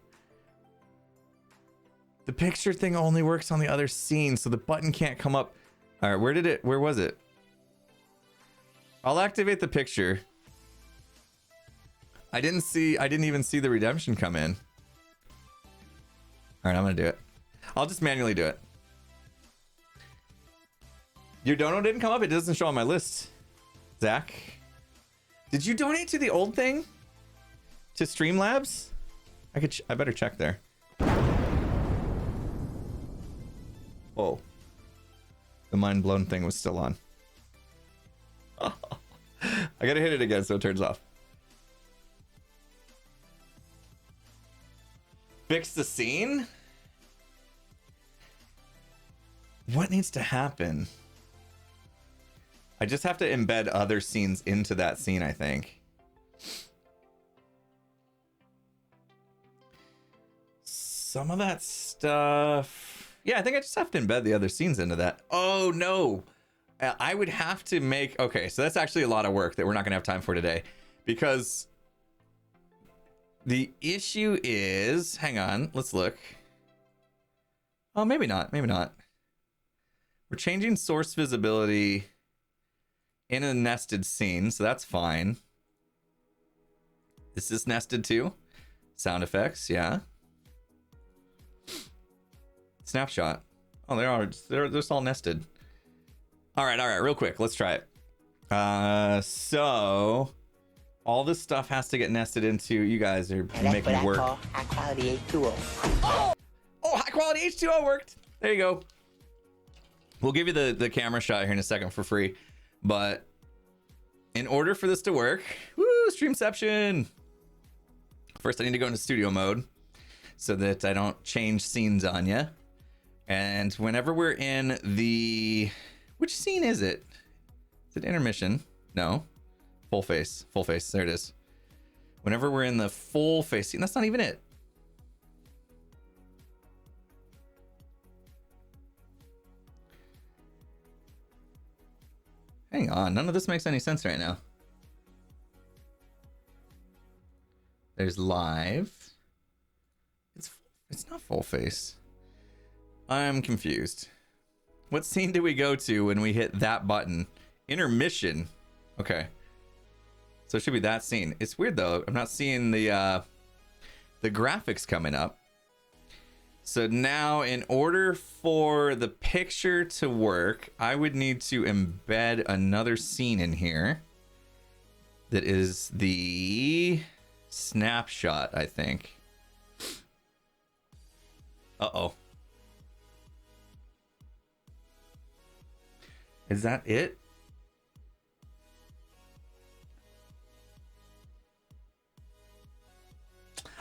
The picture thing only works on the other scene, so the button can't come up. All right, where was it? I'll activate the picture. I didn't even see the redemption come in. All right, I'm gonna do it. I'll just manually do it. Your dono didn't come up? It doesn't show on my list. Zach, did you donate to the old thing? To Streamlabs? I better check there. Oh, the mind blown thing was still on. I gotta hit it again so it turns off. Fix the scene? What needs to happen? I just have to embed other scenes into that scene, I think. Some of that stuff... Yeah, I think I just have to embed the other scenes into that. Oh, no. I would have to make... Okay, so that's actually a lot of work that we're not going to have time for today. Because the issue is... Hang on, let's look. Oh, maybe not. Maybe not. We're changing source visibility in a nested scene, so that's fine. Is this nested too? Sound effects, yeah. Snapshot. Oh, they are. They're just all nested. All right, real quick. Let's try it. So all this stuff has to get nested into. You guys are making it work. Call high quality H2O. Oh, high quality H2O worked. There you go. We'll give you the camera shot here in a second for free. But in order for this to work, woo, Streamception. First, I need to go into studio mode so that I don't change scenes on you. And whenever we're in the... Which scene is it? Is it intermission? No. Full face. Full face. There it is. Whenever we're in the full face scene, that's not even it. Hang on, none of this makes any sense right now. There's live. It's not full face. I'm confused. What scene do we go to when we hit that button? Intermission. Okay. So it should be that scene. It's weird though. I'm not seeing the graphics coming up. So now in order for the picture to work, I would need to embed another scene in here. That is the snapshot, I think. Uh-oh. Is that it?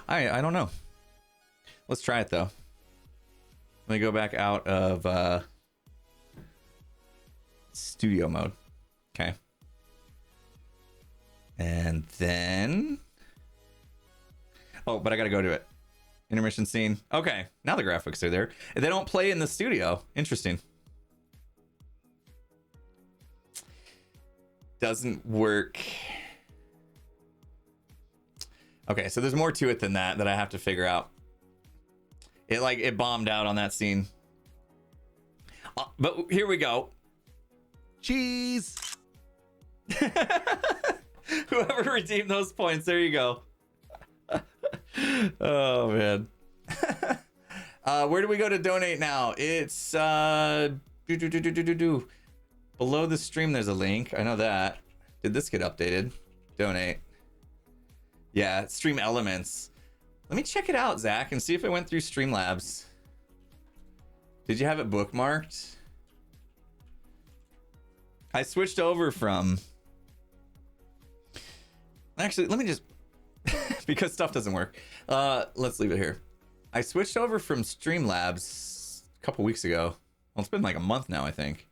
I don't know. Let's try it though. Let me go back out of studio mode. Okay. And then... Oh, but I gotta go to it. Intermission scene. Okay, now the graphics are there. They don't play in the studio. Interesting. Doesn't work. Okay, so there's more to it than that I have to figure out. It bombed out on that scene. But here we go. Cheese. Whoever redeemed those points, there you go. Oh man. Where do we go to donate now? It's below the stream there's a link. I know that. Did this get updated? Donate. Yeah, Stream Elements. Let me check it out, Zach, and see if it went through Streamlabs. Did you have it bookmarked? I switched over from... Actually, let me just... because stuff doesn't work. Let's leave it here. I switched over from Streamlabs a couple weeks ago. Well, it's been like a month now, I think.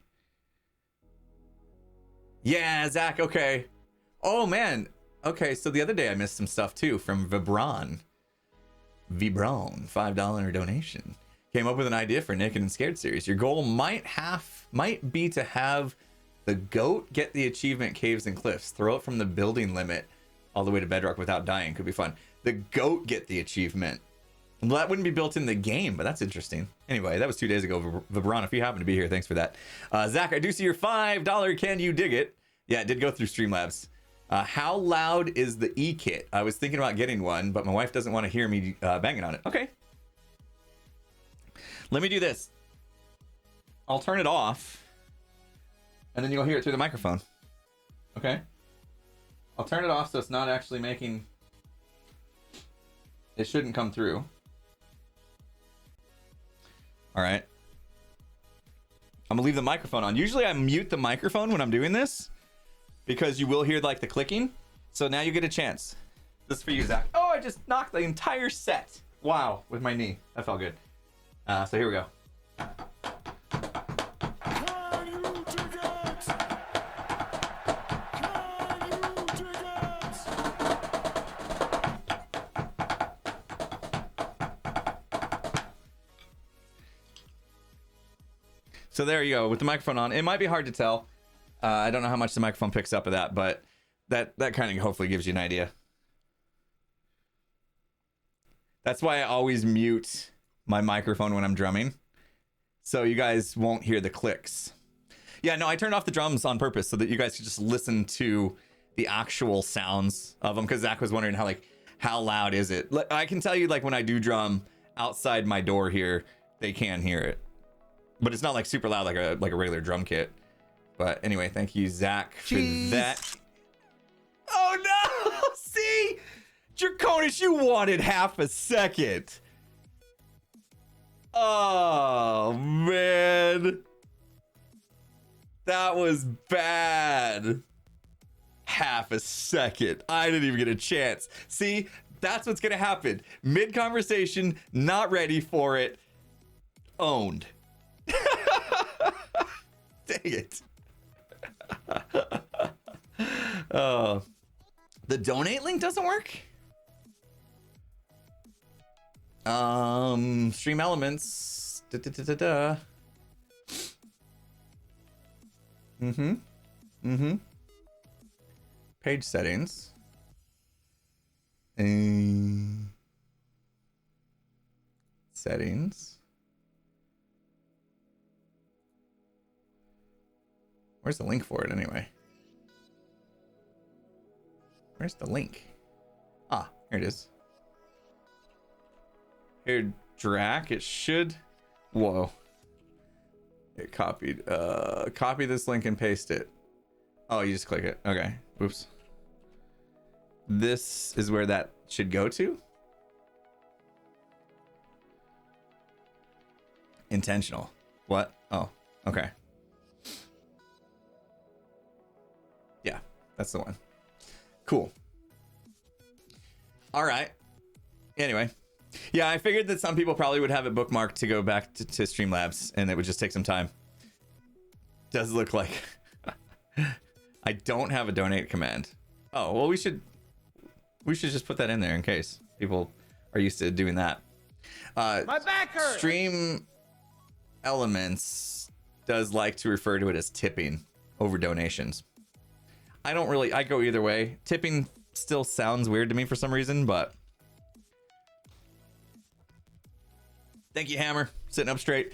Yeah, Zach, okay. Oh, man. Okay, so the other day I missed some stuff, too, from Vibron. Vibron, $5 donation. Came up with an idea for Naked and Scared series. Your goal might be to have the goat get the achievement Caves and Cliffs. Throw it from the building limit all the way to bedrock without dying. Could be fun. The goat get the achievement. Well, that wouldn't be built in the game, but that's interesting. Anyway, that was 2 days ago. Vibron, if you happen to be here, thanks for that. Zach, I do see your $5. Can you dig it? Yeah, it did go through Streamlabs. How loud is the E-kit? I was thinking about getting one, but my wife doesn't want to hear me banging on it. Okay. Let me do this. I'll turn it off, and then you'll hear it through the microphone. Okay? I'll turn it off so it's not actually making... It shouldn't come through. All right. I'm gonna leave the microphone on. Usually I mute the microphone when I'm doing this, because you will hear like the clicking. So now you get a chance. This is for you, Zach. Oh, I just knocked the entire set. Wow, with my knee. That felt good. So here we go. So there you go with the microphone on. It might be hard to tell. I don't know how much the microphone picks up of that, but that kind of hopefully gives you an idea. That's why I always mute my microphone when I'm drumming, so you guys won't hear the clicks. Yeah, no, I turned off the drums on purpose so that you guys could just listen to the actual sounds of them, because Zach was wondering how loud is it. I can tell you, like, when I do drum outside my door here, they can hear it. But it's not like super loud like a regular drum kit. But anyway, thank you, Zach, for that. Oh no! See? Draconis, you wanted half a second. Oh man. That was bad. Half a second. I didn't even get a chance. See? That's what's gonna happen. Mid-conversation, not ready for it. Owned. Dang it. Oh, the donate link doesn't work. Stream elements. Page settings. Settings. Where's the link for it anyway? Where's the link? Ah, here it is. Here, Drac, it should. Whoa. It copied. Copy this link and paste it. Oh, you just click it. Okay. Oops. This is where that should go to. Intentional. What? Oh, okay. Yeah, that's the one. Cool. All right. Anyway. Yeah, I figured that some people probably would have it bookmarked to go back to Streamlabs, and it would just take some time. Does look like I don't have a donate command. Oh, well, we should just put that in there in case people are used to doing that. My back hurts. Stream Elements does like to refer to it as tipping over donations. I go either way. Tipping still sounds weird to me for some reason, but thank you, Hammer, sitting up straight.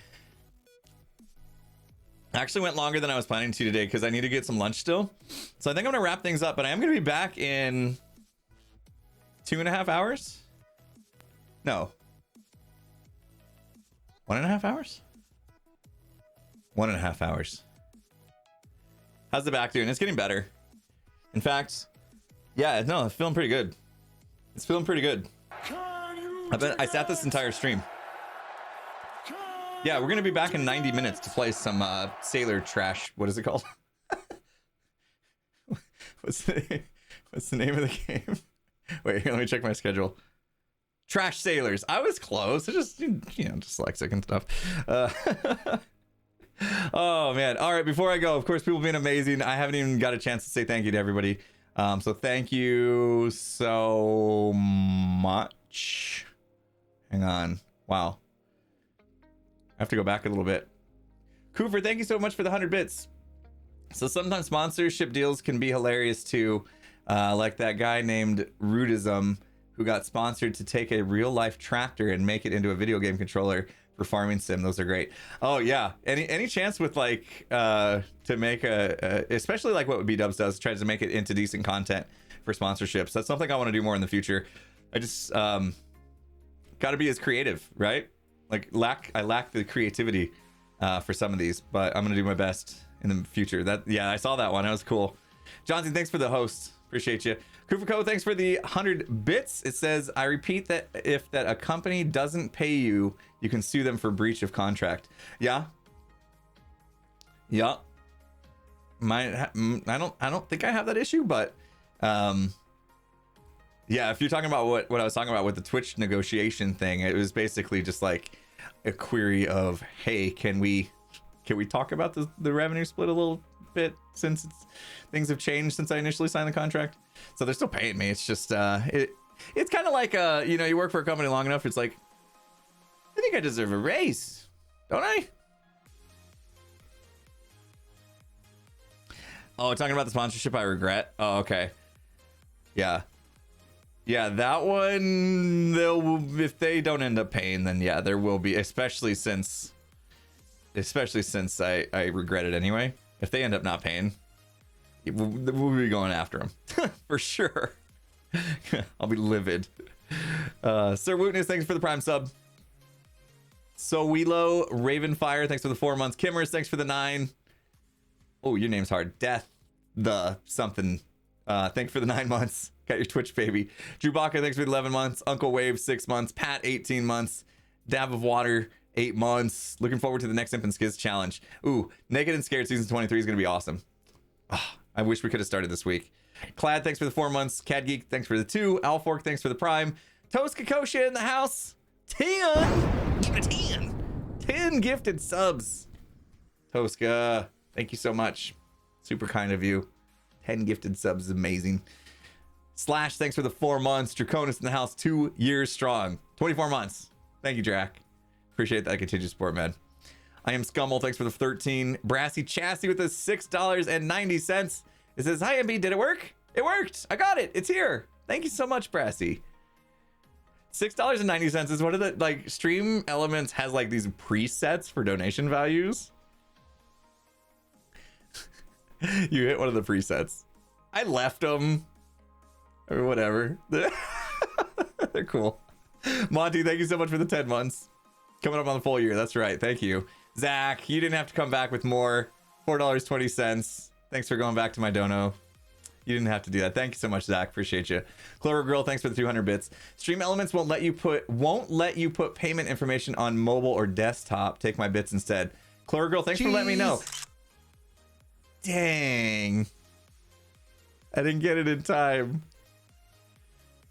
I actually went longer than I was planning to today because I need to get some lunch still. So I think I'm gonna wrap things up, but I am gonna be back in 2.5 hours. No, 1.5 hours. 1.5 hours. How's the back doing? It's getting better. In fact, yeah, no, it's feeling pretty good. It's feeling pretty good. I sat this entire stream. Yeah, we're gonna be back in 90 minutes to play some Sailor Trash. What is it called? What's the name of the game? Wait, here, let me check my schedule. Trash Sailors. I was close. I just, dyslexic and stuff. Oh man. All right, before I go, of course, people have been amazing. I haven't even got a chance to say thank you to everybody. So thank you so much. Hang on. Wow. I have to go back a little bit. Cooper, thank you so much for the 100 bits. So sometimes sponsorship deals can be hilarious too. Like that guy named Rudism who got sponsored to take a real life tractor and make it into a video game controller for farming sim. Those are great. Oh yeah, any chance with like to make especially like what B-Dubs does, tries to make it into decent content for sponsorships. That's something I want to do more in the future. I just got to be as creative, right? Like I lack the creativity for some of these, but I'm gonna do my best in the future. I saw that one. That was cool. Johnson, thanks for the host. Appreciate you. Kufako, thanks for the 100 bits. It says, I repeat that if a company doesn't pay you, you can sue them for breach of contract. Yeah. I don't think I have that issue, but yeah, if you're talking about what I was talking about with the Twitch negotiation thing, it was basically just like a query of, hey, can we talk about the revenue split a little bit since things have changed since I initially signed the contract. So they're still paying me. It's just it's kind of like you work for a company long enough, it's like, I think I deserve a raise, don't I? Oh, talking about the sponsorship I regret. Oh, okay. Yeah, that one, if they don't end up paying, then yeah, there will be, especially since I regret it anyway. If they end up not paying, we'll be going after them for sure. I'll be livid. Sir Wootness, thanks for the Prime sub. So Wilo Ravenfire, thanks for the 4 months. Kimmers, thanks for the 9. Oh, your name's hard. Death the something. Thanks for the 9 months. Got your Twitch baby. Drew Baca, thanks for the 11 months. Uncle Wave, 6 months. Pat, 18 months. Dab of Water, 8 months. Looking forward to the next Imp and Skiz challenge. Ooh, Naked and Scared season 23 is going to be awesome. Oh, I wish we could have started this week. Clad, thanks for the 4 months. Cad Geek, thanks for the 2. Alfork, thanks for the Prime. Toast Kakosha in the house. 10. Even a 10. 10 gifted subs. Toska, thank you so much. Super kind of you. 10 gifted subs is amazing. Slash, thanks for the 4 months. Draconis in the house, 2 years strong. 24 months. Thank you, Drac. Appreciate that continued support, man. I am Scummel, thanks for the 13. Brassy Chassis with the $6.90. It says, hi, MB, did it work? It worked. I got it. It's here. Thank you so much, Brassy. $6.90 is one of the, like, Stream Elements has like these presets for donation values. You hit one of the presets. I left them or whatever. They're cool. Monty, thank you so much for the 10 months. Coming up on the full year. That's right. Thank you. Zach, you didn't have to come back with more. $4.20. Thanks for going back to my dono. You didn't have to do that. Thank you so much, Zach. Appreciate you. Clover Girl, thanks for the 200 bits. Stream Elements won't let you put payment information on mobile or desktop. Take my bits instead. Clover Girl, thanks for letting me know. Dang. I didn't get it in time.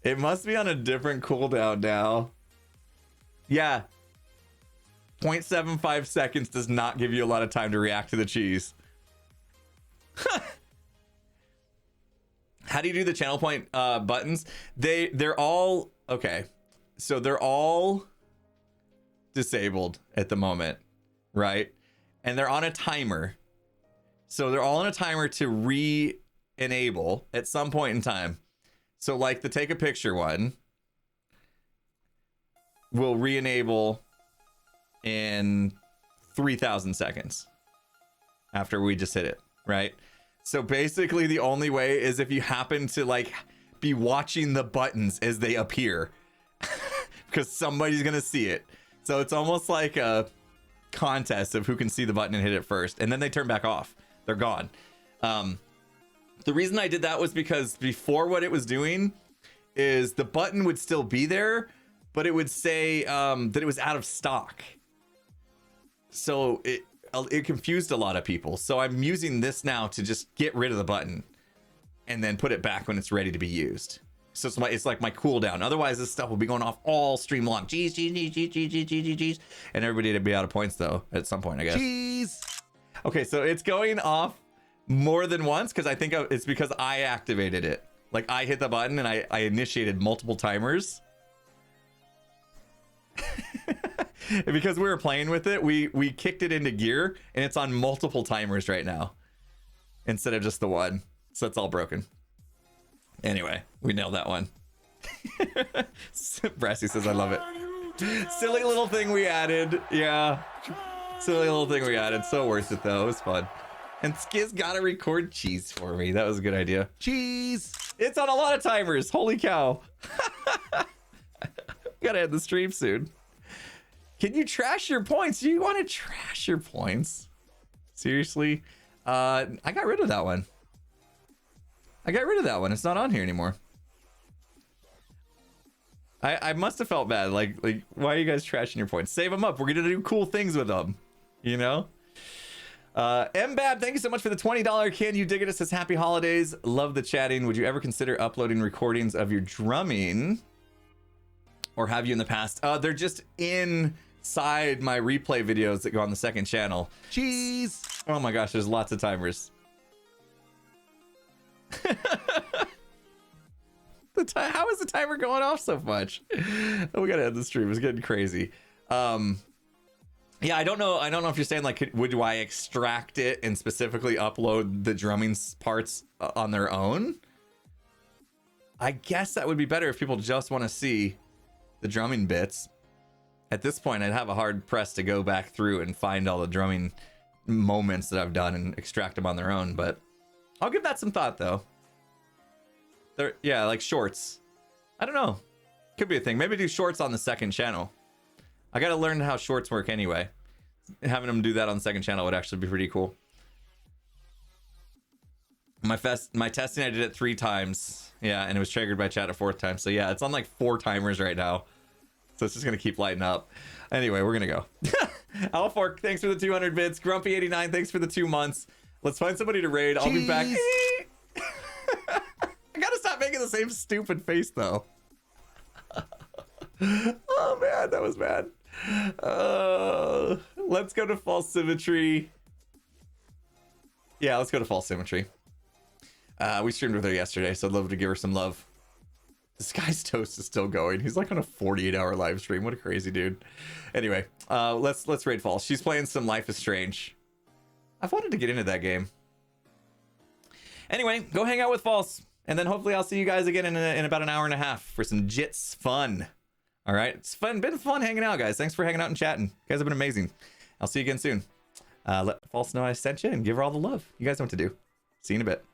It must be on a different cooldown now. Yeah. 0.75 seconds does not give you a lot of time to react to the cheese. How do you do the channel point buttons? They're all okay. So they're all disabled at the moment, right? And they're on a timer. So they're all on a timer to re-enable at some point in time. So like the take a picture one will re-enable in 3,000 seconds after we just hit it, right? So basically the only way is if you happen to like be watching the buttons as they appear because somebody's gonna see it. So it's almost like a contest of who can see the button and hit it first, and then they turn back off. They're gone. The reason I did that was because before what it was doing is the button would still be there, but it would say that it was out of stock. So it confused a lot of people. So I'm using this now to just get rid of the button and then put it back when it's ready to be used. So it's like my cooldown. Otherwise, this stuff will be going off all stream long. Jeez. And everybody would be out of points though at some point, I guess. Jeez. Okay, so it's going off more than once because I think it's because I activated it. Like I hit the button and I initiated multiple timers. And because we were playing with it, we kicked it into gear and it's on multiple timers right now instead of just the one. So it's all broken. Anyway, we nailed that one. Brassy says I love it. Silly little thing we added. Yeah. Silly little thing we added. So worth it though. It was fun. And Skiz gotta record cheese for me. That was a good idea. Cheese. It's on a lot of timers. Holy cow. Gotta end the stream soon. Can you trash your points? You want to trash your points? Seriously? I got rid of that one. It's not on here anymore. I must have felt bad. Like, why are you guys trashing your points? Save them up. We're gonna do cool things with them. You know? Mbab, thank you so much for the $20. Can you dig it? It says happy holidays. Love the chatting. Would you ever consider uploading recordings of your drumming? Or have you in the past? They're just inside my replay videos that go on the second channel. Cheese. Oh my gosh, there's lots of timers. How is the timer going off so much? Oh, we gotta end the stream. It's getting crazy. Yeah, I don't know if you're saying like, would I extract it and specifically upload the drumming parts on their own? I guess that would be better if people just want to see the drumming bits. At this point, I'd have a hard press to go back through and find all the drumming moments that I've done and extract them on their own, but I'll give that some thought though. Yeah, like shorts. I don't know. Could be a thing. Maybe do shorts on the second channel. I gotta learn how shorts work anyway. Having them do that on the second channel would actually be pretty cool. My testing, I did it 3 times. Yeah, and it was triggered by chat a 4th time. So yeah, it's on like 4 timers right now. So it's just gonna keep lighting up. Anyway, we're gonna go. Alfork, thanks for the 200 bits. Grumpy89, thanks for the 2 months. Let's find somebody to raid. I'll be back. I gotta stop making the same stupid face though. Oh man, that was bad. Let's go to false symmetry. Yeah, let's go to false symmetry. We streamed with her yesterday, so I'd love to give her some love. This guy's toast is still going. He's like on a 48-hour live stream. What a crazy dude. Anyway, let's raid false. She's playing some Life is Strange. I've wanted to get into that game. Anyway, go hang out with false, and then hopefully I'll see you guys again in about an hour and a half for some Jits fun. All right, it's been fun hanging out, guys. Thanks for hanging out and chatting. You guys have been amazing. I'll see you again soon. Let false know I sent you and give her all the love. You guys know what to do. See you in a bit.